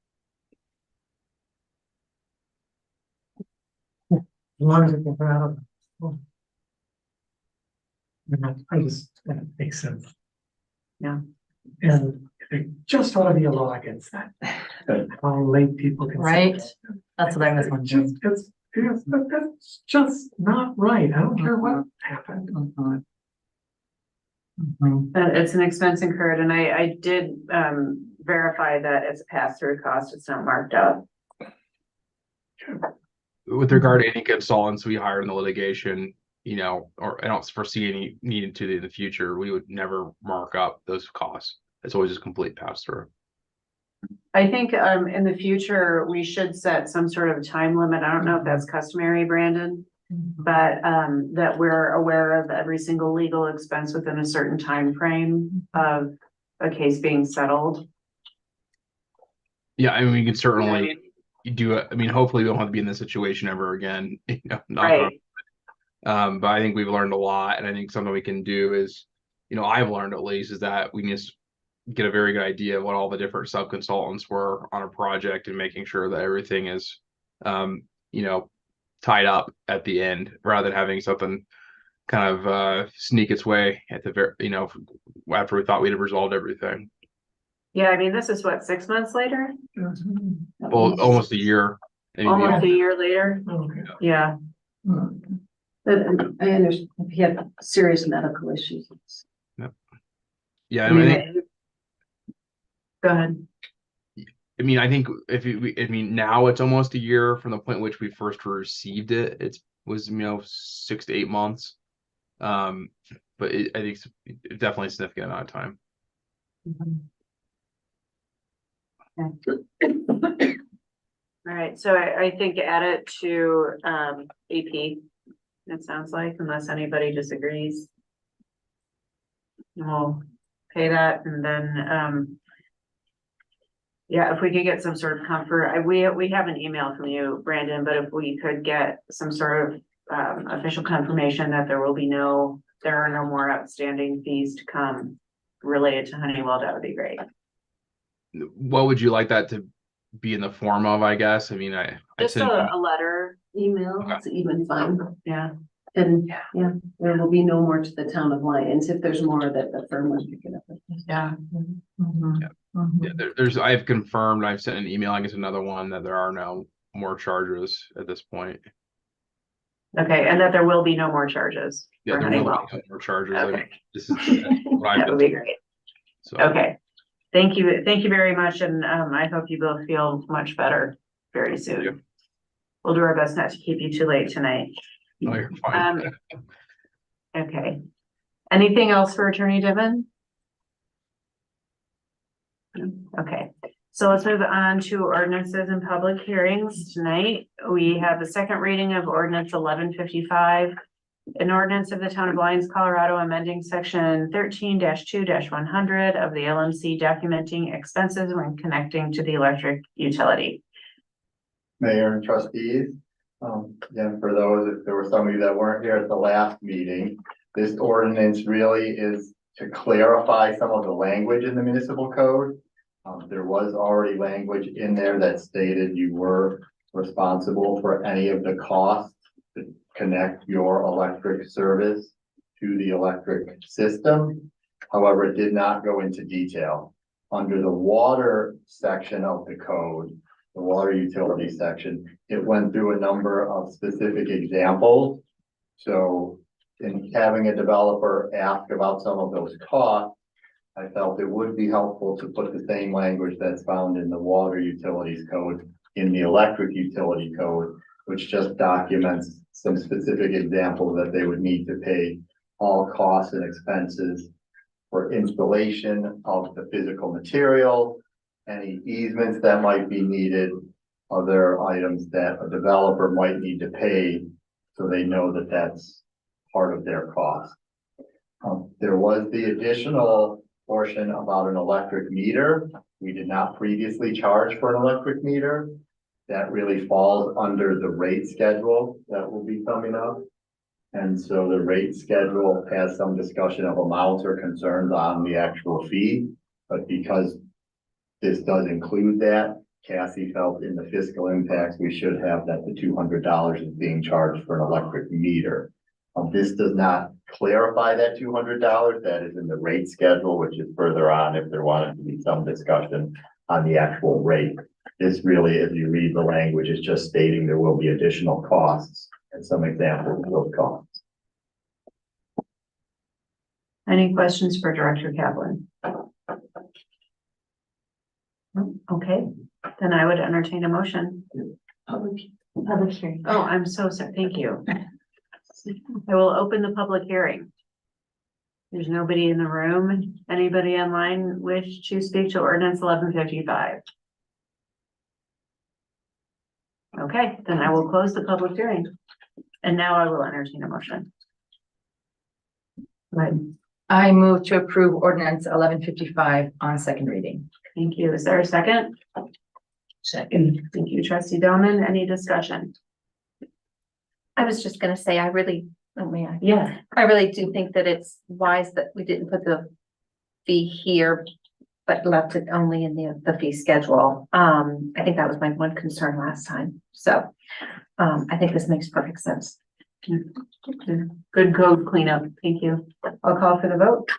As long as it can come out of. I just, that makes sense. Yeah. And there just ought to be a law against that. How late people can. Right? That's what I was wondering. That's just not right. I don't care what happened. It's an expense incurred, and I did verify that it's a pass-through cost. It's not marked up. With regard to any consultants we hire in the litigation, or I don't foresee any need to in the future, we would never mark up those costs. It's always just complete pass-through. I think in the future, we should set some sort of time limit. I don't know if that's customary, Brandon, but that we're aware of every single legal expense within a certain time frame of a case being settled. Yeah, I mean, we can certainly do it. I mean, hopefully we don't have to be in this situation ever again. Right. But I think we've learned a lot, and I think something we can do is, I've learned at least is that we can just get a very good idea of what all the different sub-consultants were on a project and making sure that everything is, tied up at the end rather than having something kind of sneak its way at the very, after we thought we'd have resolved everything. Yeah, I mean, this is what, 6 months later? Well, almost a year. I mean, Almost a year later? Yeah, But I understand if he had serious medical issues. yeah, I and I mean, think, go ahead. I think now it's almost a year from the point in which we first received it. It was 6 to 8 months. But I think it's definitely a significant amount of time. All right, so I think add it to AP, it sounds like, unless anybody disagrees. We'll pay that and then yeah, if we could get some sort of comfort, we have an email from you, Brandon, but if we could get some sort of official confirmation that there are no more outstanding fees to come related to Honeywell, that would be great. What would you like that to be in the form of, I guess? I Just sent a letter, Email, it's even fine. yeah. And yeah, there will be no more to the town of Lyons. If there's more that the firm would pick it up. Yeah. I've confirmed, I've sent an email, I guess another one, that there are no more charges at this point. Okay, and that there will be no more charges. Yeah, for there will be Honeywell. no more charges. Okay. This is what I've That would been be great. So, Okay, thank you very much, and I hope you both feel much better very soon. We'll do our best not to keep you too late tonight. no, you're fine. Okay. Anything else for Attorney Diven? Okay, so let's move on to ordinances and public hearings. Tonight, we have the second reading of ordinance 1155. An ordinance of the town of Lyons, Colorado, amending section 13-2-100 of the LMC documenting expenses when connecting to the electric utility. Mayor and trustees. Again, for those, if there were some of you that weren't here at the last meeting, this ordinance really is to clarify some of the language in the municipal code. There was already language in there that stated you were responsible for any of the costs to connect your electric service to the electric system. However, it did not go into detail. Under the water section of the code, the water utility section, it went through a number of specific examples. So in having a developer ask about some of those costs, I felt it would be helpful to put the same language that's found in the water utilities code in the electric utility code, which just documents some specific examples that they would need to pay all costs and expenses for installation of the physical material, any easements that might be needed, other items that a developer might need to pay, so they know that that's part of their cost. There was the additional portion about an electric meter. We did not previously charge for an electric meter. That really falls under the rate schedule that will be coming up. And so the rate schedule has some discussion of amounts or concerns on the actual fee, but because this does include that, Cassie felt in the fiscal impacts, we should have that the $200 is being charged for an electric meter. This does not clarify that $200. That is in the rate schedule, which is further on if there wanted to be some discussion on the actual rate. This really, if you read the language, is just stating there will be additional costs and some examples of those costs. Any questions for Director Kaplan? Okay, then I would entertain a motion. Public hearing. Oh, I'm so sorry. Thank you. I will open the public hearing. There's nobody in the room. Anybody online wish to speak to ordinance 1155? Okay, then I will close the public hearing. And now I will entertain a motion. Right. I move to approve ordinance 1155 on second reading. Thank you. Is there a second? Second. Thank you, trustee Bellman. Any discussion? I was just gonna say, I really Oh, man. Yeah. I really do think that it's wise that we didn't put the fee here, but left it only in the fee schedule. I think that was my one concern last time. So, I think this makes perfect sense. Good code cleanup. Thank you. I'll call for the vote.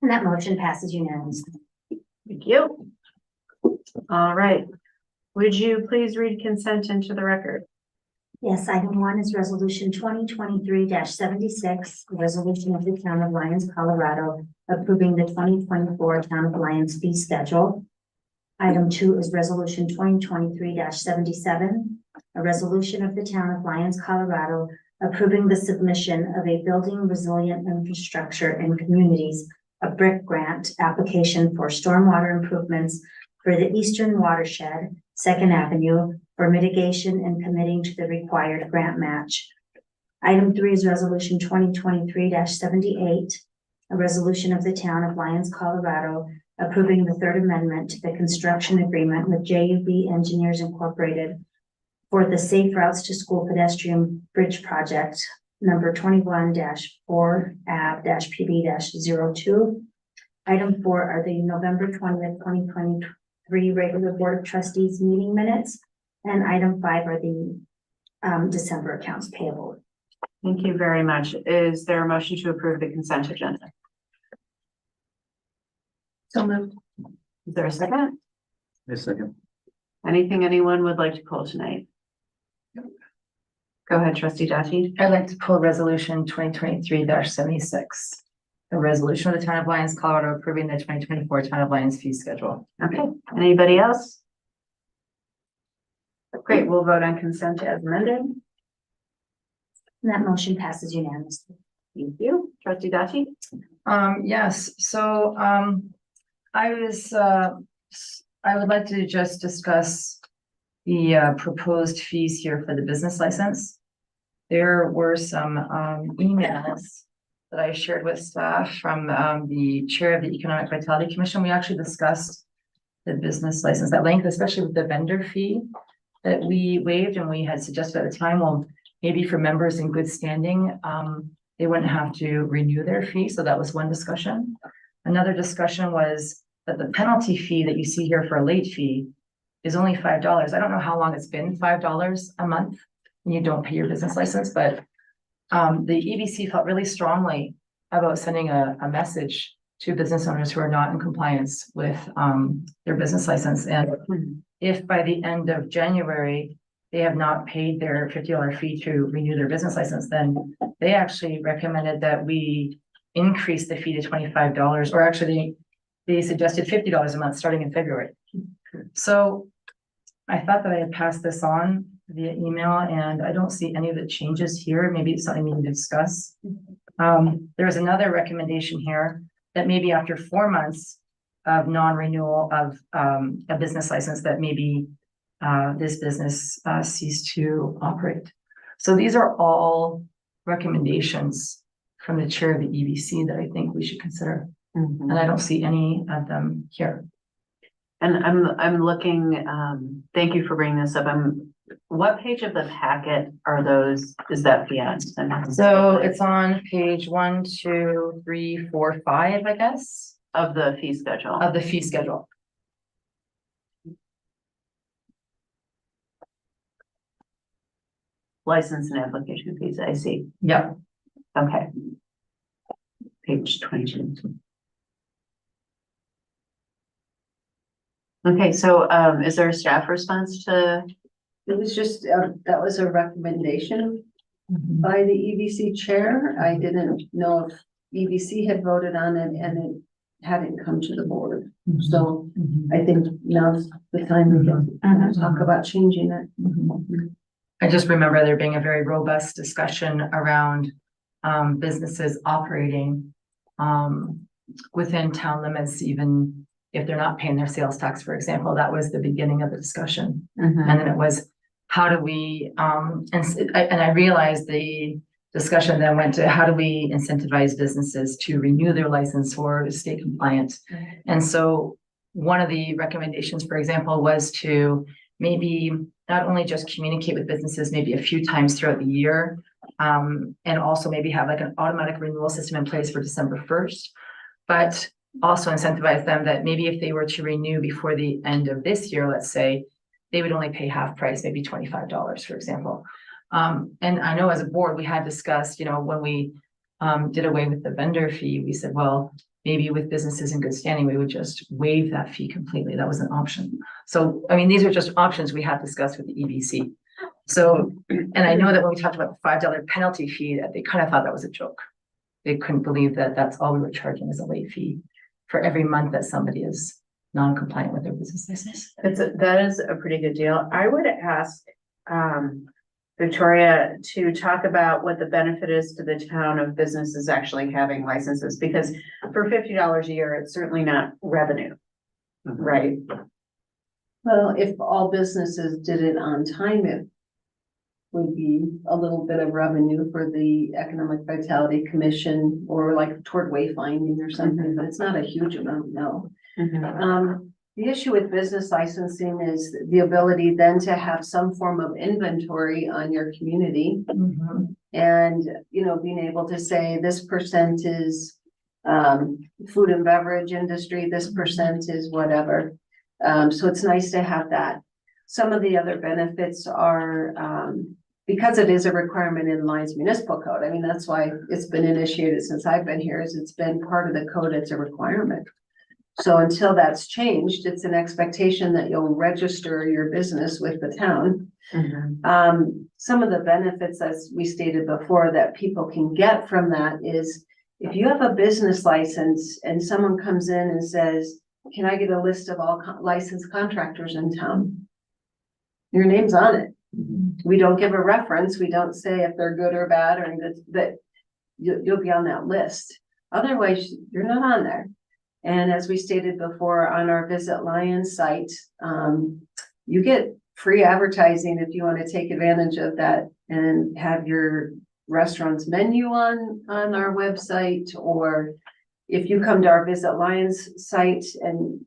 And that motion passes unanimously. Thank you. All right. Would you please read consent into the record? Yes, item 1 is resolution 2023-76, a resolution of the town of Lyons, Colorado, approving the 2024 town of Lyons fee schedule. Item 2 is resolution 2023-77, a resolution of the town of Lyons, Colorado, approving the submission of a building resilient infrastructure in communities, a BRIC grant application for stormwater improvements for the eastern watershed, 2nd Avenue, for mitigation and committing to the required grant match. Item 3 is resolution 2023-78, a resolution of the town of Lyons, Colorado, approving the 3rd amendment to the construction agreement with JUB Engineers Incorporated for the Safe Routes to School Pedestrian Bridge Project number 21-4AB-PB-02. Item 4 are the November 20th, 2023 regular Board of Trustees meeting minutes. And item 5 are the December accounts payable. Thank you very much. Is there a motion to approve the consent agenda? So moved. Is there a second? A second. Anything anyone would like to pull tonight? Go ahead, trustee Dati. I'd like to pull resolution 2023-76. A resolution of the town of Lyons, Colorado, approving the 2024 town of Lyons fee schedule. Okay, anybody else? Great, we'll vote on consent as amended. And that motion passes unanimously. Thank you. Trustee Dati? Yes, so, I would like to just discuss the, proposed fees here for the business license. There were some, emails that I shared with staff from, the chair of the Economic Vitality Commission. We actually discussed the business license at length, especially with the vendor fee that we waived, and we had suggested at the time, well, maybe for members in good standing, they wouldn't have to renew their fee. So that was one discussion. Another discussion was that the penalty fee that you see here for a late fee is only $5. I don't know how long it's been, $5 a month when you don't pay your business license, but the EBC felt really strongly about sending a message to business owners who are not in compliance with their business license. And if by the end of January, they have not paid their $50 fee to renew their business license, then they actually recommended that we increase the fee to $25, or actually they suggested $50 a month starting in February. So I thought that I had passed this on via email, and I don't see any of the changes here. Maybe it's something we need to discuss. There was another recommendation here that maybe after 4 months of non-renewal of a business license, that maybe this business cease to operate. So these are all recommendations from the chair of the EBC that I think we should consider. And I don't see any of them here. And I'm looking, thank you for bringing this up. What page of the packet are those? Is that the end? So it's on page 1, 2, 3, 4, 5, I guess, of the fee schedule. of the fee schedule. License and application fees, I see. Yeah. Okay. Page 22. Okay, so is there a staff response to? It was just, that was a recommendation by the EBC chair. I didn't know if EBC had voted on it and it hadn't come to the board. So I think now's the time to talk about changing it. I just remember there being a very robust discussion around businesses operating within town limits, even if they're not paying their sales tax, for example. That was the beginning of the discussion. And then it was, how do we, and I realized the discussion then went to, how do we incentivize businesses to renew their license or stay compliant? And so one of the recommendations, for example, was to maybe not only just communicate with businesses maybe a few times throughout the year, And also maybe have like an automatic renewal system in place for December 1st. But also incentivize them that maybe if they were to renew before the end of this year, let's say, they would only pay half price, maybe $25, for example. And I know as a board, we had discussed, when we did away with the vendor fee, we said, well, maybe with businesses in good standing, we would just waive that fee completely. That was an option. So, I mean, these are just options we have discussed with the EBC. So, and I know that when we talked about the $5 penalty fee, that they kind of thought that was a joke. They couldn't believe that that's all we were charging as a late fee for every month that somebody is non-compliant with their business license. That is a pretty good deal. I would ask, Victoria to talk about what the benefit is to the town of businesses actually having licenses, because for $50 a year, it's certainly not revenue. Right? Well, if all businesses did it on time, it would be a little bit of revenue for the Economic Vitality Commission or like toward wayfinding or something, but it's not a huge amount, no. The issue with business licensing is the ability then to have some form of inventory on your community. And, being able to say this percent is food and beverage industry, this percent is whatever. So it's nice to have that. Some of the other benefits are, because it is a requirement in Lyons Municipal Code. I mean, that's why it's been initiated since I've been here, is it's been part of the code, it's a requirement. So until that's changed, it's an expectation that you'll register your business with the town. Some of the benefits, as we stated before, that people can get from that is if you have a business license and someone comes in and says, can I get a list of all licensed contractors in town? Your name's on it. We don't give a reference. We don't say if they're good or bad or good, but you'll be on that list. Otherwise, you're not on there. And as we stated before on our Visit Lyons site, you get free advertising if you want to take advantage of that and have your restaurant's menu on our website, or if you come to our Visit Lyons site and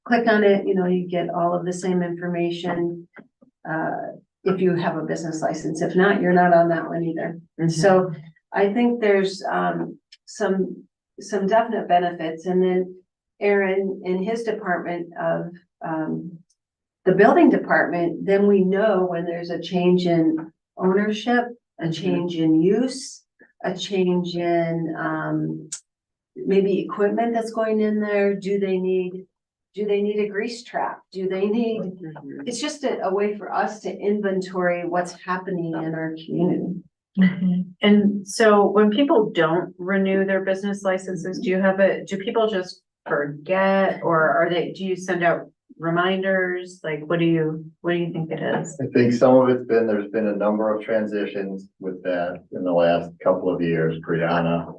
click on it, you get all of the same information if you have a business license. If not, you're not on that one either. So I think there's some definite benefits. And then Aaron in his department of the building department, then we know when there's a change in ownership, a change in use, a change in maybe equipment that's going in there. Do they need a grease trap? Do they need, it's just a way for us to inventory what's happening in our community. And so when people don't renew their business licenses, do people just forget, or do you send out reminders? Like, what do you think it is? I think some of there's been a number of transitions with that in the last couple of years. Brianna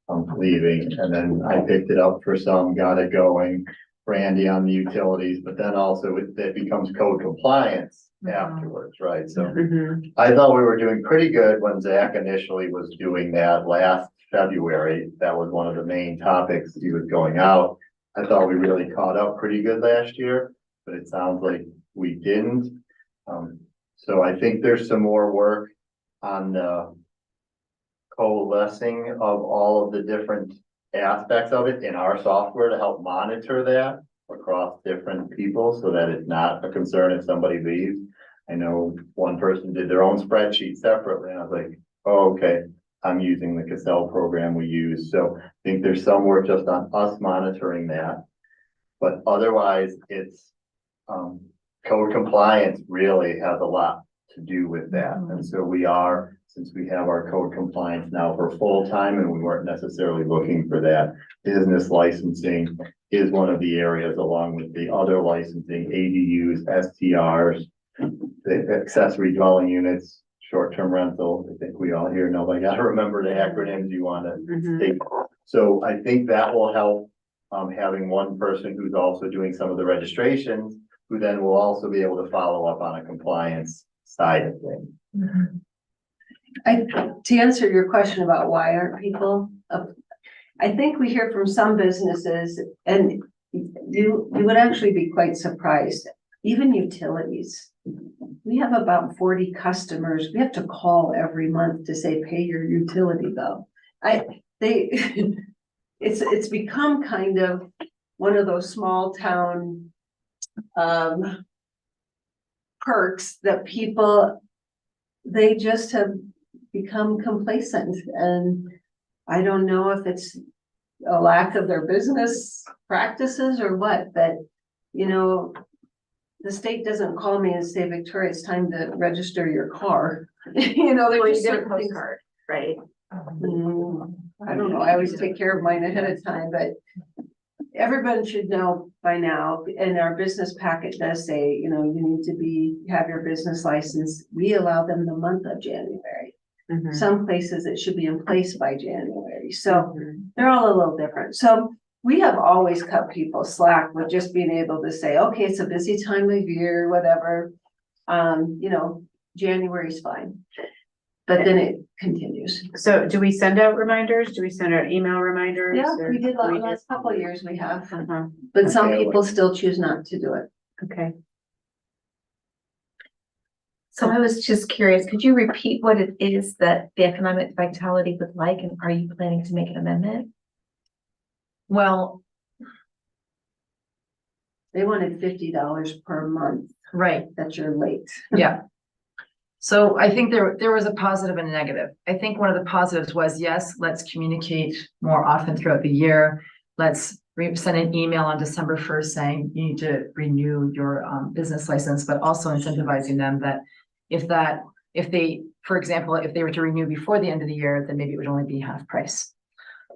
leaving, and then I picked it up for some, got it going. Brandy on the utilities, but then also it becomes code compliance afterwards, right? So I thought we were doing pretty good when Zach initially was doing that last February. That was one of the main topics he was going out. I thought we really caught up pretty good last year, but it sounds like we didn't. So I think there's some more work on the coalescing of all of the different aspects of it in our software to help monitor that across different people so that it's not a concern if somebody leaves. I know one person did their own spreadsheet separately, and I was like, oh, okay, I'm using the Cassell program we use. So I think there's some work just on us monitoring that. But otherwise, it's code compliance really has a lot to do with that. And so since we have our code compliance now for full time and we weren't necessarily looking for that, business licensing is one of the areas along with the other licensing, ADUs, STRs, the accessory dwelling units, short-term rental. I think we all here know, I gotta remember the acronyms you want to take. So I think that will help having one person who's also doing some of the registrations, who then will also be able to follow up on a compliance side of things. To answer your question about why aren't people, I think we hear from some businesses, and you would actually be quite surprised, even utilities. we have about 40 customers. We have to call every month to say, pay your utility bill. It's become kind of one of those small town perks that people, they just have become complacent, and I don't know if it's a lack of their business practices or what, but you know, the state doesn't call me and say, Victoria, it's time to register your car. You know, Well, there's you just get a certain things. postcard, right? I don't know, I always take care of mine ahead of time, but everyone should know by now, and our business packet does say, you know, you need to have your business license. We allow them the month of January. Mhm. Some places it should be in place by January, so they're all a little different. So we have always cut people slack with just being able to say, okay, it's a busy time of year, whatever. You know, January's fine. But then it continues. So do we send out reminders? Do we send out email reminders? Yeah, or we did do the last couple of years we have, Uh-huh. but some Okay, people still choose not to do it. Okay. So I was just curious, could you repeat what it is that the economic vitality would like, and are you planning to make an amendment? Well, They wanted $50 per month right, that you're late. yeah. So I think there was a positive and a negative. I think one of the positives was, yes, let's communicate more often throughout the year. Let's send an email on December 1st saying you need to renew your business license, but also incentivizing them that if they, for example, if they were to renew before the end of the year, then maybe it would only be half price.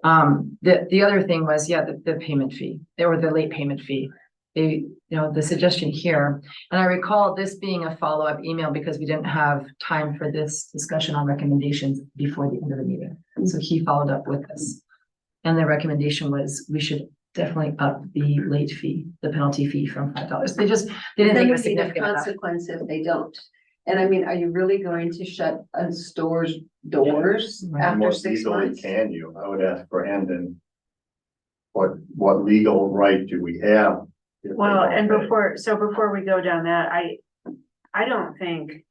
The other thing was, yeah, the payment fee, or the late payment fee. The suggestion here, and I recall this being a follow-up email because we didn't have time for this discussion on recommendations before the end of the meeting. So he followed up with this. And the recommendation was we should definitely up the late fee, the penalty fee from $5. They didn't Then think it would was be the significant enough. consequence if they don't. And I mean, are you really going to shut a store's doors Right. after What 6 legally months? can you? I would ask for Hendon. What legal right do we have? if they Well, don't and pay? before we go down that, I don't think,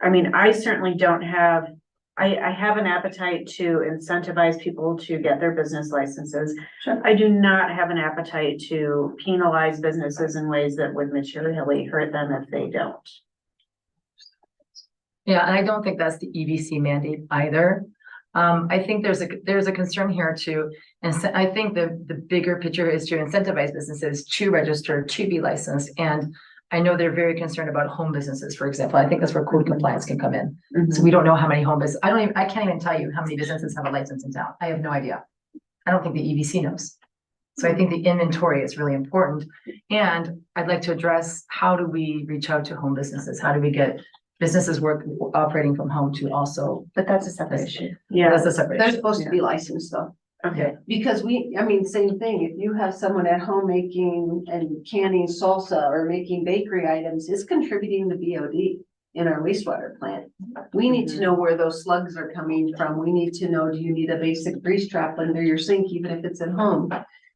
I mean, I certainly don't have, I have an appetite to incentivize people to get their business licenses. Sure. I do not have an appetite to penalize businesses in ways that would materially hurt them if they don't. Yeah, and I don't think that's the EBC mandate either. I think there's a concern here too, and I think the bigger picture is to incentivize businesses to register, to be licensed. And I know they're very concerned about home businesses, for example. I think that's where code compliance can come in. So we don't know how many home business, I can't even tell you how many businesses have a license in town. I have no idea. I don't think the EBC knows. So I think the inventory is really important. And I'd like to address, how do we reach out to home businesses? How do we get businesses operating from home to also? But that's a separate issue. Yeah, That's a separate They're issue. supposed to be licensed though. okay. Because same thing, if you have someone at home making and canning salsa or making bakery items, it's contributing to BOD in our wastewater plant. We need to know where those slugs are coming from. We need to know, do you need a basic grease trap under your sink, even if it's at home?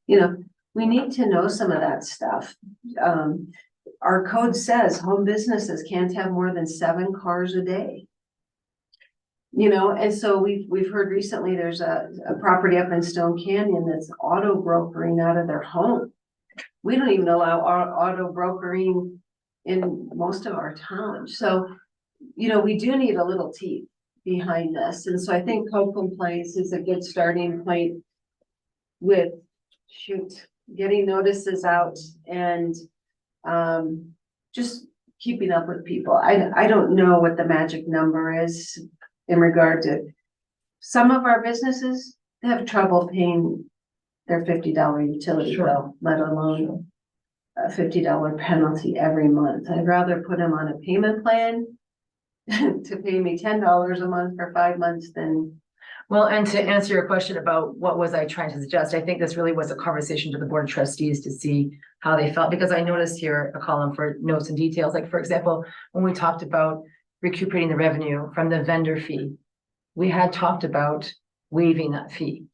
You know, we need to know some of that stuff. Our code says home businesses can't have more than 7 cars a day. You know, and so we've heard recently there's a property up in Stone Canyon that's auto brokering out of their home. We don't even allow auto brokering in most of our towns. So, you know, we do need a little teeth behind this. And so I think code compliance is a good starting point with getting notices out and just keeping up with people. I don't know what the magic number is in regard to some of our businesses. They have trouble paying their $50 utility bill, let alone a $50 penalty every month. I'd rather put them on a payment plan to pay me $10 a month for 5 months than. Well, and to answer your question about what was I trying to suggest, I think this really was a conversation to the board of trustees to see how they felt, because I noticed here a column for notes and details. Like, for example, when we talked about recuperating the revenue from the vendor fee, we had talked about waiving that fee.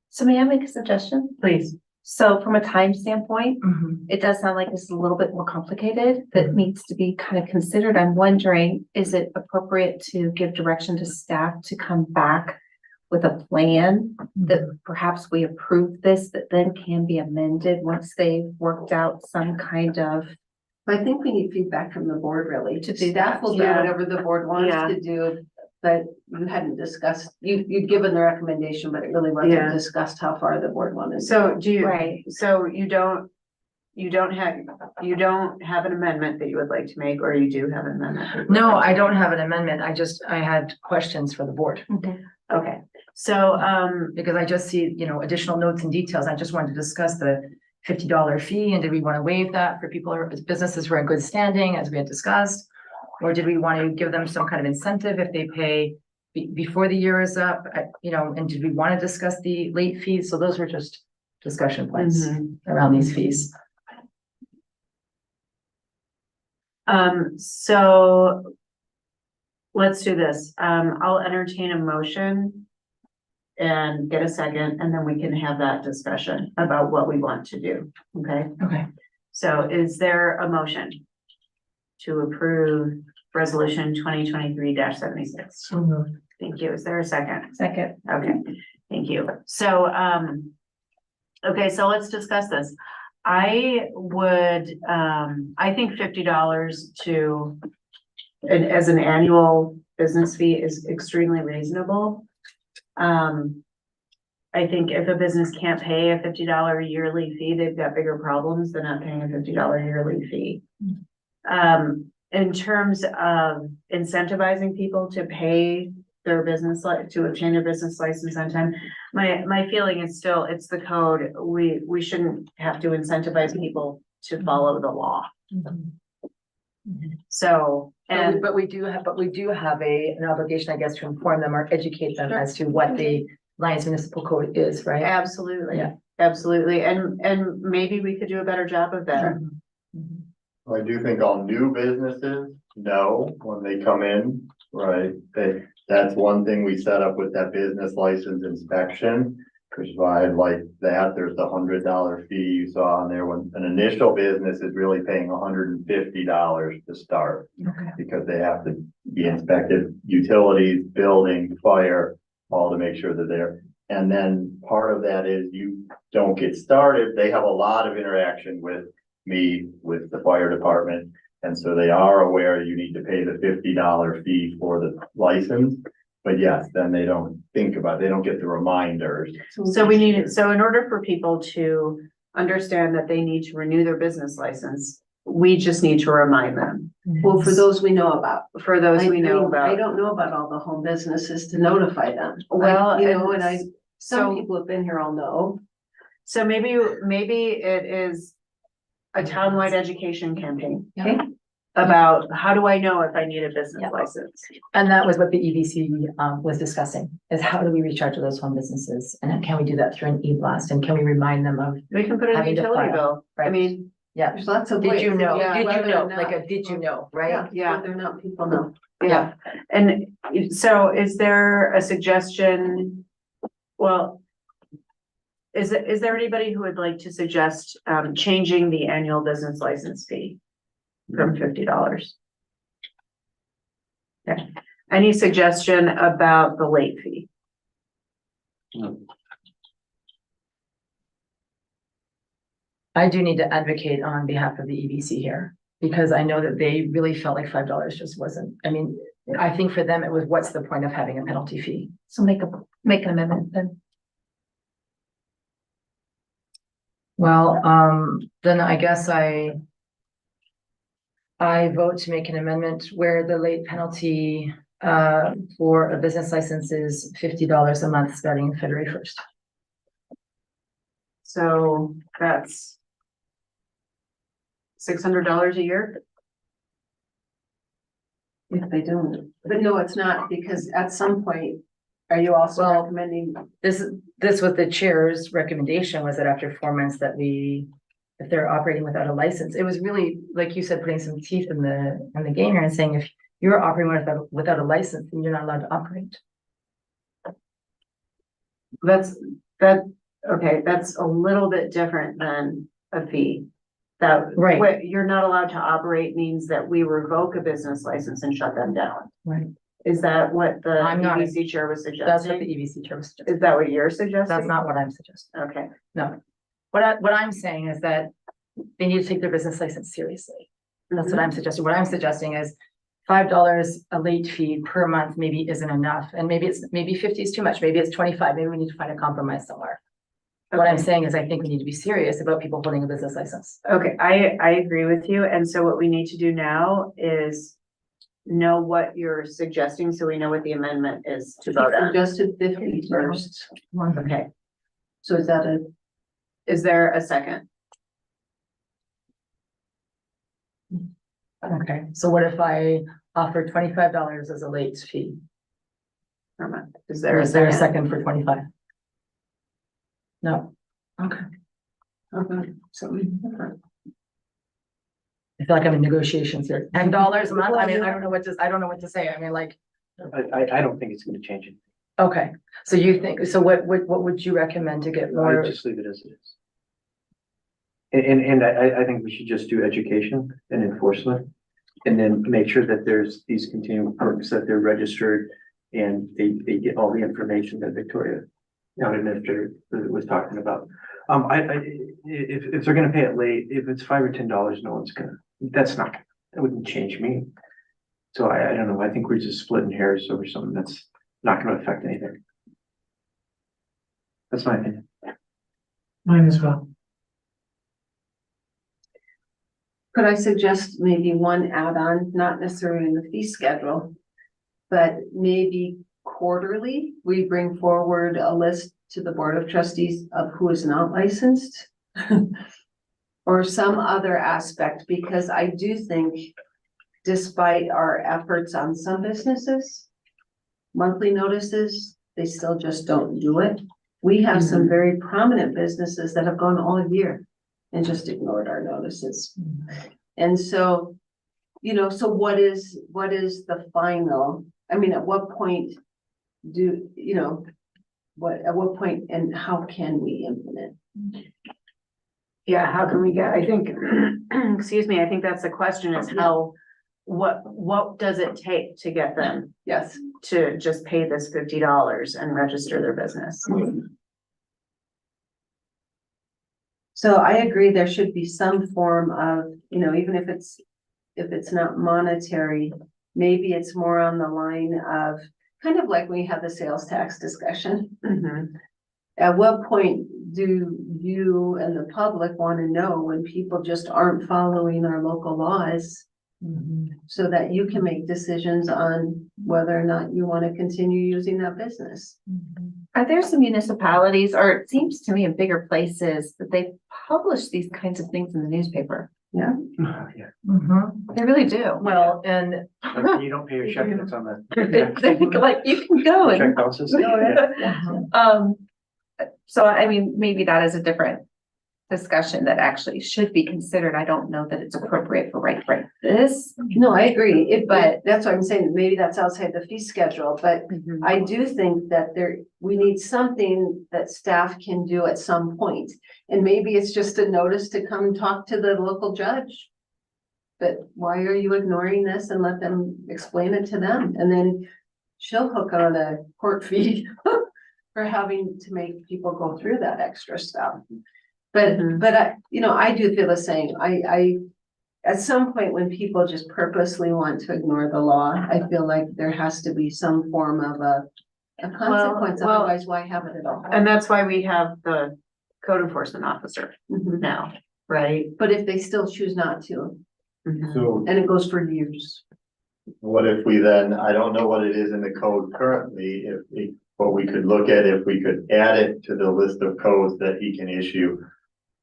So may I make a suggestion? Please. So from a time standpoint, Mhm. it does sound like this is a little bit more complicated that needs to be kind of considered. I'm wondering, is it appropriate to give direction to staff to come back with a plan that perhaps we approve this, that then can be amended once they've worked out some kind of. I think we need feedback from the board really. To do Staff that, will do yeah. whatever the board wants Yeah. to do, but you hadn't discussed, you'd given the recommendation, but it really Yeah. wasn't discussed how far the board wanted. So do you, Right. so you don't have an amendment that you would like to make, or you do have an amendment? that you would No, like to I don't make? have an amendment. I had questions for the board. Okay, so, Because I just see, additional notes and details. I just wanted to discuss the $50 fee, and did we want to waive that for people or businesses who are in good standing, as we had discussed? Or did we want to give them some kind of incentive if they pay before the year is up? And did we want to discuss the late fees? So those were just discussion points around these fees. so let's do this. I'll entertain a motion and get a second, and then we can have that discussion about what we want to do. Okay, Okay. so is there a motion to approve resolution 2023-76? Thank you. Is there a second? Second. Okay, thank you. So, okay, so let's discuss this. I think $50 as an annual business fee is extremely reasonable. I think if a business can't pay a $50 yearly fee, they've got bigger problems than not paying a $50 yearly fee. In terms of incentivizing people to pay their to obtain their business license on time, my feeling is still, it's the code. We shouldn't have to incentivize people to follow the law. So, and But we do have an obligation, I guess, to inform them or educate them as to what the Lions Municipal Code is, right? absolutely, Yeah. absolutely. And maybe we could do a better job of that. I do think all new businesses know when they come in, right? That's one thing we set up with that business license inspection. Which is why I like that. There's the $100 fee you saw on there when an initial business is really paying $150 to start. Okay. Because they have to be inspected, utilities, building, fire, all to make sure that they're. And then part of that is you don't get started. They have a lot of interaction with me, with the fire department. And so they are aware you need to pay the $50 fee for the license. But yes, then they don't think about it. They don't get the reminders. So in order for people to understand that they need to renew their business license, we just need to remind them. Well, for those we know about. For those we know I about. don't know about all the home businesses to notify them. Well, Some so- people have been here all know. So maybe it is a townwide education campaign. Okay. About how do I know if I need a business Yeah. license? And that was what the EDC was discussing, is how do we reach out to those home businesses? And then can we do that through an e-blast? And can we remind them of, We can put it in the Having to utility file, bill. I right. mean, yeah, There's lots of did ways. you know, Yeah, did you know, right? Yeah. Whether or not people know. yeah. And so is there a suggestion? Well, is there anybody who would like to suggest changing the annual business license fee from $50? Okay. Any suggestion about the late fee? I do need to advocate on behalf of the EDC here, because I know that they really felt like $5 just wasn't, I think for them, it was, what's the point of having a penalty fee? So make an amendment then. Well, then I guess I vote to make an amendment where the late penalty for a business license is $50 a month starting February 1st. So that's $600 a year? If they don't, but no, it's not, because at some point, are you also Well, recommending? This was the chair's recommendation, was that after 4 months that if they're operating without a license, it was really, like you said, putting some teeth in the game here and saying, if you're operating without a license, then you're not allowed to operate. Okay, that's a little bit different than a fee. That, Right. what you're not allowed to operate means that we revoke a business license and shut them down. Right. Is that what the I'm not- EBC chair was That's what the suggesting? EBC chair was suggesting. Is that what you're suggesting? That's not what I'm suggesting. Okay, No. What I'm saying is that they need to take their business license seriously. That's what I'm suggesting. What I'm suggesting is $5 a late fee per month maybe isn't enough. And maybe 50 is too much. Maybe it's 25. Maybe we need to find a compromise somewhere. What I'm saying is I think we need to be serious about people holding a business license. okay, I agree with you. And so what we need to do now is know what you're suggesting, so we know what the amendment is to vote on. Suggested 50 first. Okay, So is that is there a second? Okay, so what if I offer $25 as a late fee? Per month? Is Or there is there a second for 25? No. Okay. something different? I feel like I'm in negotiations here. $10 a month? I mean, I don't know what to say. I mean, like, I don't think it's gonna change it. okay, so you think, so what would you recommend to get I more? just leave it as it is. And I think we should just do education and enforcement. And then make sure that there's these continuing perks, that they're registered and they get all the information that Victoria, town administrator, was talking about. If they're gonna pay it late, if it's $5 or $10, no one's gonna, that wouldn't change me. So I don't know, I think we're just splitting hairs over something that's not gonna affect anything. That's my opinion. Mine as well. Could I suggest maybe one add-on, not necessarily in the fee schedule, but maybe quarterly, we bring forward a list to the Board of Trustees of who is not licensed? Or some other aspect, because I do think despite our efforts on some businesses, monthly notices, they still just don't do it. We have some very prominent businesses that have gone all year and just ignored our notices. And so, so what is the final, I mean, at what point at what point and how can we implement? Yeah, how can we get, I think, excuse me, I think that's the question is how, what does it take to get them Yes. to just pay this $50 and register their business? So I agree, there should be some form of, even if it's not monetary, maybe it's more on the line of, kind of like we had the sales tax discussion. At what point do you and the public want to know when people just aren't following our local laws? So that you can make decisions on whether or not you want to continue using that business. Are there some municipalities, or it seems to me in bigger places, that they publish these kinds of things in the newspaper? Yeah. Yeah. They really do. Well, and Like, you don't pay your check, it's on the. They think like you can go and, Check bounces. so I mean, maybe that is a different discussion that actually should be considered. I don't know that it's appropriate for right this. No, I agree. But that's what I'm saying. Maybe that's outside the fee schedule, but I do think that we need something that staff can do at some point. And maybe it's just a notice to come talk to the local judge. But why are you ignoring this, and let them explain it to them? And then she'll hook on a court fee for having to make people go through that extra stuff. But I do feel the same. I at some point when people just purposely want to ignore the law, I feel like there has to be some form of a consequence. well- Otherwise, why have it at all? And that's why we have the code enforcement officer Mhm. now, right? But if they still choose not to, So and it goes for years. what if we then, I don't know what it is in the code currently, but we could look at if we could add it to the list of codes that he can issue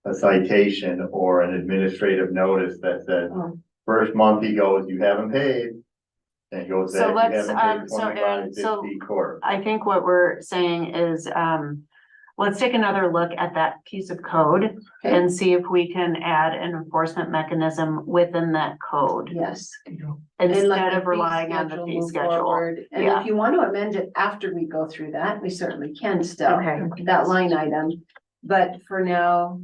a citation or an administrative notice that says, Oh. first month he goes, you haven't paid. And he goes, So that you let's, haven't paid so, 25, and so 50 court. I think what we're saying is, let's take another look at that piece of code and see if we can add an enforcement mechanism within that code Yes. And let instead the of fee relying on the schedule fee move schedule. forward. And Yeah. if you want to amend it after we go through that, we certainly can still. Okay. That line item. But for now,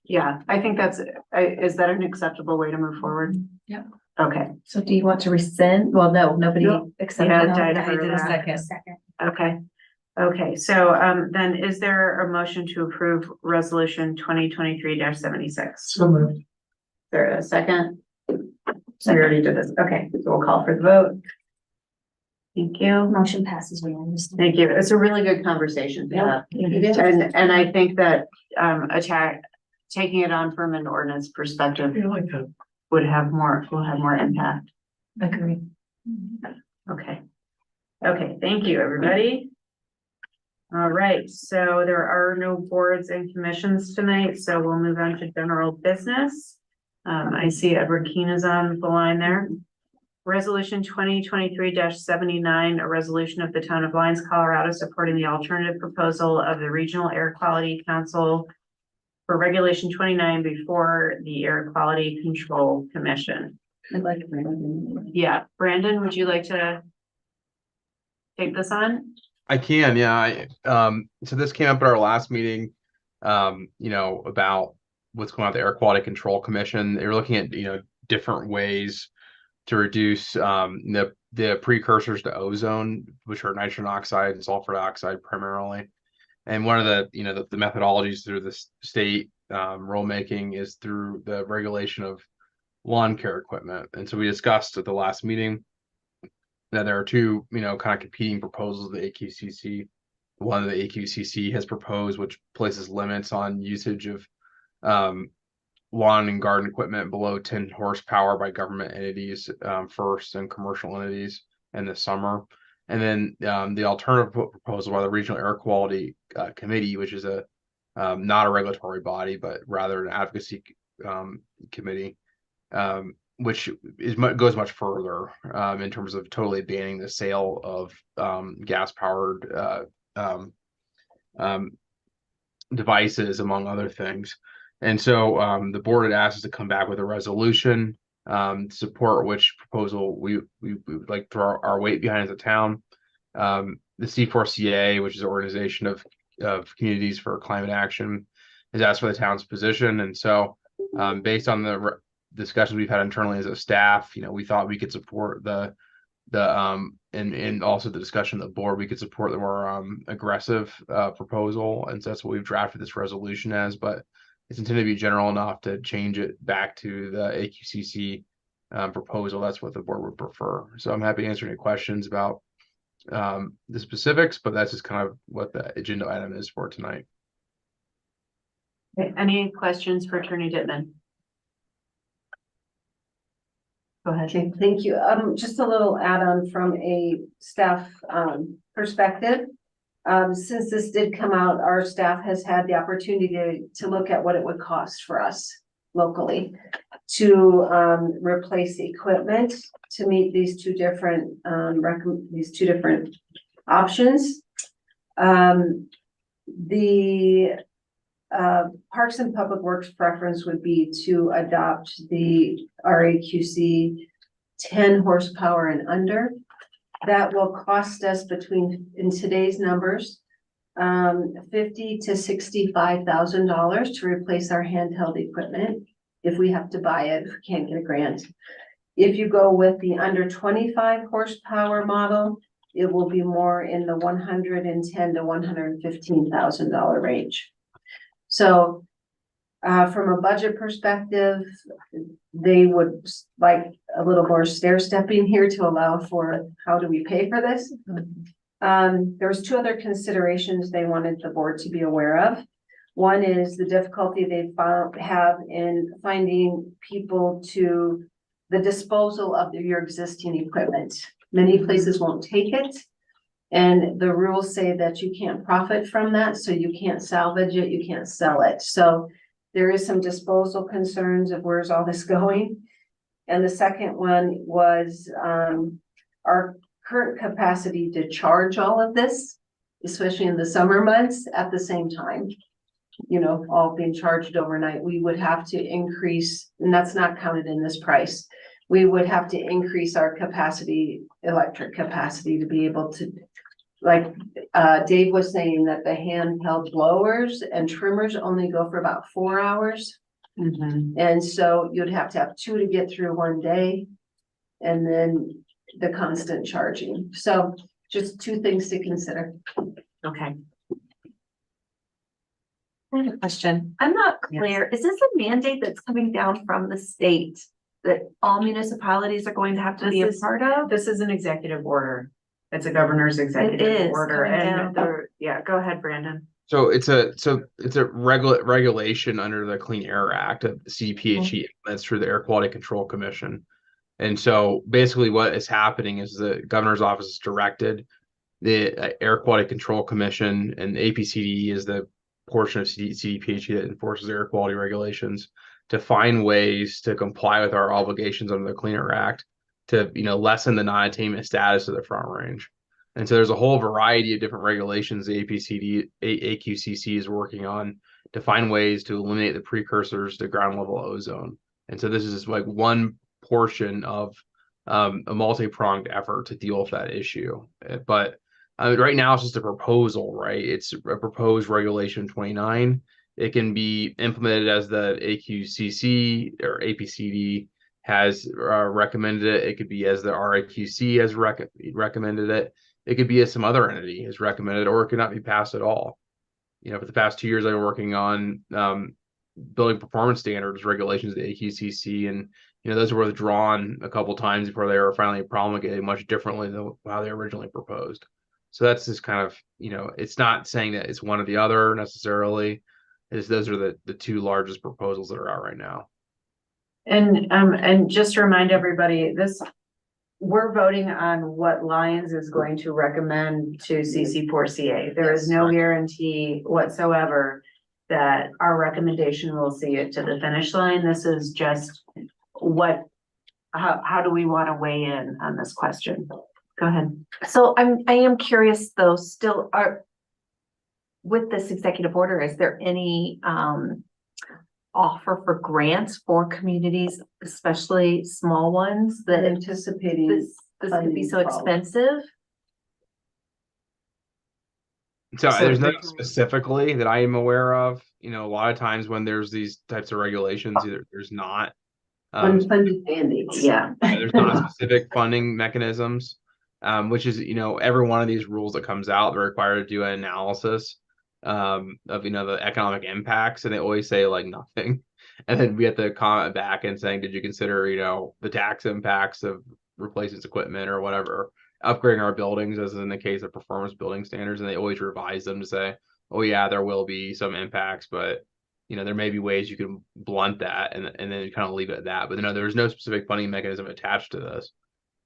Yeah, I think that's, is that an acceptable way to move forward? Yeah. Okay, So do you want to rescind? Well, no, nobody No. accepted. Yeah, No, Diana I did a Burbank. second. Second. okay. Okay, so then is there a motion to approve resolution 2023-76? So moved. Is there a second? We already did this. Okay, so we'll call for the vote. Thank you. Motion passes unanimously. Thank you. It's a really good conversation to have. And I think that taking it on from an ordinance perspective I like that. will have more impact. Agree. Okay. Okay, thank you, everybody. All right, so there are no boards and commissions tonight, so we'll move on to general business. I see Edward Keene is on the line there. Resolution 2023-79, a resolution of the Town of Lyons, Colorado, supporting the alternative proposal of the Regional Air Quality Council for Regulation 29 before the Air Quality Control Commission. I'd like Brandon. Yeah, Brandon, would you like to take this on? I can, yeah. So this came up at our last meeting, about what's going on with the Air Quality Control Commission. They were looking at, different ways to reduce the precursors to ozone, which are nitrogen oxide and sulfur dioxide primarily. And one of the, the methodologies through the state rulemaking is through the regulation of lawn care equipment. And so we discussed at the last meeting that there are two, kind of competing proposals of the AQCC. One of the AQCC has proposed, which places limits on usage of lawn and garden equipment below 10 horsepower by government entities first and commercial entities in the summer. And then the alternative proposal by the Regional Air Quality Committee, which is not a regulatory body, but rather an advocacy committee, which goes much further in terms of totally banning the sale of gas-powered devices, among other things. And so the board had asked us to come back with a resolution to support which proposal we would like to throw our weight behind as a town. The C4CA, which is an organization of communities for climate action, has asked for the town's position. And so based on the discussions we've had internally as a staff, we thought we could support and also the discussion of the board, we could support the more aggressive proposal. And so that's what we've drafted this resolution as, but it's intended to be general enough to change it back to the AQCC proposal. That's what the board would prefer. So I'm happy to answer any questions about the specifics, but that's just kind of what the agenda item is for tonight. Okay, any questions for Attorney Dittman? Go ahead. Okay, thank you. Just a little add-on from a staff perspective. Since this did come out, our staff has had the opportunity to look at what it would cost for us locally to replace the equipment to meet these two different options. The Parks and Public Works preference would be to adopt the RAQC 10 horsepower and under. That will cost us in today's numbers, $50,000 to $65,000 to replace our handheld equipment if we have to buy it, if we can't get a grant. If you go with the under 25 horsepower model, it will be more in the $110,000 to $115,000 range. So from a budget perspective, they would like a little more stair stepping here to allow for how do we pay for this. There was two other considerations they wanted the board to be aware of. One is the difficulty they have in finding people to the disposal of your existing equipment. Many places won't take it. And the rules say that you can't profit from that, so you can't salvage it, you can't sell it. So there is some disposal concerns of where's all this going. And the second one was our current capacity to charge all of this, especially in the summer months at the same time, all being charged overnight. We would have to increase, and that's not counted in this price. We would have to increase our capacity, electric capacity, to be able to like, Dave was saying that the handheld blowers and trimmers only go for about 4 hours. And so you'd have to have 2 to get through one day. And then the constant charging. So just 2 things to consider. Okay. I have a question. I'm not clear. Is this a mandate that's coming down from the state that all municipalities are going to have to be a part of? This is an executive order. It's a governor's executive is order coming and down. yeah, go ahead, Brandon. So it's a regulation under the Clean Air Act of the CPHE. That's through the Air Quality Control Commission. And so basically what is happening is the governor's office has directed the Air Quality Control Commission, and the APCD is the portion of CDPHE that enforces air quality regulations, to find ways to comply with our obligations under the Clean Air Act to, lessen the non-attainment status of the Front Range. And so there's a whole variety of different regulations the AQCC is working on to find ways to eliminate the precursors to ground level ozone. And so this is like one portion of a multi-pronged effort to deal with that issue. But right now it's just a proposal, right? It's a proposed regulation 29. It can be implemented as the AQCC or APCD has recommended it. It could be as the RAQC has recommended it. It could be as some other entity has recommended, or it could not be passed at all. For the past 2 years, I've been working on building performance standards regulations at the AQCC, and those were withdrawn a couple times before they were finally promulgated much differently than how they originally proposed. So that's just kind of, it's not saying that it's one or the other necessarily. Those are the 2 largest proposals that are out right now. And just to remind everybody, we're voting on what Lions is going to recommend to CC4CA. There is no guarantee whatsoever that our recommendation will see it to the finish line. This is just how do we want to weigh in on this question? Go ahead. So I am curious though, still with this executive order, is there any offer for grants for communities, especially small ones that Anticipating this could be so expensive? So there's nothing specifically that I am aware of. A lot of times when there's these types of regulations, there's not unfunded mandates. there's not specific funding mechanisms, which is, every one of these rules that comes out, they're required to do an analysis of, the economic impacts, and they always say like nothing. And then we have to comment back and saying, did you consider, the tax impacts of replacing this equipment or whatever, upgrading our buildings, as in the case of performance building standards, and they always revise them to say, oh yeah, there will be some impacts, but there may be ways you can blunt that, and then kind of leave it at that. But no, there's no specific funding mechanism attached to this.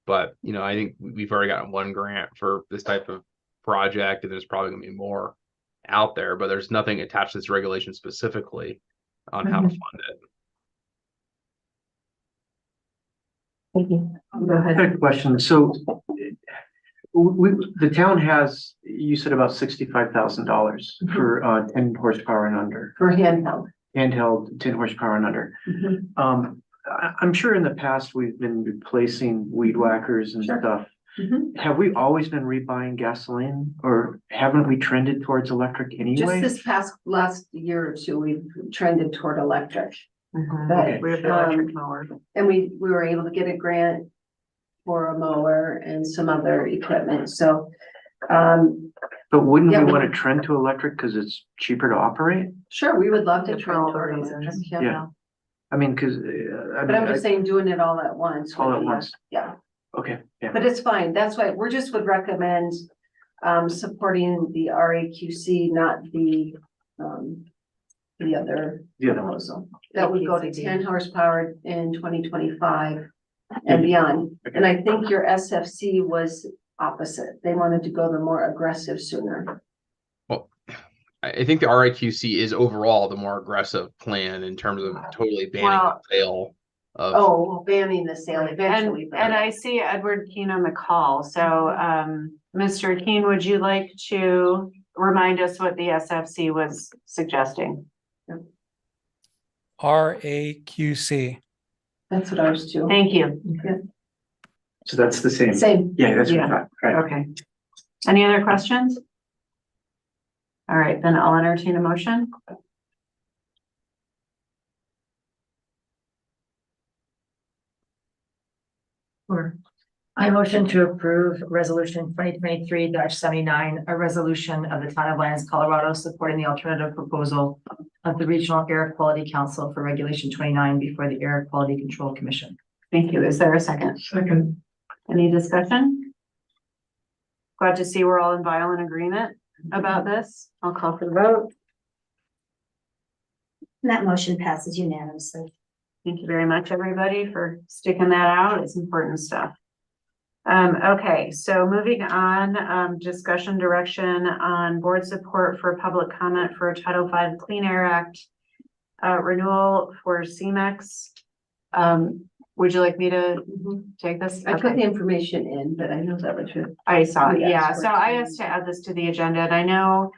But I think we've already gotten 1 grant for this type of project, and there's probably gonna be more out there, but there's nothing attached to this regulation specifically on how to fund it. Thank you. Go I ahead. had a question. So the town has, you said about $65,000 for 10 horsepower and under. For handheld. Handheld 10 horsepower and under. I'm sure in the past we've been replacing weed whackers and stuff. Have we always been rebuying gasoline, or haven't we trended towards electric anyway? Just this last year or 2, we've trended toward electric. Okay. We have the electric mower. And we were able to get a grant for a mower and some other equipment, so. But wouldn't Yeah, we want to trend to electric because it's cheaper to operate? Sure, we would love to For trend all the toward reasons. electric, Yeah. I mean, because But I'm just saying, doing it all at once. All would at be, once. Yeah, okay, yeah. but it's fine, that's why we're just would recommend supporting the RAQC, not the other The other one. proposal. That would go to APCD. 10 horsepower in 2025 and beyond. Okay. And I think your SFC was opposite. They wanted to go the more aggressive sooner. Well, I think the RAQC is overall the more aggressive plan in terms of totally banning the sale of. Oh, banning the sale eventually. And I see Edward Keene on the call. So, Mr. Keene, would you like to remind us what the SFC was suggesting? RAQC. That's what ours too. Thank you. So that's the same. Same. Yeah, that's what I Yeah. thought. Right. Okay. Any other questions? All right, then I'll entertain a motion. Sure. I motion to approve resolution 2023-79, a resolution of the town of Lyons, Colorado, supporting the alternative proposal of the Regional Air Quality Council for Regulation 29 before the Air Quality Control Commission. Thank you. Is there a second? Second. Any discussion? Glad to see we're all in violent agreement about this. I'll call for the vote. That motion passes unanimously. Thank you very much, everybody, for sticking that out. It's important stuff. Okay, so moving on, discussion direction on board support for public comment for Title V Clean Air Act renewal for CMEX. Would you like me to take this? I put the information in, but I know that was your. I saw it, You yeah. asked So for it. I asked to add this to the agenda, and I know,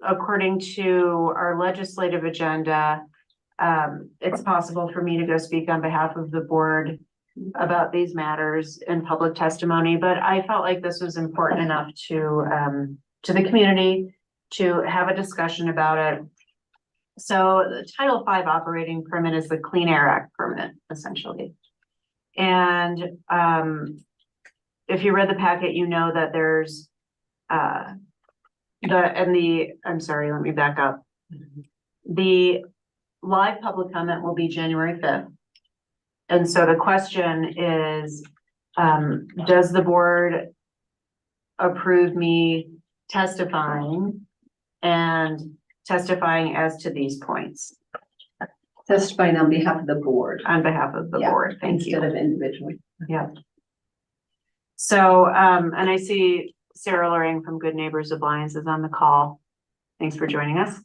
according to our legislative agenda, it's possible for me to go speak on behalf of the board about these matters in public testimony, but I felt like this was important enough to the community to have a discussion about it. So the Title V operating permit is the Clean Air Act permit, essentially. And if you read the packet, you know that there's I'm sorry, let me back up. The live public comment will be January 5th. And so the question is, does the board approve me testifying as to these points? Testifying on behalf of the board. On behalf of the Yeah, board, thank you. Instead of individually. Yeah. So, and I see Sarah Loring from Good Neighbors of Lyons is on the call. Thanks for joining us.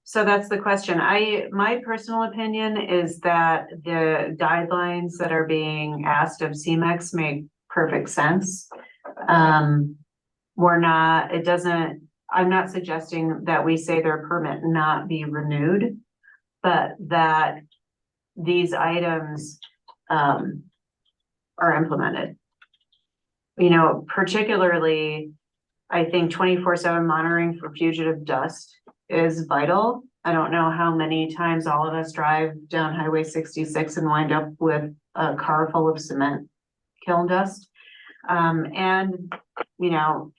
So that's the question. My personal opinion is that the guidelines that are being asked of CMEX make perfect sense. I'm not suggesting that we say their permit not be renewed, but that these items are implemented. You know, particularly, I think 24/7 monitoring for fugitive dust is vital. I don't know how many times all of us drive down Highway 66 and wind up with a car full of cement kiln dust. And, you know,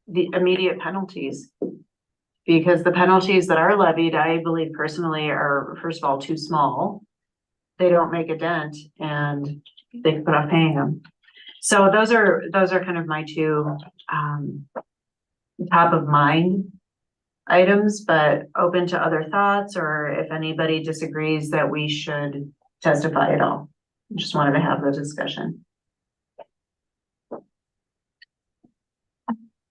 the immediate penalties. Because the penalties that are levied, I believe personally, are, first of all, too small. They don't make a dent and they can put off paying them. So those are kind of my two top of mind items, but open to other thoughts, or if anybody disagrees that we should testify at all. Just wanted to have the discussion.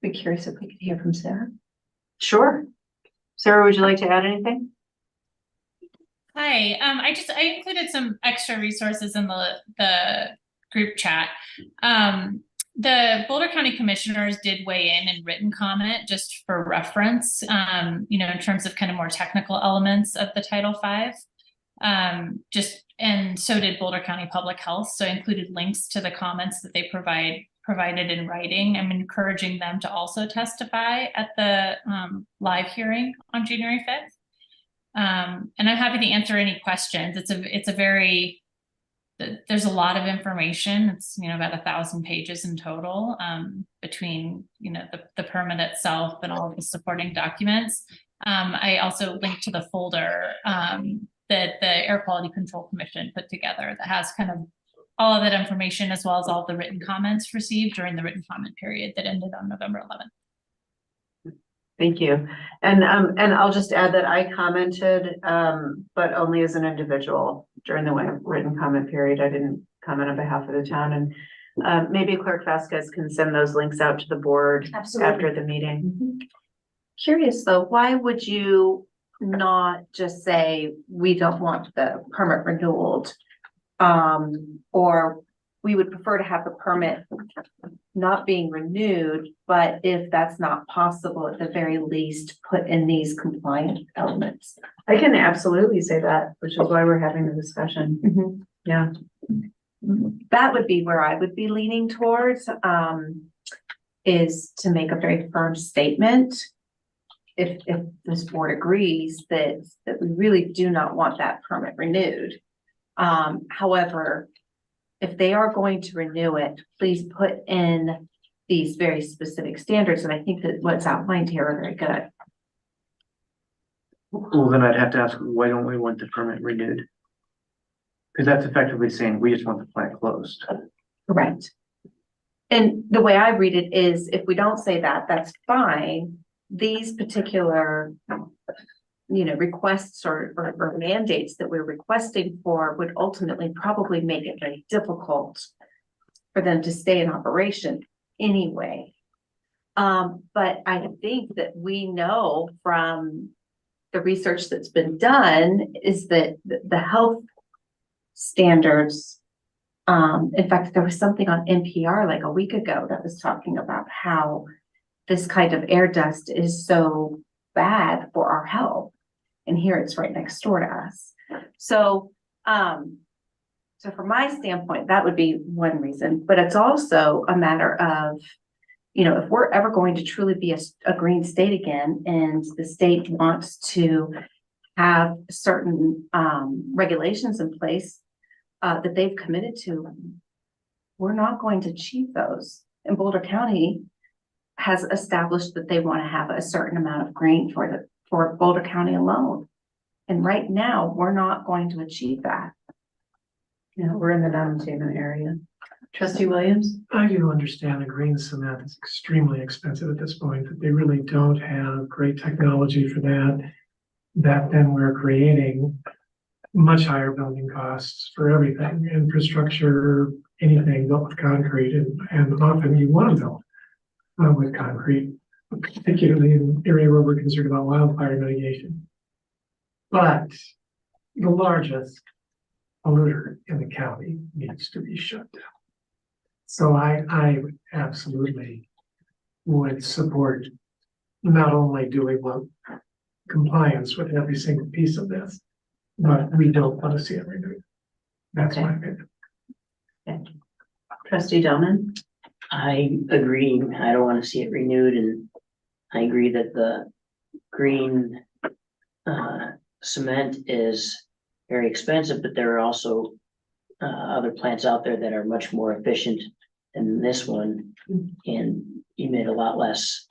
Be curious if we could hear from Sarah. Sure. Sarah, would you like to add anything? Hi, I included some extra resources in the group chat. The Boulder County Commissioners did weigh in written comment just for reference, you know, in terms of kind of more technical elements of the Title V. And so did Boulder County Public Health. So I included links to the comments that they provided in writing. I'm encouraging them to also testify at the live hearing on January 5th. And I'm happy to answer any questions. There's a lot of information. It's, you know, about 1,000 pages in total, between, you know, the permit itself and all of the supporting documents. I also linked to the folder that the Air Quality Control Commission put together that has kind of all of that information, as well as all the written comments received during the written comment period that ended on November 11th. Thank you. And I'll just add that I commented, but only as an individual during the written comment period. I didn't comment on behalf of the town, and maybe Clerk Vasquez can send those links out to the board. Absolutely. After the meeting. Curious though, why would you not just say, we don't want the permit renewed? Or we would prefer to have the permit not being renewed, but if that's not possible, at the very least, put in these compliant elements. I can absolutely say that, which is why we're having the discussion. Yeah. that would be where I would be leaning towards, is to make a very firm statement. If this board agrees that we really do not want that permit renewed. However, if they are going to renew it, please put in these very specific standards, and I think that what's outlined here are very good. Well, then I'd have to ask, why don't we want the permit renewed? Because that's effectively saying we just want the plant closed. Correct. And the way I read it is, if we don't say that, that's fine. These particular, requests or mandates that we're requesting for would ultimately probably make it very difficult for them to stay in operation anyway. But I think that we know from the research that's been done is that the health standards, in fact, there was something on NPR like a week ago that was talking about how this kind of air dust is so bad for our health. And here it's right next door to us. So, so from my standpoint, that would be one reason, but it's also a matter of, if we're ever going to truly be a green state again, and the state wants to have certain regulations in place that they've committed to, we're not going to achieve those. And Boulder County has established that they want to have a certain amount of green for Boulder County alone. And right now, we're not going to achieve that. Yeah, we're in the non-attainment area. Trustee Williams? I do understand the green cement is extremely expensive at this point, that they really don't have great technology for that. That then we're creating much higher building costs for everything, infrastructure, anything built with concrete, and often you want to build with concrete, particularly in an area where we're concerned about wildfire mitigation. But the largest polluter in the county needs to be shut down. So I absolutely would support not only do we want compliance with every single piece of this, but we don't want to see it renewed. That's my opinion. Trustee Delman? I agree. I don't want to see it renewed, and I agree that the green cement is very expensive, but there are also other plants out there that are much more efficient than this one, and emit a lot less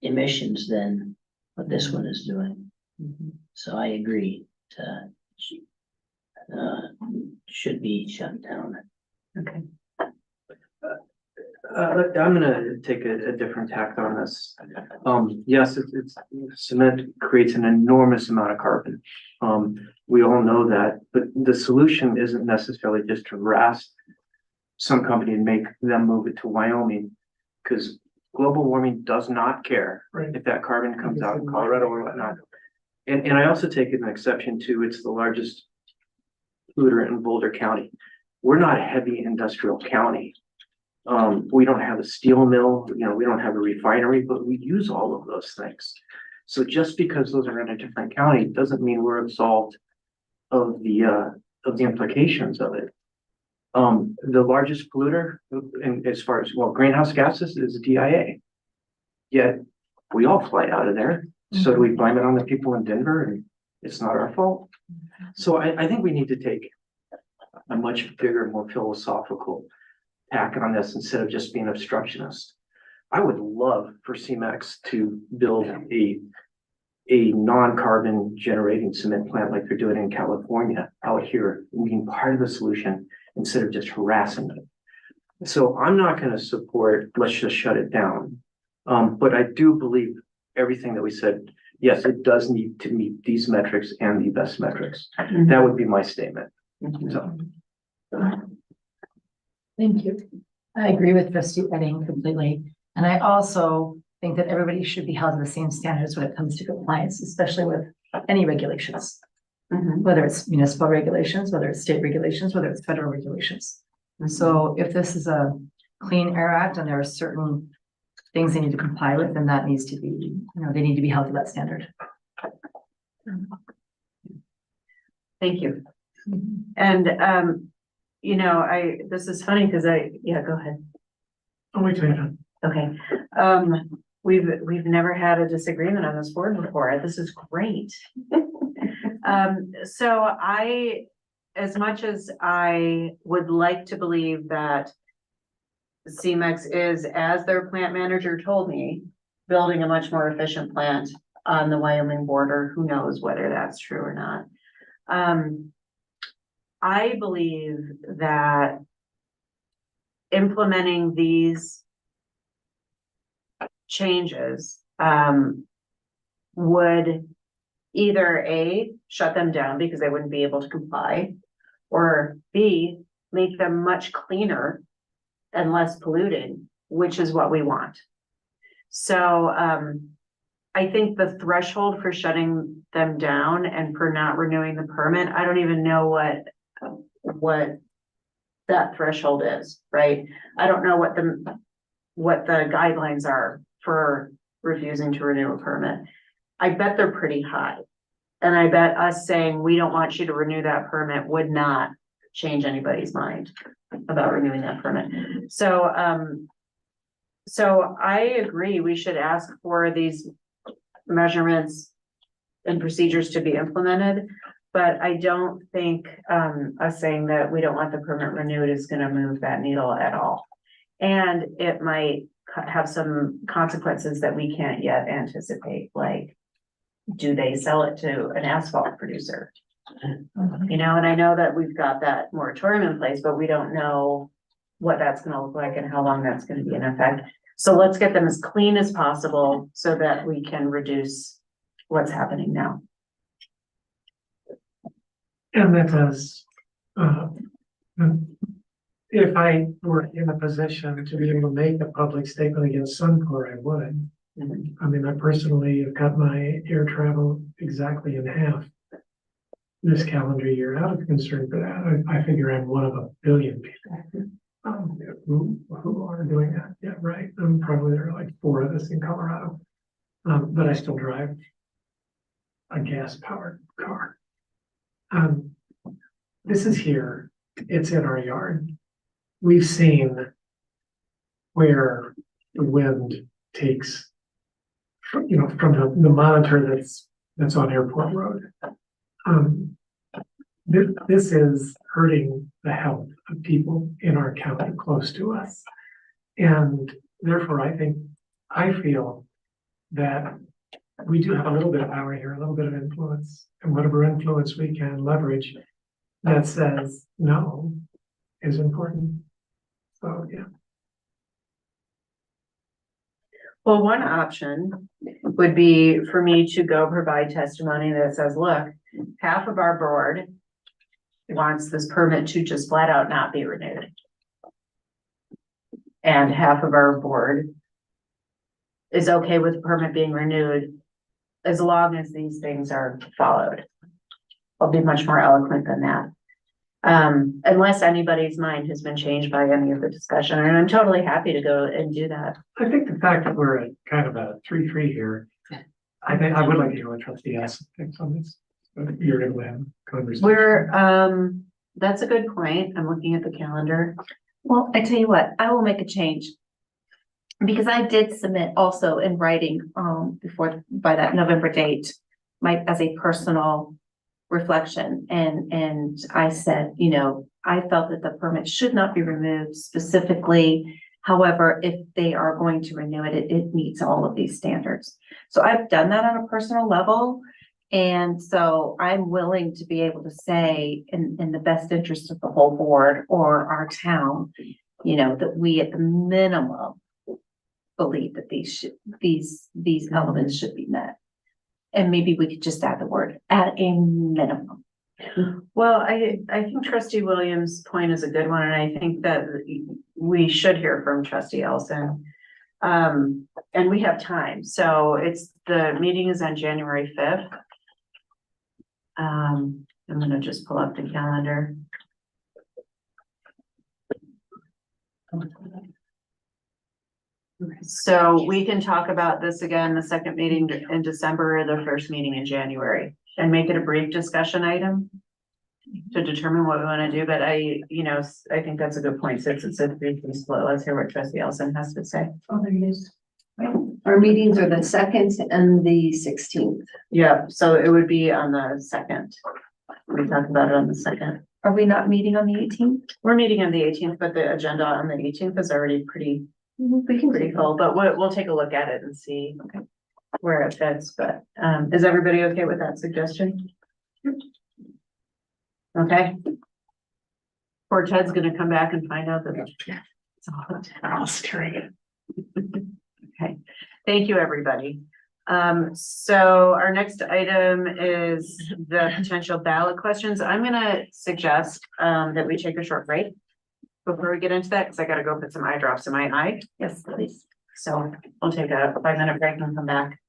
emissions than what this one is doing. So I agree to should be shut down. Okay. I'm gonna take a different tack on this. Yes, it's cement creates an enormous amount of carbon. We all know that, but the solution isn't necessarily just to harass some company and make them move it to Wyoming, because global warming does not care if that carbon comes out in Colorado or whatnot. And I also take an exception to, it's the largest polluter in Boulder County. We're not a heavy industrial county. We don't have a steel mill, we don't have a refinery, but we use all of those things. So just because those are in a different county doesn't mean we're absolved of the implications of it. The largest polluter, and as far as greenhouse gases, is DIA. Yet we all fly out of there. So do we blame it on the people in Denver, and it's not our fault? So I think we need to take a much bigger, more philosophical tack on this instead of just being obstructionist. I would love for CMEX to build a non-carbon generating cement plant like they're doing in California out here, being part of the solution instead of just harassing them. So I'm not going to support, let's just shut it down. But I do believe everything that we said, yes, it does need to meet these metrics and the best metrics. That would be my statement. So. Thank you. I agree with Trustee Edding completely. And I also think that everybody should be held to the same standards when it comes to compliance, especially with any regulations. Whether it's municipal regulations, whether it's state regulations, whether it's federal regulations. So if this is a Clean Air Act and there are certain things they need to comply with, then that needs to be, they need to be held to that standard. Thank you. And this is funny because yeah, go ahead. Oh, wait a minute. Okay, we've never had a disagreement on this board before. This is great. So as much as I would like to believe that CMEX is, as their plant manager told me, building a much more efficient plant on the Wyoming border, who knows whether that's true or not. I believe that implementing these changes would either A, shut them down because they wouldn't be able to comply, or B, make them much cleaner and less polluting, which is what we want. So I think the threshold for shutting them down and for not renewing the permit, I don't even know what that threshold is, right? I don't know what the guidelines are for refusing to renew a permit. I bet they're pretty high. And I bet us saying we don't want you to renew that permit would not change anybody's mind about renewing that permit. So I agree, we should ask for these measurements and procedures to be implemented. But I don't think us saying that we don't want the permit renewed is gonna move that needle at all. And it might have some consequences that we can't yet anticipate, like, do they sell it to an asphalt producer? And I know that we've got that moratorium in place, but we don't know what that's gonna look like and how long that's gonna be in effect. So let's get them as clean as possible so that we can reduce what's happening now. And that does, if I were in a position to be able to make a public statement against Suncor, I would. I mean, I personally have cut my air travel exactly in half this calendar year out of concern for that. I figure I'm one of a billion people who are doing that. Yeah, right. Probably there are like 4 of us in Colorado, but I still drive a gas-powered car. This is here. It's in our yard. We've seen where the wind takes, from the monitor that's on Airport Road. This is hurting the health of people in our county close to us. And therefore, I feel that we do have a little bit of power here, a little bit of influence, and whatever influence we can leverage that says no is important. So, yeah. Well, one option would be for me to go provide testimony that says, look, half of our board wants this permit to just flat out not be renewed. And half of our board is okay with the permit being renewed as long as these things are followed. I'll be much more eloquent than that. Unless anybody's mind has been changed by any of the discussion, and I'm totally happy to go and do that. I think the fact that we're at kind of a 3-3 here, I think I would like to hear what trustee S thinks on this. But you're able to have a conversation. That's a good point. I'm looking at the calendar. Well, I tell you what, I will make a change. Because I did submit also in writing, by that November date, as a personal reflection, and I said, I felt that the permit should not be removed specifically. However, if they are going to renew it, it meets all of these standards. So I've done that on a personal level. And so I'm willing to be able to say in the best interest of the whole board or our town, that we at the minimum believe that these elements should be met. And maybe we could just add the word at a minimum. Well, I think trustee Williams' point is a good one, and I think that we should hear from trustee Elson. And we have time, so the meeting is on January 5th. I'm gonna just pull up the calendar. So we can talk about this again, the second meeting in December or the first meeting in January, and make it a brief discussion item. to determine what we want to do, but I think that's a good point, since it's a 3-3 split. Let's hear what trustee Elson has to say. Oh, there it is. Our meetings are the 2nd and the 16th. Yeah, so it would be on the 2nd. We talked about it on the 2nd. Are we not meeting on the 18th? We're meeting on the 18th, but the agenda on the 18th is already pretty full, but we'll take a look at it and see where it fits, but, is everybody okay with that suggestion? Okay. Poor Ted's gonna come back and find out that it's all scary. Okay, thank you, everybody. So our next item is the potential ballot questions. I'm gonna suggest, that we take a short break before we get into that, because I gotta go put some eye drops in my eye. Yes, please. So we'll take a 5-minute break and come back.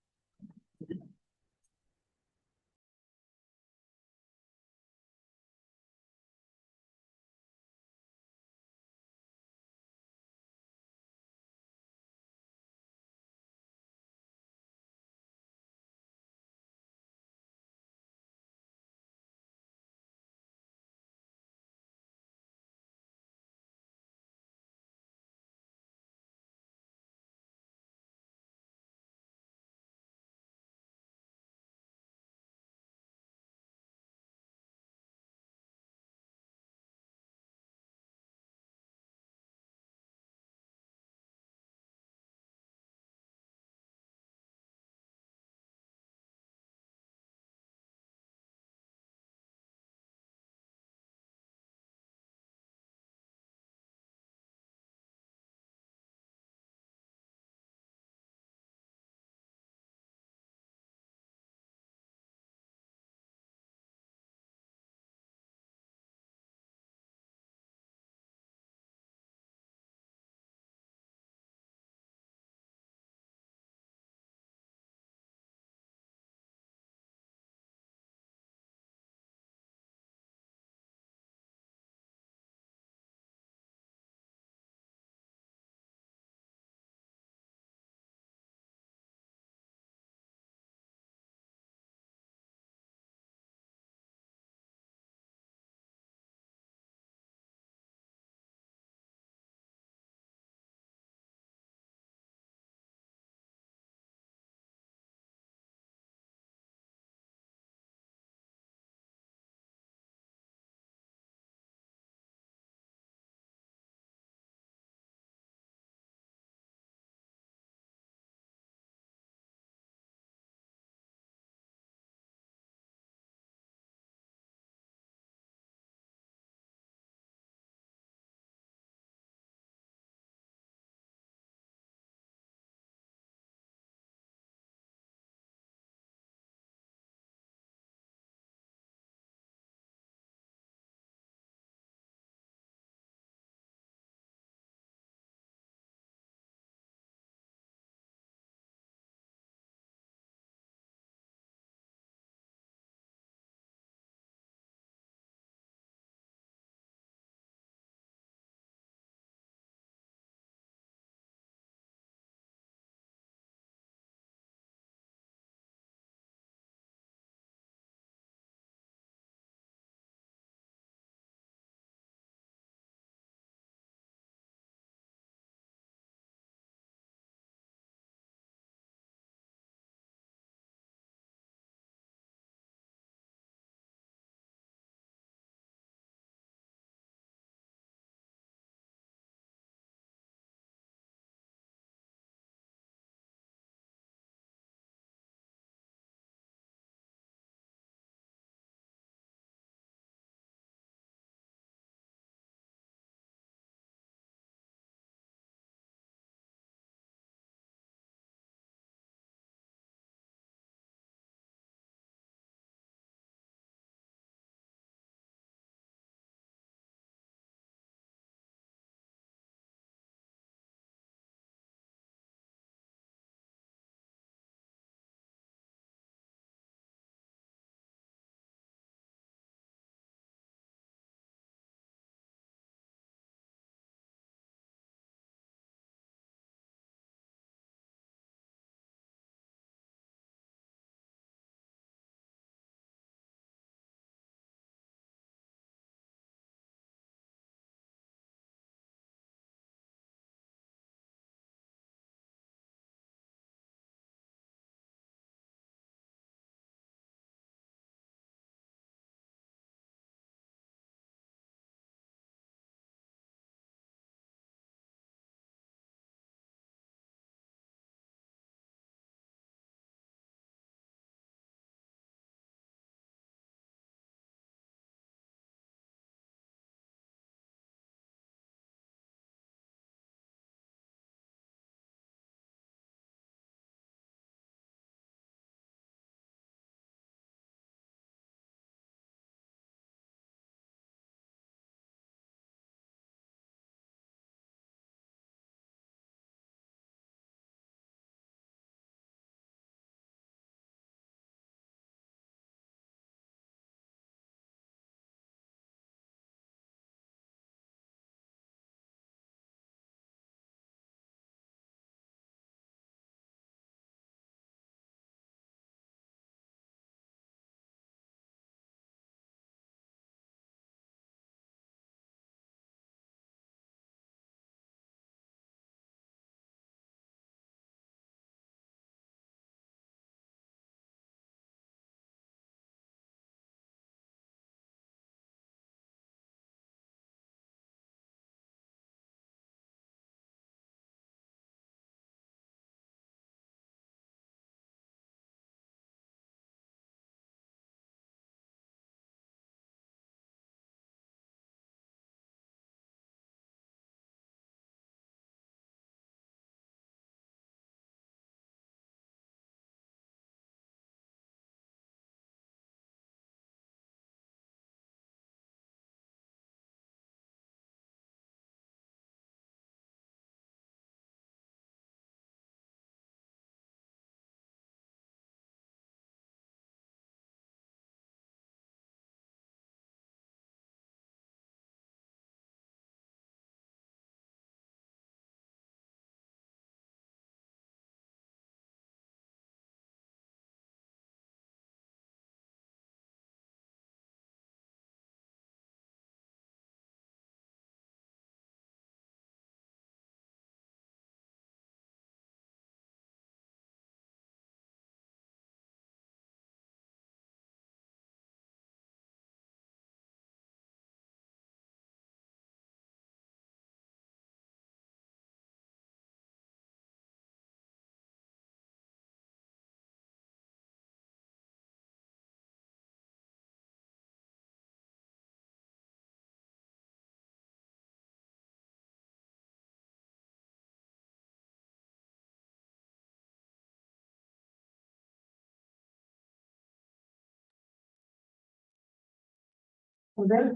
Okay,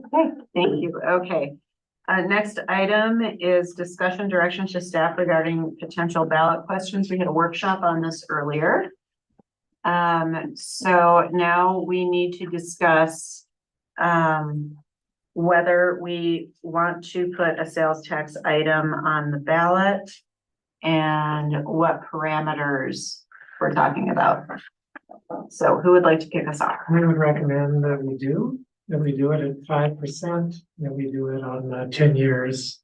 thank you. Okay. Next item is discussion direction to staff regarding potential ballot questions. We had a workshop on this earlier. So now we need to discuss, whether we want to put a sales tax item on the ballot and what parameters we're talking about. So who would like to kick us off? I would recommend that we do it at 5%, that we do it on 10 years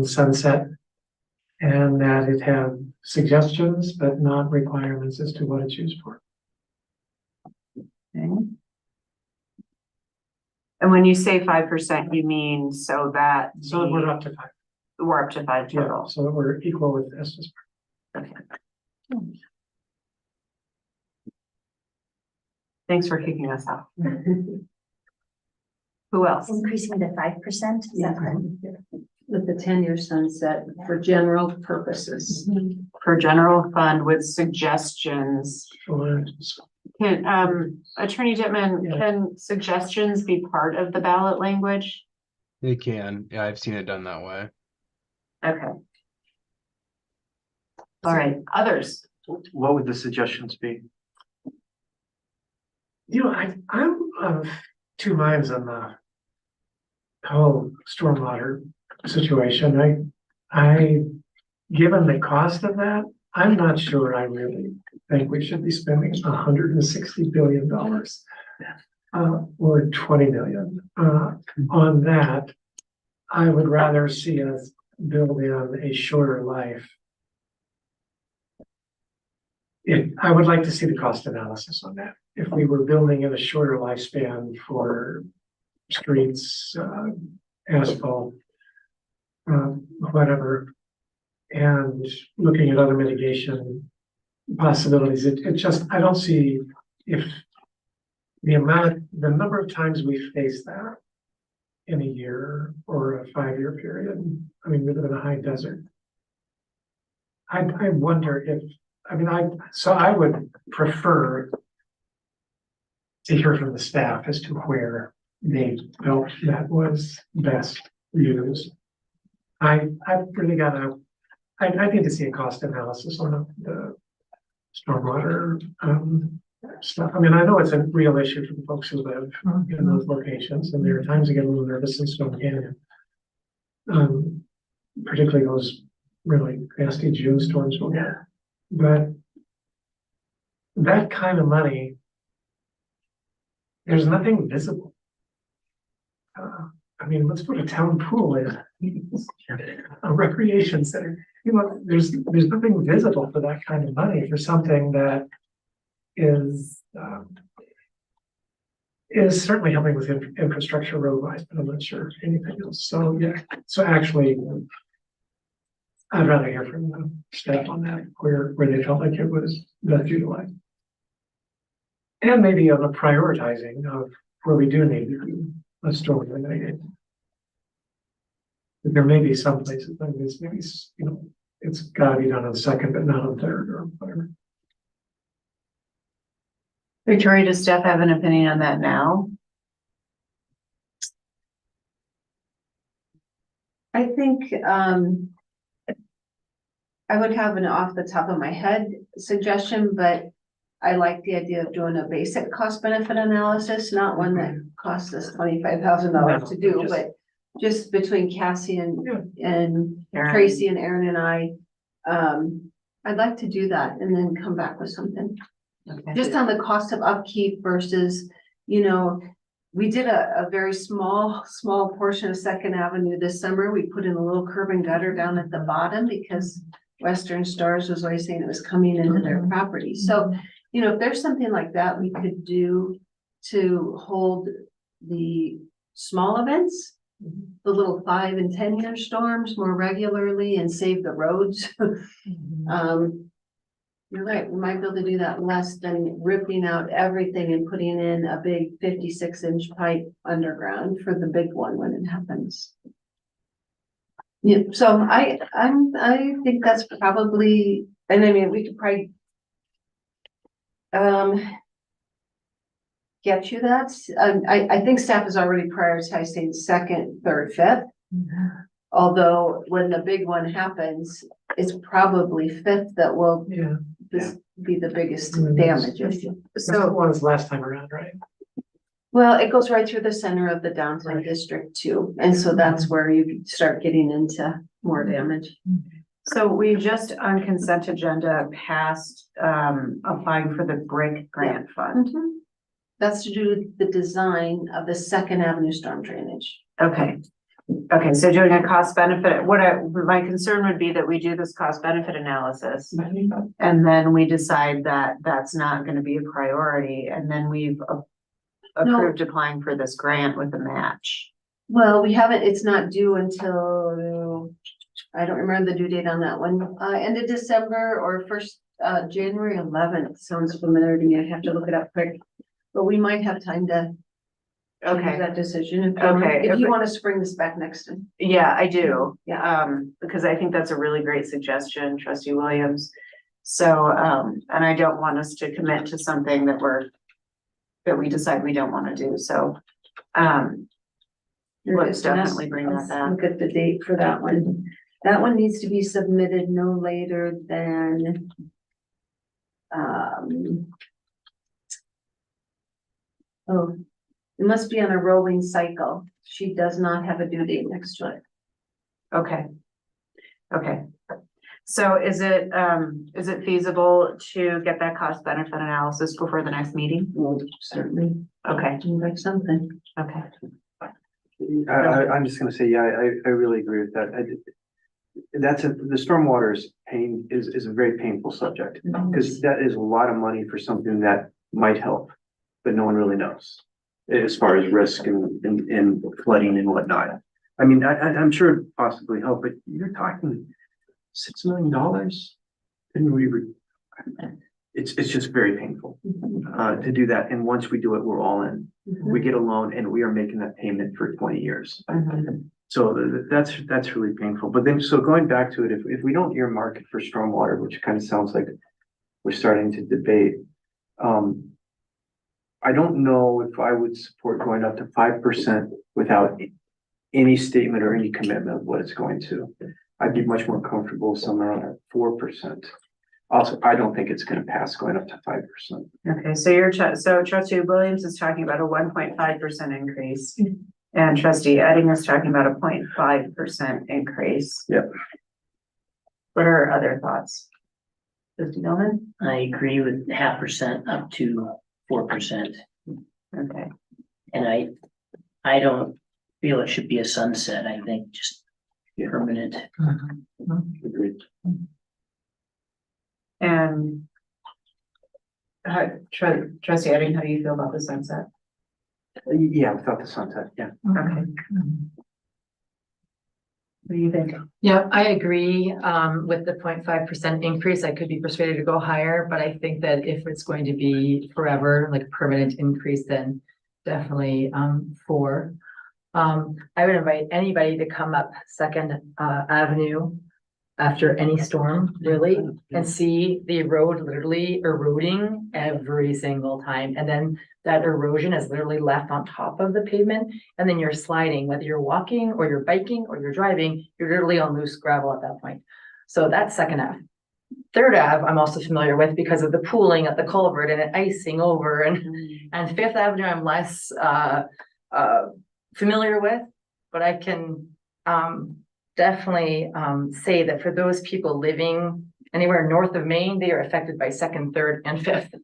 sunset. And that it have suggestions, but not requirements as to what it's used for. Okay. And when you say 5%, you mean so that So we're up to 5. we're up to 5 Yeah, total. so that we're equal with Estes. Okay. Thanks for kicking us off. Who else? Increasing to 5%, is that correct? With the 10-year sunset for general purposes. For general fund with suggestions. Sure. Can, Attorney Dittman, Yeah. can suggestions be part of the ballot language? It can, yeah, I've seen it done that way. Okay. All right, others. What would the suggestions be? You know, I'm of two minds on the whole stormwater situation. Given the cost of that, I'm not sure I really think we should be spending $160 billion or 20 million on that. I would rather see us build in a shorter life. I would like to see the cost analysis on that. If we were building in a shorter lifespan for streets, asphalt, whatever, and looking at other mitigation possibilities, it just, I don't see if the number of times we face that in a year or a 5-year period. I mean, we live in a high desert. I wonder if, I would prefer to hear from the staff as to where they felt that was best used. I really I need to see a cost analysis on the stormwater stuff. I mean, I know it's a real issue for the folks who live in those locations, and there are times I get a little nervous in Stone Canyon. Particularly those really nasty June storms we'll get. But that kind of money, there's nothing visible. I mean, let's put a town pool in a recreation center. You know, there's nothing visible for that kind of money for something that is certainly helping with infrastructure road-wise, but I'm not sure anything else. So yeah, so actually, I'd rather hear from the staff on that, where they felt like it was best utilized. And maybe on the prioritizing of where we do need to do a storm mitigation. There may be some places like this, maybe, you know, it's gotta be done on second, but not on third or whatever. Victoria, does staff have an opinion on that now? I think, I would have an off the top of my head suggestion, but I like the idea of doing a basic cost benefit analysis, not one that costs us $25,000 to do, but just between Cassie and Aaron. Tracy and Aaron and I, I'd like to do that and then come back with something. Okay. Just on the cost of upkeep versus, you know, we did a very small portion of Second Avenue this summer. We put in a little curb and gutter down at the bottom because Western Stars was always saying it was coming into their property. So, you know, if there's something like that we could do to hold the small events, the little 5 and 10 year storms more regularly and save the roads. You're right, we might be able to do that less than ripping out everything and putting in a big 56-inch pipe underground for the big one when it happens. Yeah, so I think that's probably, and I mean, we could probably get you that. I think staff is already prioritizing second, third, fifth. Although when the big one happens, it's probably fifth that will Yeah. this be the biggest Mm. damages. So the ones last time around, right? Well, it goes right through the center of the downtown district too, and so that's where you start getting into more damage. So we just on consent agenda passed applying for the BRIC grant fund. That's to do with the design of the Second Avenue storm drainage. Okay. Okay, so doing a cost benefit, my concern would be that we do this cost benefit analysis. And then we decide that that's not gonna be a priority, and then we've approved applying for this grant with a match. Well, we haven't, it's not due until, I don't remember the due date on that one, end of December or first, January 11th, sounds familiar to me, I have to look it up quick. But we might have time to make that decision if you want us to bring this back next time. Yeah, I do. Yeah. Because I think that's a really great suggestion, Trustee Williams. So, and I don't want us to commit to something that we decide we don't want to do, so, let's definitely bring that back. Look at the date for that one. That one needs to be submitted no later than, oh, it must be on a rolling cycle. She does not have a due date next to it. Okay. Okay. So is it feasible to get that cost benefit analysis before the next meeting? Well, certainly. Okay, Like something. okay. I'm just gonna say, yeah, I really agree with that. The stormwater is a very painful subject, because that is a lot of money for something that might help, but no one really knows. As far as risk and flooding and whatnot. I mean, I'm sure it possibly help, but you're talking $6 million. And it's just very painful to do that. And once we do it, we're all in. We get a loan and we are making that payment for 20 years. So that's really painful. But then, so going back to it, if we don't earmark it for stormwater, which kind of sounds like we're starting to debate, I don't know if I would support going up to 5% without any statement or any commitment of what it's going to. I'd be much more comfortable somewhere around 4%. Also, I don't think it's gonna pass going up to 5%. Okay, so Trustee Williams is talking about a 1.5% increase. And Trustee Edding is talking about a 0.5% increase. Yep. What are other thoughts? Trustee Gilman? I agree with 0.5% up to 4%. Okay. And I don't feel it should be a sunset. I think just permanent. Agreed. And Trustee Edding, how do you feel about the sunset? Yeah, without the sunset, yeah. Okay. What do you think? Yeah, I agree with the 0.5% increase. I could be persuaded to go higher, but I think that if it's going to be forever, like permanent increase, then definitely 4. I would invite anybody to come up Second Avenue after any storm, really, and see the road literally eroding every single time. And then that erosion is literally left on top of the pavement, and then you're sliding, whether you're walking or you're biking or you're driving, you're literally on loose gravel at that point. So that's Second Ave. Third Ave, I'm also familiar with because of the pooling at the culvert and it icing over, and Fifth Avenue, I'm less familiar with, but I can definitely say that for those people living anywhere north of Maine, they are affected by Second, Third, and Fifth.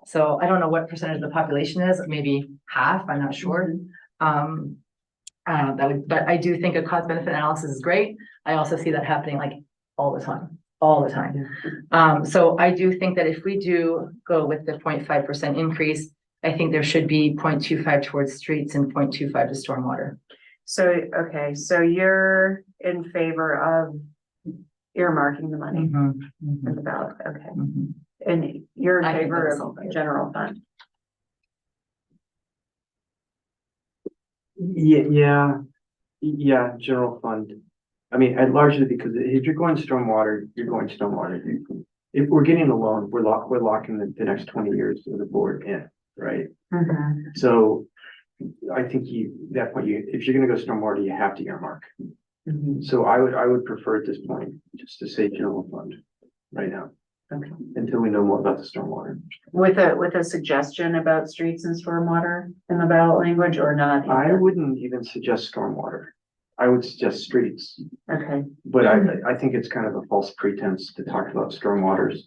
So I don't know what percentage of the population is, maybe half, I'm not sure. But I do think a cost benefit analysis is great. I also see that happening like all the time. So I do think that if we do go with the 0.5% increase, I think there should be 0.25 towards streets and 0.25 to stormwater. So, okay, so you're in favor of earmarking the money in the ballot, okay. And you're in favor of general fund? Yeah, general fund. I mean, and largely because if you're going stormwater, you're going stormwater. If we're getting a loan, we're locking the next 20 years of the board in. right? Mhm. So I think if you're gonna go stormwater, you have to earmark. Mhm. So I would prefer at this point, just to say general fund right now, Okay. until we know more about the stormwater. With a suggestion about streets and stormwater in the ballot language or not? I wouldn't even suggest stormwater. I would suggest streets, Okay. but I think it's kind of a false pretense to talk about stormwaters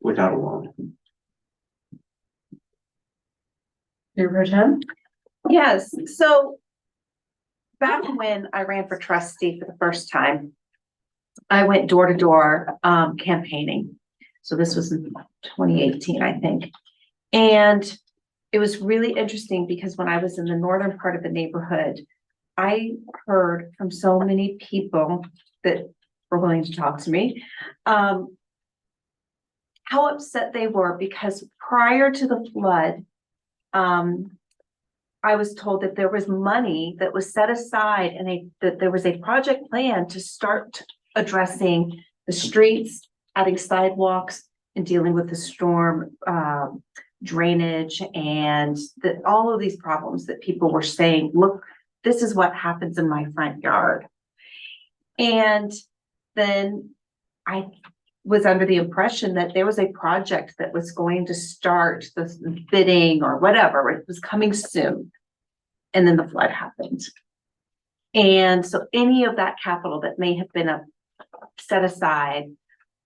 without a loan. Your Tim? Yes, so back when I ran for trustee for the first time, I went door to door campaigning. So this was in 2018, I think. And it was really interesting because when I was in the northern part of the neighborhood, I heard from so many people that were willing to talk to me, how upset they were because prior to the flood, I was told that there was money that was set aside and that there was a project plan to start addressing the streets, adding sidewalks and dealing with the storm drainage and all of these problems that people were saying, look, this is what happens in my front yard. And then I was under the impression that there was a project that was going to start the bidding or whatever, it was coming soon. And then the flood happened. And so any of that capital that may have been set aside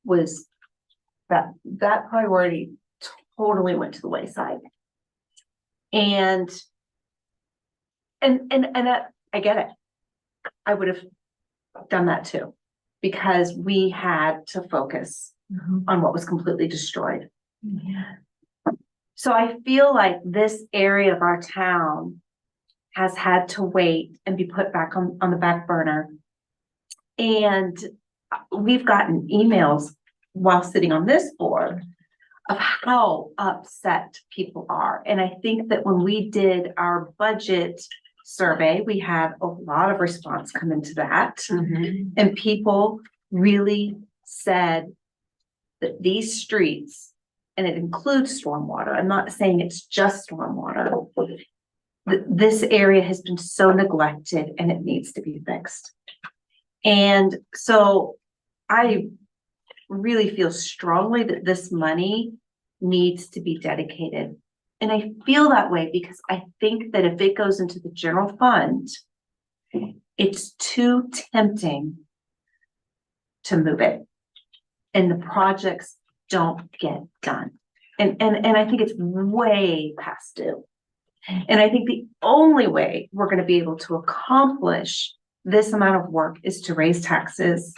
was that priority totally went to the wayside. And I get it. I would have done that too, because we had to focus on what was completely destroyed. So I feel like this area of our town has had to wait and be put back on the back burner. And we've gotten emails while sitting on this board of how upset people are. And I think that when we did our budget survey, we had a lot of response come into that. And people really said that these streets, and it includes stormwater, I'm not saying it's just stormwater, this area has been so neglected and it needs to be fixed. And so I really feel strongly that this money needs to be dedicated. And I feel that way because I think that if it goes into the general fund, it's too tempting to move it. And the projects don't get done. And I think it's way past due. And I think the only way we're going to be able to accomplish this amount of work is to raise taxes.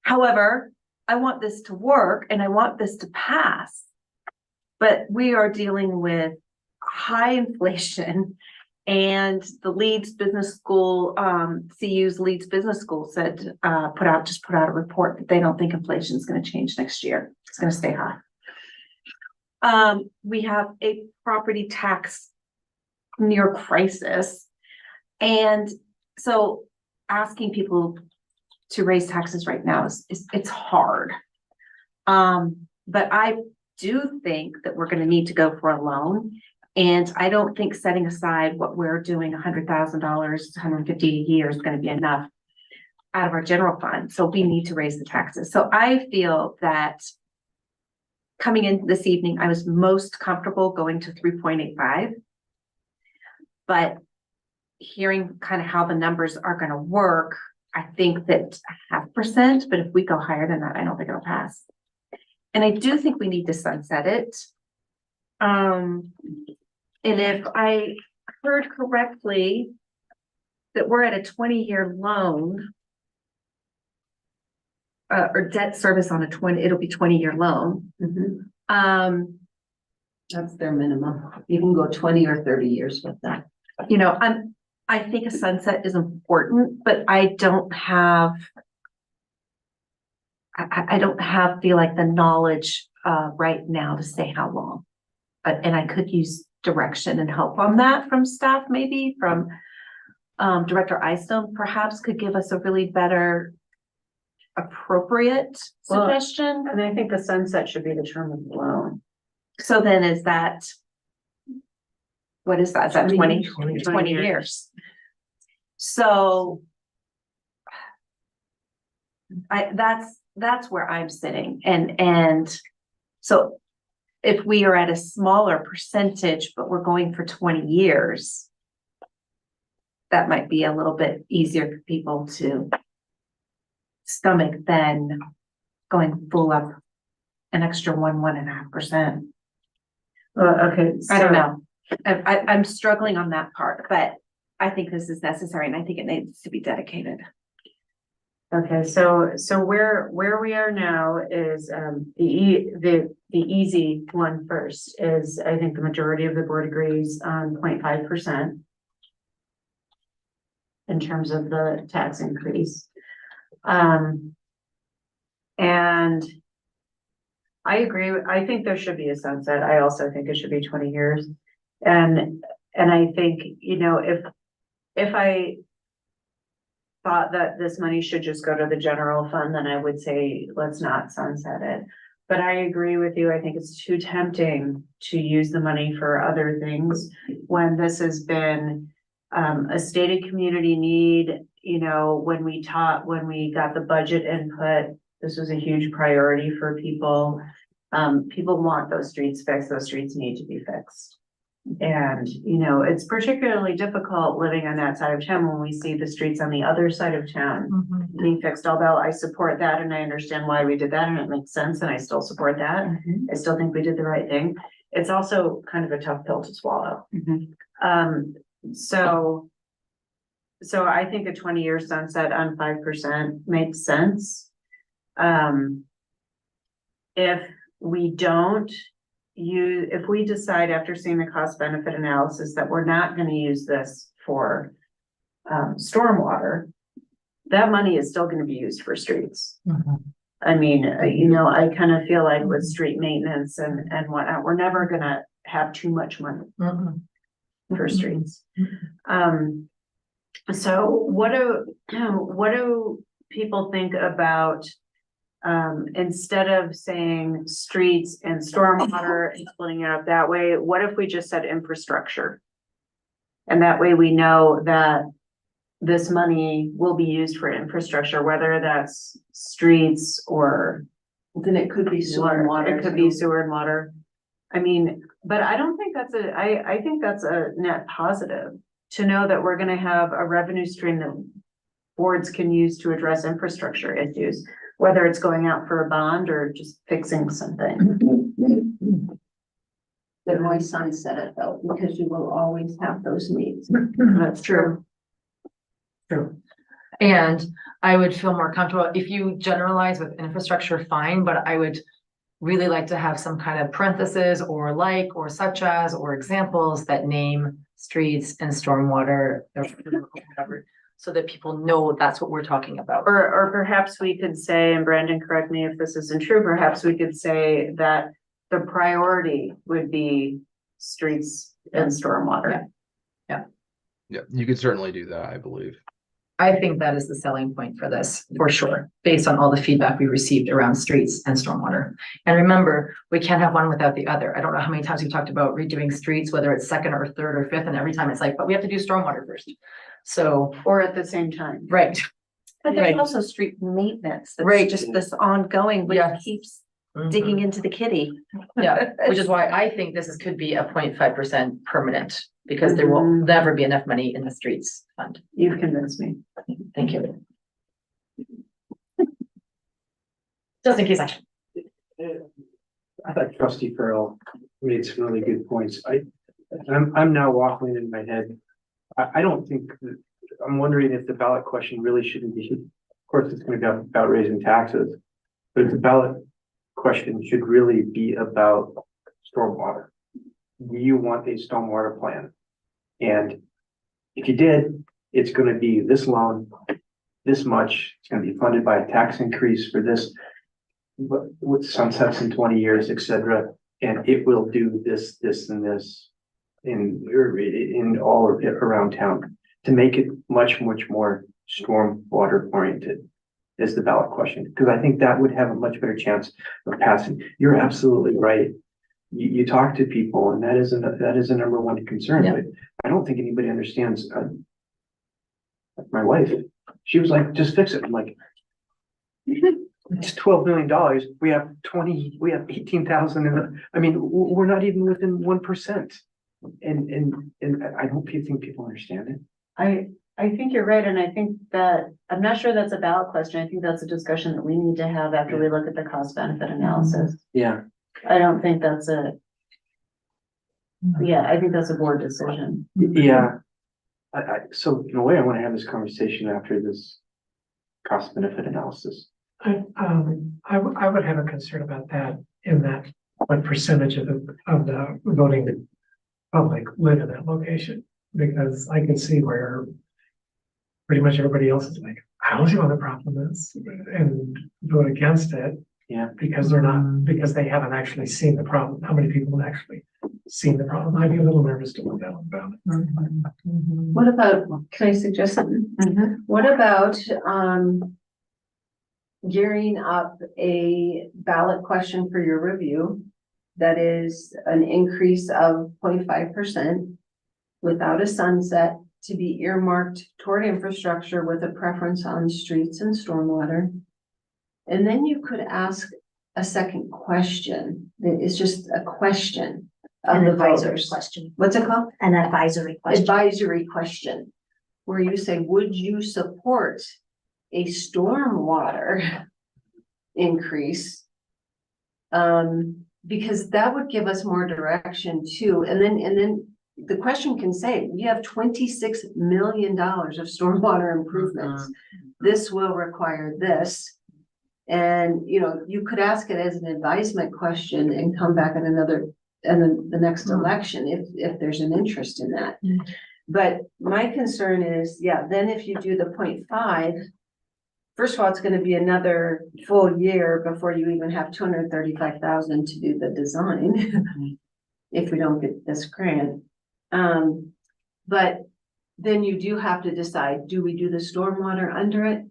However, I want this to work and I want this to pass, but we are dealing with high inflation, and the Leeds Business School, CU's Leeds Business School said, put out a report that they don't think inflation is going to change next year. It's going to stay high. We have a property tax near crisis. And so asking people to raise taxes right now it's hard. But I do think that we're going to need to go for a loan. And I don't think setting aside what we're doing, $100,000, $150 a year is going to be enough out of our general fund. So we need to raise the taxes. So I feel that coming in this evening, I was most comfortable going to 3.85. But hearing kind of how the numbers are going to work, I think that 0.5%, but if we go higher than that, I don't think it'll pass. And I do think we need to sunset it. And if I heard correctly, that we're at a 20-year loan, or debt service on it'll be 20-year loan. That's their minimum. You can go 20 or 30 years with that. You know, I think a sunset is important, but I don't have feel like the knowledge right now to say how long. And I could use direction and help on that from staff, maybe from Director Eystone perhaps could give us a really better appropriate suggestion. And I think the sunset should be the term of the loan. So then is that what is that? Is that 20 20 years? So that's where I'm sitting and so if we are at a smaller percentage, but we're going for 20 years, that might be a little bit easier for people to stomach than going full up an extra 1.5%. Okay. I don't know. I'm struggling on that part, but I think this is necessary and I think it needs to be dedicated. Okay, so where we are now is the easy one first is I think the majority of the board agrees on 0.5% in terms of the tax increase. And I agree. I think there should be a sunset. I also think it should be 20 years. And I think, you know, if I thought that this money should just go to the general fund, then I would say, let's not sunset it. But I agree with you. I think it's too tempting to use the money for other things when this has been a stated community need. You know, when we got the budget input, this was a huge priority for people. People want those streets fixed. Those streets need to be fixed. And, you know, it's particularly difficult living on that side of town when we see the streets on the other side of town being fixed, although I support that and I understand why we did that and it makes sense and I still support that. I still think we did the right thing. It's also kind of a tough pill to swallow. So I think a 20-year sunset on 5% makes sense. If we don't if we decide after seeing the cost benefit analysis that we're not going to use this for stormwater, that money is still going to be used for streets. I mean, you know, I kind of feel like with street maintenance and whatnot, we're never going to have too much money for streets. So what do people think about instead of saying streets and stormwater and splitting it up that way, what if we just said infrastructure? And that way we know that this money will be used for infrastructure, whether that's streets or. Then it could be sewer and water. It could be sewer and water. I mean, but I don't think that's I think that's a net positive to know that we're gonna have a revenue stream that boards can use to address infrastructure issues, whether it's going out for a bond or just fixing something. Then why sunset it though, because you will always have those needs. That's true. True. And I would feel more comfortable if you generalize with infrastructure, fine, but I would really like to have some kind of parentheses or like, or such as, or examples that name streets and stormwater, or whatever, so that people know that's what we're talking about. Or perhaps we could say, and Brandon, correct me if this isn't true, perhaps we could say that the priority would be streets and stormwater. Yeah, you could certainly do that, I believe. I think that is the selling point for this, for sure, based on all the feedback we received around streets and stormwater. And remember, we can't have one without the other. I don't know how many times we've talked about redoing streets, whether it's second or third or fifth, and every time it's like, but we have to do stormwater first. So, or at the same time. Right. But there's Right. also street maintenance. That's Right. just this ongoing, which Yes. keeps digging into the kitty. Yeah, which is why I think this could be a 0.5% permanent, because there will never be enough money in the streets fund. You've convinced me. Thank you. Just in case I. I thought Trustee Farrell made some really good points. I'm now waffling in my head. I don't think, I'm wondering if the ballot question really shouldn't be, of course, it's gonna be about raising taxes. But if the ballot question should really be about stormwater. Do you want a stormwater plan? And if you did, it's gonna be this loan, this much, it's gonna be funded by a tax increase for this, but with sunsets in 20 years, et cetera, and it will do this, this, and this in all of it around town to make it much, much more stormwater oriented is the ballot question. Because I think that would have a much better chance of passing. You're absolutely right. you talk to people and that is a number one concern, Yeah. but I don't think anybody understands. Like my wife, she was like, just fix it. I'm like, it's $12 million. We have 18,000 I mean, we're not even within 1%. And I don't think people understand it. I think you're right, and I think that, I'm not sure that's a ballot question, I think that's a discussion that we need to have after we look at the cost benefit analysis. Yeah. I don't think that's I think that's a board decision. Yeah. So in a way, I want to have this conversation after this cost benefit analysis. I would have a concern about that in that what percentage of the voting public live in that location, because I can see where pretty much everybody else is like, I don't see what the problem is, and vote against it. Yeah. Because because they haven't actually seen the problem. How many people have actually seen the problem? I'd be a little nervous to look down about it. What about, can I suggest something? What about, gearing up a ballot question for your review that is an increase of 0.5% without a sunset, to be earmarked toward infrastructure with a preference on streets and stormwater. And then you could ask a second question. It's just a question of An the advisory voters. question. What's it called? An advisory question. Advisory question, where you say, would you support a stormwater increase? Because that would give us more direction too. And then the question can say, we have $26 million of stormwater improvements. This will require this. And, you know, you could ask it as an advisement question and come back at another, and then the next election, if there's an interest in that. But my concern is, then if you do the 0.5, first of all, it's gonna be another full year before you even have 235,000 to do the design. If we don't get this grant. But then you do have to decide, do we do the stormwater under it?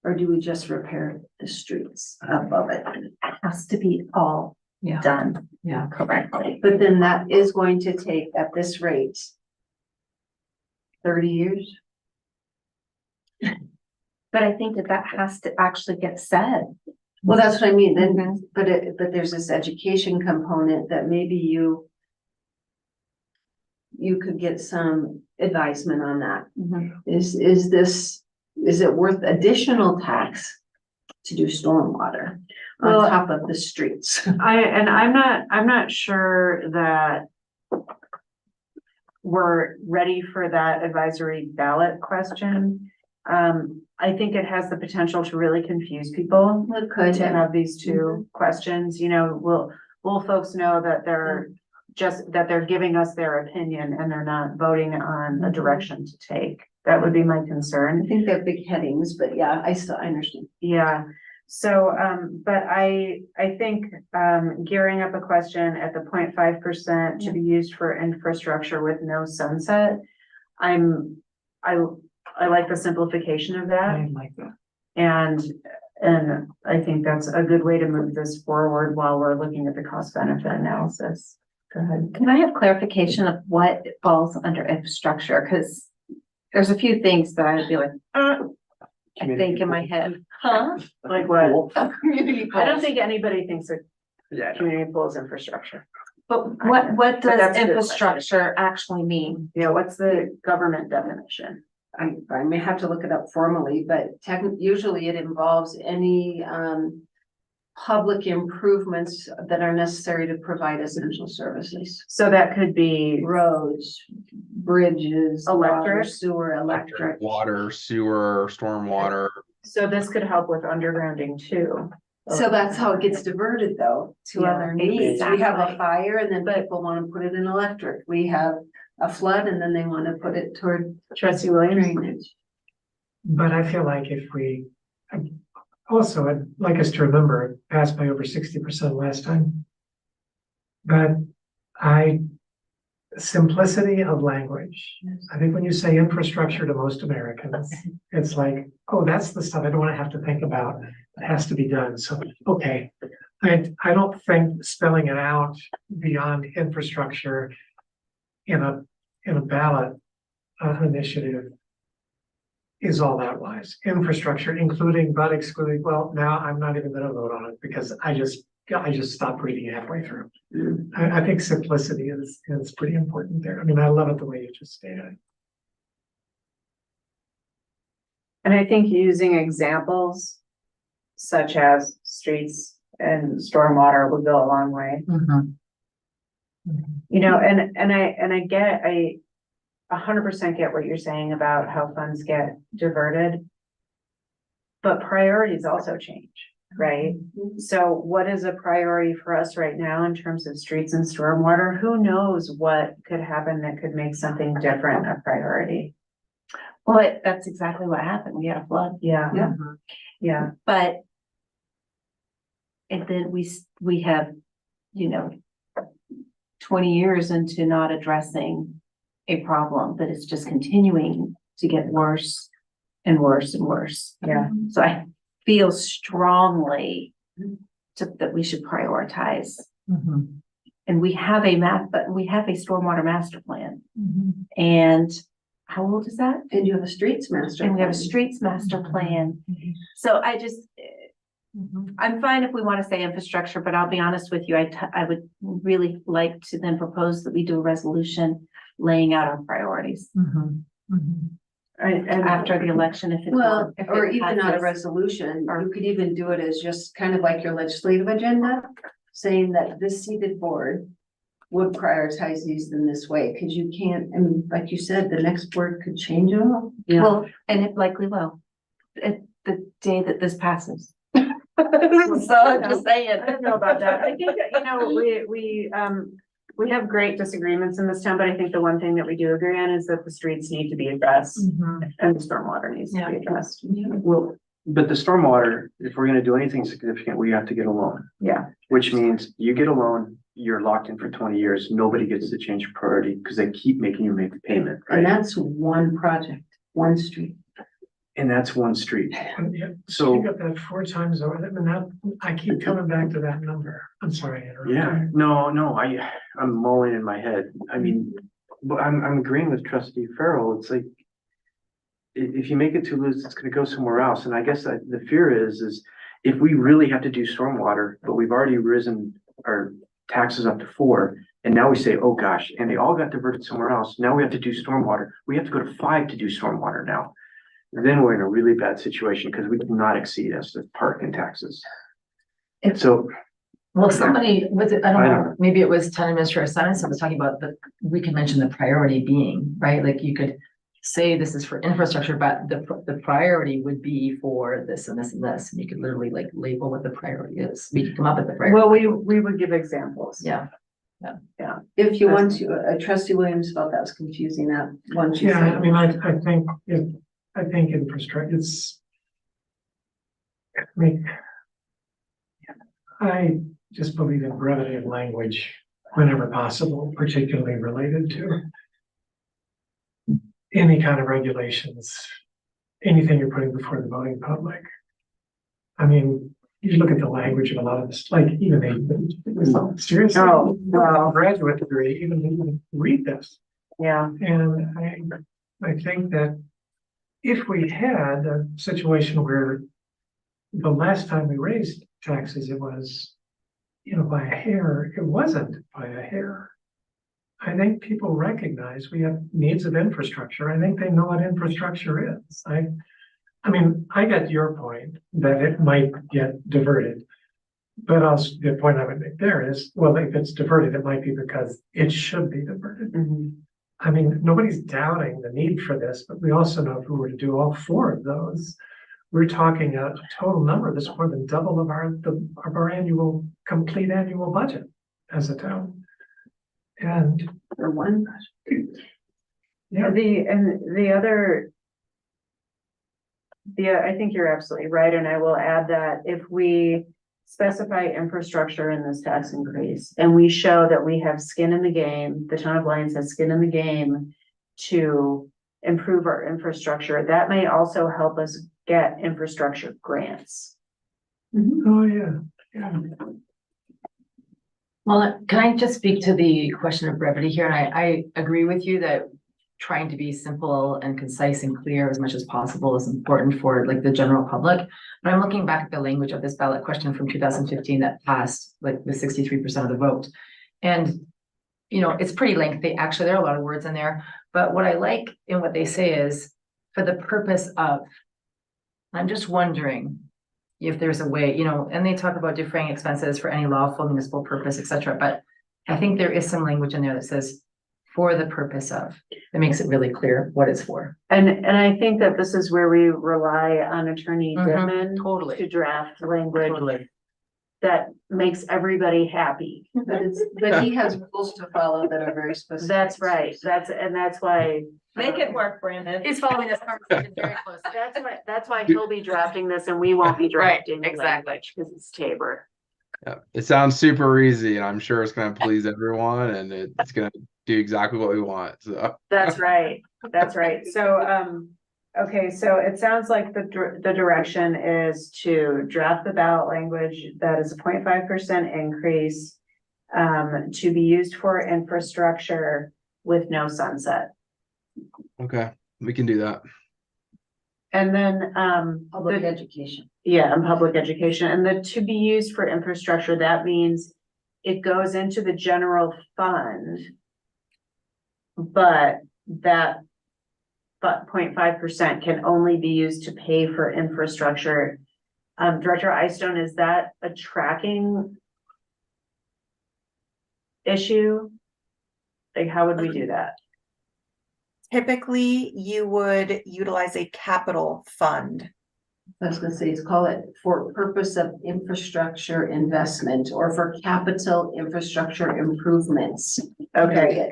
Or do we just repair the streets above it? It has to be all done correctly. But then that is going to take, at this rate, 30 years. But I think that has to actually get said. Well, that's what I mean, then, but there's this education component that maybe you could get some advisement on that. Is it worth additional tax to do stormwater on top of the streets? I'm not sure that we're ready for that advisory ballot question. I think it has the potential to really confuse people. It could. To have these two questions, you know, will folks know that they're giving us their opinion and they're not voting on a direction to take. That would be my concern. I think they're big headings, but yeah, I understand. Yeah. So, but I think, gearing up a question at the 0.5% to be used for infrastructure with no sunset. I like the simplification of that. I like that. And I think that's a good way to move this forward while we're looking at the cost benefit analysis. Go ahead. Can I have clarification of what falls under infrastructure? Because there's a few things that I would be like, I think in my head, Like what? Community I don't goals. think anybody thinks that community pools infrastructure. but what But does that's a good infrastructure actually mean? Yeah, what's the government definition? I may have to look it up formally, but usually it involves any public improvements that are necessary to provide essential services. So that could be Roads, bridges, water, Electric. sewer, electric. Water, sewer, stormwater. So this could help with undergrounding too. So that's how it gets diverted though, to Yeah, other needs. We have a exactly. fire and then people want to put it in electric. We have a flood and then they want to put it toward Trustee Williams? drainage. But I feel like if we, also, I'd like us to remember, it passed by over 60% last time. But simplicity of language. I think when you say infrastructure to most Americans, it's like, oh, that's the stuff I don't want to have to think about. It has to be done. So, okay, I don't think spelling it out beyond infrastructure in a ballot initiative is all that wise. Infrastructure, including but excluding, well, now I'm not even gonna vote on it because I just stopped reading halfway through. I think simplicity is pretty important there. I mean, I love it the way you just stated it. And I think using examples such as streets and stormwater would go a long way. You know, and I 100% get what you're saying about how funds get diverted. But priorities also change, right? So what is a priority for us right now in terms of streets and stormwater? Who knows what could happen that could make something different a priority? Well, that's exactly what happened. We had a flood. Yeah. Yeah. But and then we have, you know, 20 years into not addressing a problem that is just continuing to get worse and worse and worse. Yeah. So I feel strongly that we should prioritize. And we have a stormwater master plan. And how old is that? And you have a streets master. And we have a plan. streets master plan. So I just, I'm fine if we want to say infrastructure, but I'll be honest with you, I would really like to then propose that we do a resolution laying out our priorities. And After the election, if it. Well, if it or even not a passes. resolution, you could even do it as just kind of like your legislative agenda, saying that this seated board would prioritize these in this way, because you can't, I mean, like you said, the next board could change them all. Yeah. Well, and it likely will, at the day that this passes. So I'm just saying. I don't know about that. I think, you know, we have great disagreements in this town, but I think the one thing that we do agree on is that the streets need to be addressed and the stormwater needs to be addressed. Well, but the stormwater, if we're gonna do anything significant, we have to get a loan, Yeah. which means you get a loan, you're locked in for 20 years, nobody gets to change priority because they keep making you make the payment, And right? that's one project, one street. And that's one street. Yeah, So, you got that 4 times over, and that, I keep coming back to that number. I'm sorry. I interrupted. yeah, no, I'm mulling in my head. I mean, but I'm agreeing with trustee Farrell. It's like, if you make it too loose, it's gonna go somewhere else. And I guess the fear is if we really have to do stormwater, but we've already risen our taxes up to 4, and now we say, oh gosh, and they all got diverted somewhere else. Now we have to do stormwater. We have to go to 5 to do stormwater now. Then we're in a really bad situation because we cannot exceed as the park and taxes. So, Well, somebody, was it, I don't I know, maybe it was town administrator Simonson was talking about we could mention the priority being, right? Like you could say this is for infrastructure, but the priority would be for this and this and this. And you could literally like label what the priority is. We could come up with the priority. Well, we would give examples. Yeah. If you want to, trustee Williams felt that was confusing, that one. she Yeah, said. I mean, I think infrastructure, I just believe in brevity of language whenever possible, particularly related to any kind of regulations, anything you're putting before the voting public. I mean, you look at the language of a lot of this, like even seriously, Oh, wow. graduate degree, even read this. Yeah. And I think that if we had a situation where the last time we raised taxes, it was, by a hair, it wasn't by a hair. I think people recognize we have needs of infrastructure. I think they know what infrastructure is. I mean, I get your point that it might get diverted. But also the point I would make there is, well, if it's diverted, it might be because it should be diverted. I mean, nobody's doubting the need for this, but we also know if we were to do all 4 of those, we're talking a total number that's more than double of our complete annual budget as a town. And For one. yeah, I think you're absolutely right, and I will add that if we specify infrastructure in this tax increase, and we show that we have skin in the game, the town of Lyons has skin in the game to improve our infrastructure, that may also help us get infrastructure grants. oh, yeah, yeah. Well, can I just speak to the question of brevity here? And I agree with you that trying to be simple and concise and clear as much as possible is important for like the general public. But I'm looking back at the language of this ballot question from 2015 that passed like with 63% of the vote. And, you know, it's pretty lengthy. Actually, there are a lot of words in there. But what I like in what they say is for the purpose of, I'm just wondering if there's a way, you know, and they talk about defraying expenses for any lawful municipal purpose, et cetera. But I think there is some language in there that says for the purpose of, that makes it really clear what it's for. And I think that this is where we rely on Attorney Dittman Totally. to draft language Totally. that makes everybody happy. But he has rules to follow that are very specific. That's right. That's why. Make it work, Brandon. He's following this conversation very closely. That's why he'll be drafting this and we won't be drafting. exactly. Because it's Tabor. Yeah, it sounds super easy, and I'm sure it's gonna please everyone, and it's gonna do exactly what we want. So That's right. That's right. So, okay, so it sounds like the direction is to draft the ballot language that is a 0.5% increase to be used for infrastructure with no sunset. okay, we can do that. And then, Public education. yeah, and public education, and the to be used for infrastructure, that means it goes into the general fund. But that 0.5% can only be used to pay for infrastructure. Director Eystone, is that a tracking issue? Like, how would we do that? Typically, you would utilize a capital fund. I was gonna say, call it for purpose of infrastructure investment or for capital infrastructure improvements. Okay,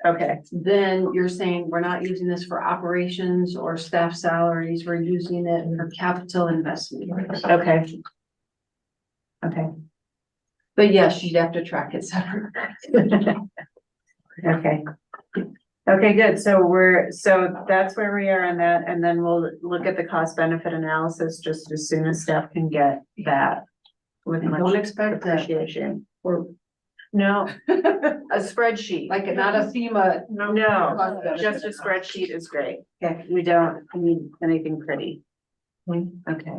okay, Then you're saying we're not using this for operations or staff salaries, we're using it for capital investment. okay. Okay, But yes, you'd have to track it separately. okay. Okay, good. So that's where we are on that, and then we'll look at the cost benefit analysis just as soon as staff can get that. With And much don't expect that. appreciation. Or No, a spreadsheet. like not a FEMA. No, just a spreadsheet is great. Okay, we don't need anything pretty. Okay,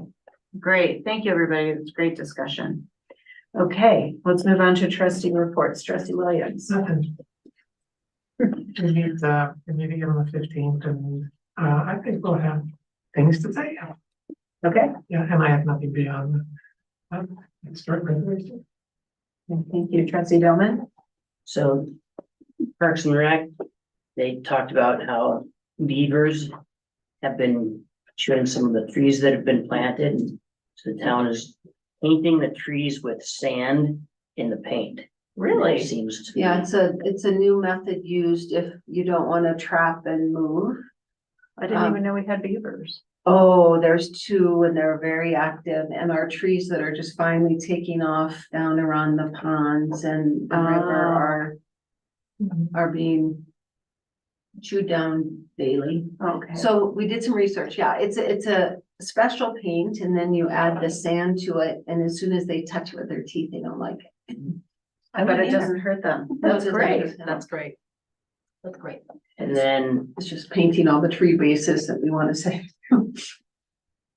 great. Thank you, everybody. It's a great discussion. Okay, let's move on to trustee reports. Trustee Williams. Nothing. We meet, the meeting on the 15th, and I think we'll have things to say. Okay, Yeah, and I have nothing beyond start resolution. thank you. Trustee Dillman. So Parks and Rec, they talked about how beavers have been chewing some of the trees that have been planted. So the town is painting the trees with sand in the paint. Really? It seems to be. Yeah, it's a new method used if you don't want to trap and move. I didn't even know we had beavers. Oh, there's two and they're very active and our trees that are just finally taking off down around the ponds and the river are being chewed down daily. Okay. So we did some research. Yeah, it's a special paint and then you add the sand to it. And as soon as they touch it with their teeth, they don't like it. But it doesn't hurt them. That's great. That's great. That's great. And then It's just painting all the tree bases that we want to save. and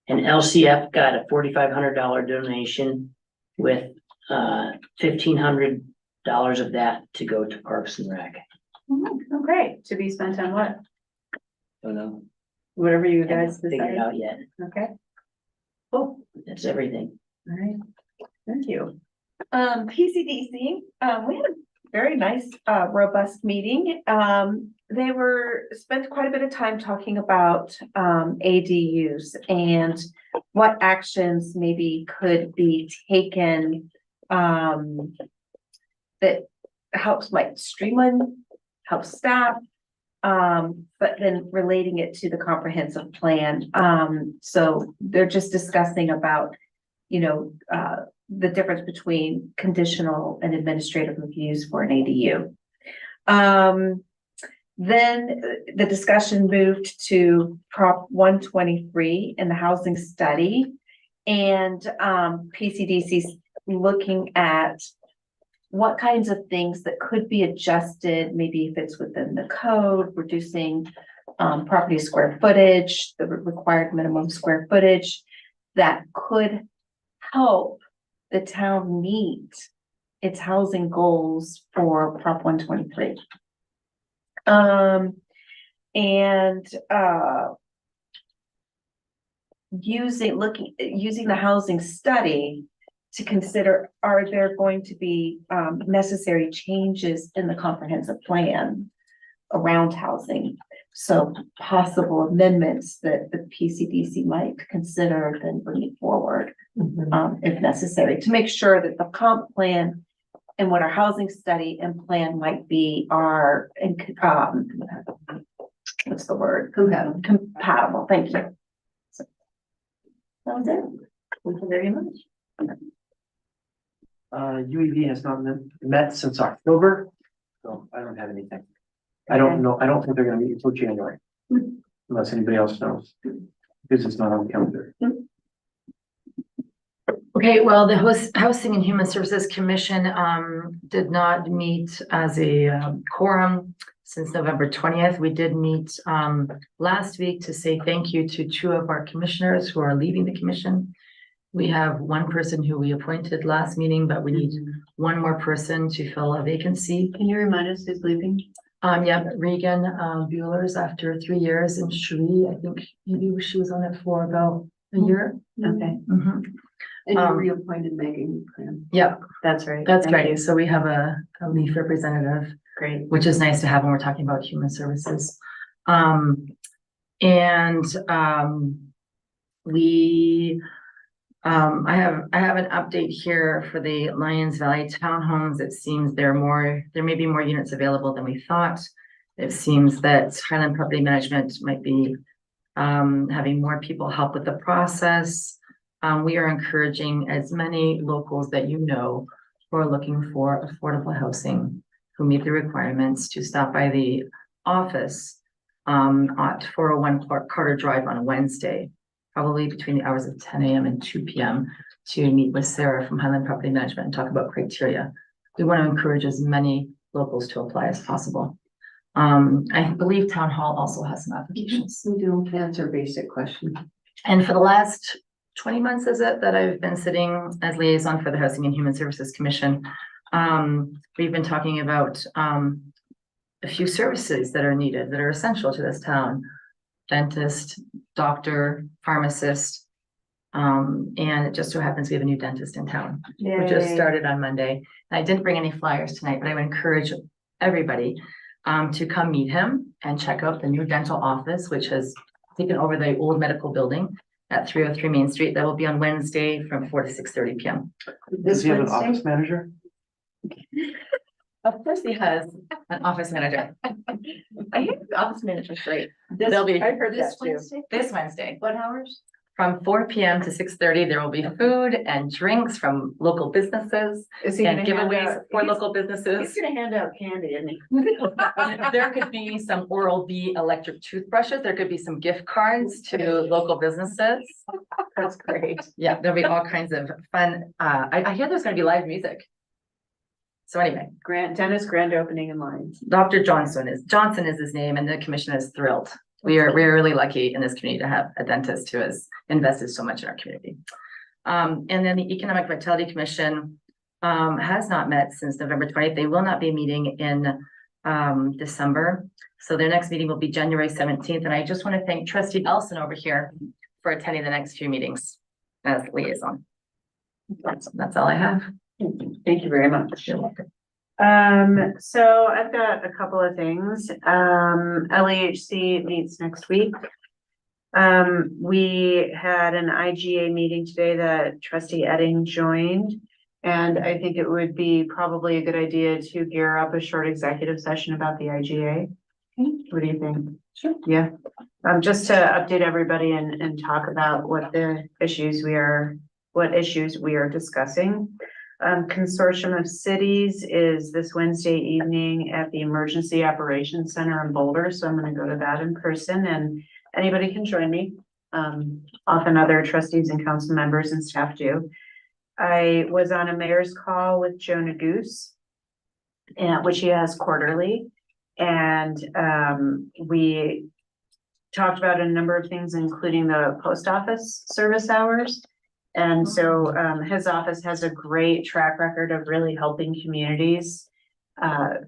LCF got a $4,500 donation with $1,500 of that to go to Parks and Rec. Oh, great. To be spent on what? Don't know. Whatever you guys Figured it decide. out yet. Okay, Oh, that's everything. all right. Thank you. PCDC, we had a very nice, robust meeting. They spent quite a bit of time talking about, ADUs and what actions maybe could be taken, that helps like streamline, helps staff, but then relating it to the comprehensive plan. So they're just discussing about, the difference between conditional and administrative reviews for an ADU. Then the discussion moved to Prop 123 in the housing study. And PCDC's looking at what kinds of things that could be adjusted, maybe if it's within the code, reducing property square footage, the required minimum square footage that could help the town meet its housing goals for Prop 123. Using the housing study to consider, are there going to be necessary changes in the comprehensive plan around housing? So possible amendments that the PCDC might consider, then bringing forward if necessary, to make sure that the comp plan and what our housing study and plan might be are what's the word? Compatible. Thank you. So, that was it. Thank you very much. UEV has not met since October, so I don't have anything. I don't know, I don't think they're gonna meet until January, unless anybody else knows, because it's not on the calendar. Okay, well, the Housing and Human Services Commission did not meet as a quorum since November 20th. We did meet last week to say thank you to 2 of our commissioners who are leaving the commission. We have 1 person who we appointed last meeting, but we need 1 more person to fill a vacancy. Can you remind us who's leaving? Yeah, Regan Bueller's after 3 years, and Cherie, I think maybe she was on it for about a year. Okay. Mhm. And you reappointed Megan. Yep, That's right. that's Thank great. you. So we have a leaf representative, Great. which is nice to have when we're talking about human services. I have an update here for the Lions Valley townhomes. It seems there may be more units available than we thought. It seems that Highland Property Management might be having more people help with the process. We are encouraging as many locals that you know who are looking for affordable housing, who meet the requirements, to stop by the office at 401 Carter Drive on Wednesday, probably between the hours of 10 a.m. and 2 p.m. to meet with Sarah from Highland Property Management and talk about criteria. We want to encourage as many locals to apply as possible. I believe Town Hall also has some applications. We do answer basic questions. And for the last 20 months, is it, that I've been sitting as liaison for the Housing and Human Services Commission, we've been talking about a few services that are needed, that are essential to this town: dentist, doctor, pharmacist. And it just so happens we have a new dentist in town, which just started on Monday. I didn't bring any flyers tonight, but I would encourage everybody to come meet him and check out the new dental office, which has taken over the old medical building at 303 Main Street. That will be on Wednesday from 4 to 6:30 p.m. Does he have an office manager? Of course he has an office manager. I hear the office manager's great. They'll be I heard that too. this Wednesday. What hours? From 4 p.m. to 6:30, there will be food and drinks from local businesses Is he and gonna hand giveaways out? for He's- local businesses. He's gonna hand out candy, isn't he? There could be some Oral-B electric toothbrushes. There could be some gift cards to local businesses. That's great. Yeah, there'll be all kinds of fun. I hear there's gonna be live music. So anyway, Dennis grand opening in Lions. Dr. Johnson is his name, and the commission is thrilled. We're really lucky in this community to have a dentist who has invested so much in our community. And then the Economic Vitality Commission has not met since November 20th. They will not be meeting in December. So their next meeting will be January 17th. And I just want to thank Trustee Elson over here for attending the next few meetings as liaison. That's all I have. Thank you very much. You're welcome. So I've got a couple of things. LEHC meets next week. We had an IGA meeting today that Trustee Edding joined. And I think it would be probably a good idea to gear up a short executive session about the IGA. What do you think? Sure. Yeah, just to update everybody and talk about what issues we are discussing. Consortium of Cities is this Wednesday evening at the Emergency Operations Center in Boulder. So I'm going to go to that in person, and anybody can join me. Often other trustees and council members and staff do. I was on a mayor's call with Jonah Goose and which he has quarterly. And we talked about a number of things, including the post office service hours. And so his office has a great track record of really helping communities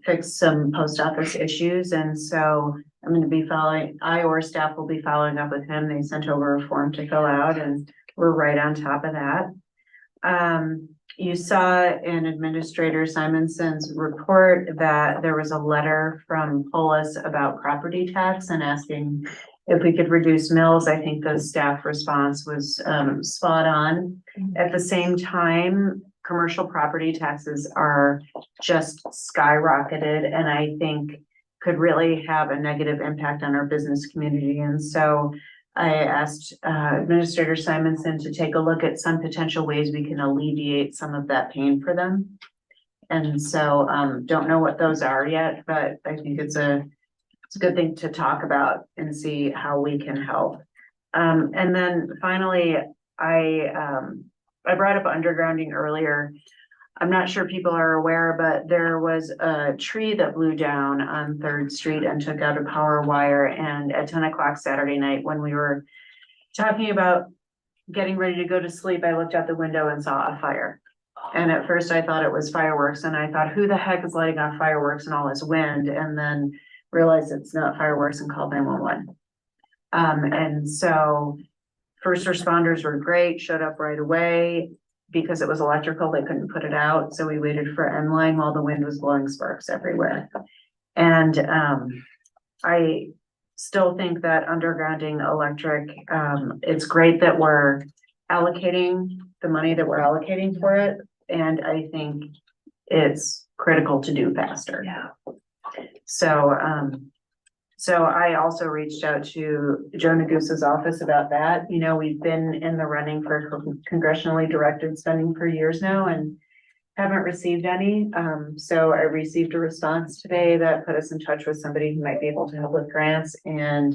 fix some post office issues. And so I'm going to be I or staff will be following up with him. They sent over a form to fill out and we're right on top of that. You saw in Administrator Simonson's report that there was a letter from Polis about property tax and asking if we could reduce mills. I think the staff response was spot on. At the same time, commercial property taxes are just skyrocketed and I think could really have a negative impact on our business community. And so I asked Administrator Simonson to take a look at some potential ways we can alleviate some of that pain for them. And so don't know what those are yet, but I think it's a good thing to talk about and see how we can help. And then finally, I brought up undergrounding earlier. I'm not sure people are aware, but there was a tree that blew down on 3rd Street and took out a power wire. And at 10 o'clock Saturday night, when we were talking about getting ready to go to sleep, I looked out the window and saw a fire. And at first I thought it was fireworks and I thought, who the heck is lighting off fireworks in all this wind? And then realized it's not fireworks and called 911. And so first responders were great, showed up right away. Because it was electrical, they couldn't put it out. So we waited for end line while the wind was blowing sparks everywhere. And I still think that undergrounding electric, it's great that we're allocating the money that we're allocating for it. And I think it's critical to do faster. Yeah. So I also reached out to Joe Negus's office about that. You know, we've been in the running for congressionally directed spending for years now and haven't received any. So I received a response today that put us in touch with somebody who might be able to help with grants and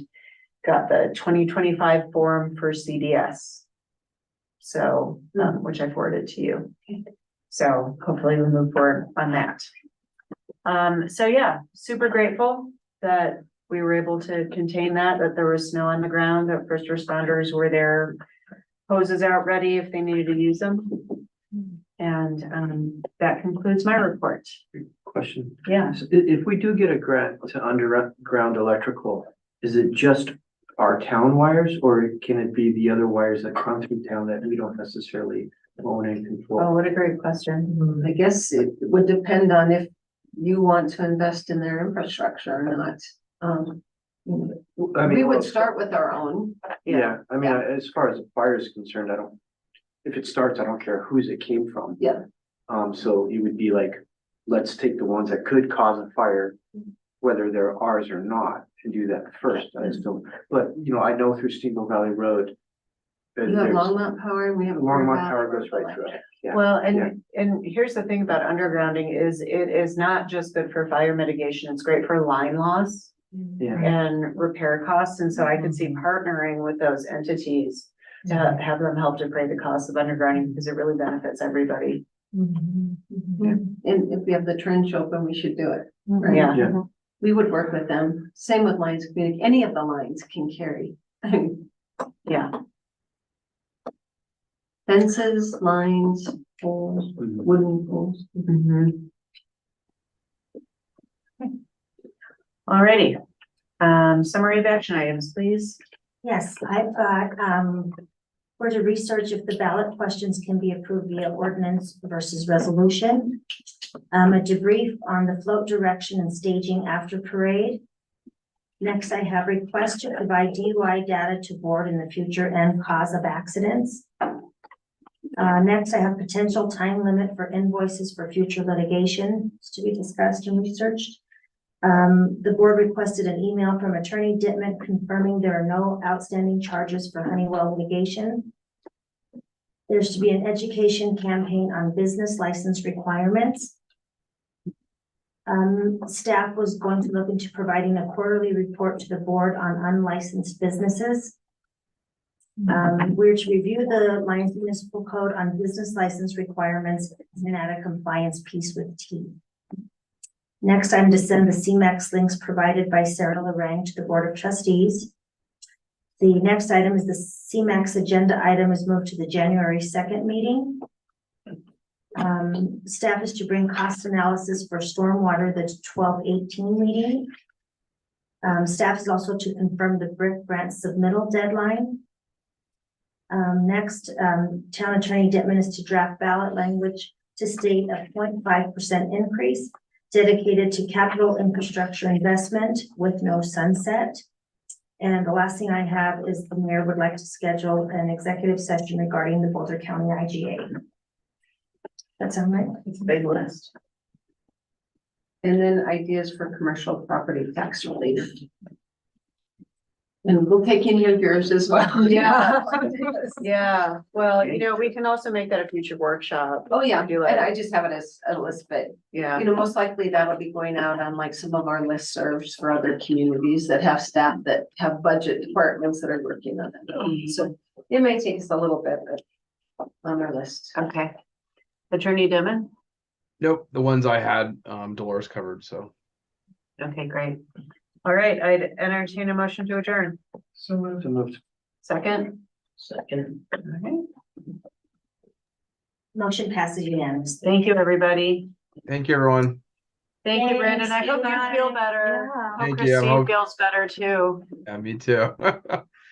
got the 2025 form for CDS. So, which I forwarded to you. So hopefully we move forward on that. So yeah, super grateful that we were able to contain that there was snow on the ground, that first responders were there, hoses out ready if they needed to use them. And that concludes my report. Question. Yeah. If we do get a grant to underground electrical, is it just our town wires or can it be the other wires that come through town that we don't necessarily own and control? Oh, what a great question. I guess it would depend on if you want to invest in their infrastructure or not. We would start with our own. Yeah, I mean, as far as the fire is concerned, if it starts, I don't care whose it came from. Yeah. So it would be like, let's take the ones that could cause a fire, whether they're ours or not, and do that first. I just don't, but you know, I know through Steamboat Valley Road. You have Longmont Power and we have. Longmont Power goes right through it. Yeah. Well, and here's the thing about undergrounding is it is not just good for fire mitigation, it's great for line loss. Yeah. And repair costs. And so I could see partnering with those entities to have them help defray the cost of undergrounding because it really benefits everybody. And if we have the trench open, we should do it. Right? Yeah. Yeah. We would work with them. Same with lines of communication. Any of the lines can carry. Yeah. Fences, lines, poles, wooden poles. Alrighty. Summary of action items, please. Yes, I've got, for to research if the ballot questions can be approved via ordinance versus resolution. A debrief on the float direction and staging after parade. Next, I have request to provide DUI data to board in the future and cause of accidents. Next, I have potential time limit for invoices for future litigation to be discussed and researched. The board requested an email from Attorney Dittman confirming there are no outstanding charges for Honeywell litigation. There's to be an education campaign on business license requirements. Staff was going to look into providing a quarterly report to the board on unlicensed businesses. We're to review the Lyons Municipal Code on business license requirements and add a compliance piece with T. Next, I'm to send the CMAX links provided by Sarah Lorang to the Board of Trustees. The next item is the CMAX agenda item is moved to the January 2nd meeting. Staff is to bring cost analysis for stormwater, the 12/18 meeting. Staff is also to confirm the BRIC grant submittal deadline. Next, Town Attorney Dittman is to draft ballot language to state a 0.5% increase dedicated to capital infrastructure investment with no sunset. And the last thing I have is the mayor would like to schedule an executive session regarding the Boulder County IGA. That sound right? It's a big list. And then ideas for commercial property tax relief. And we'll take any of yours as well. Yeah. Yeah, well, you know, we can also make that a future workshop. Oh, yeah, Do and it. I just have it as a list, but Yeah. you know, most likely that'll be going out on like some of our listservs for other communities that have staff that have budget departments that are working on it. So it may take us a little bit, but on our list. Okay. Attorney Dittman? Nope, the ones I had, Dolores covered, so. Okay, great. All right, I'd entertain a motion to adjourn. So moved. Second? Second. Okay. Motion passes unanimously. Thank you, everybody. Thank you, everyone. Thank you, Brandon. I Thanks. hope you feel better. Yeah. Hope Thank you. I Christine hope- feels better too. Yeah, me too.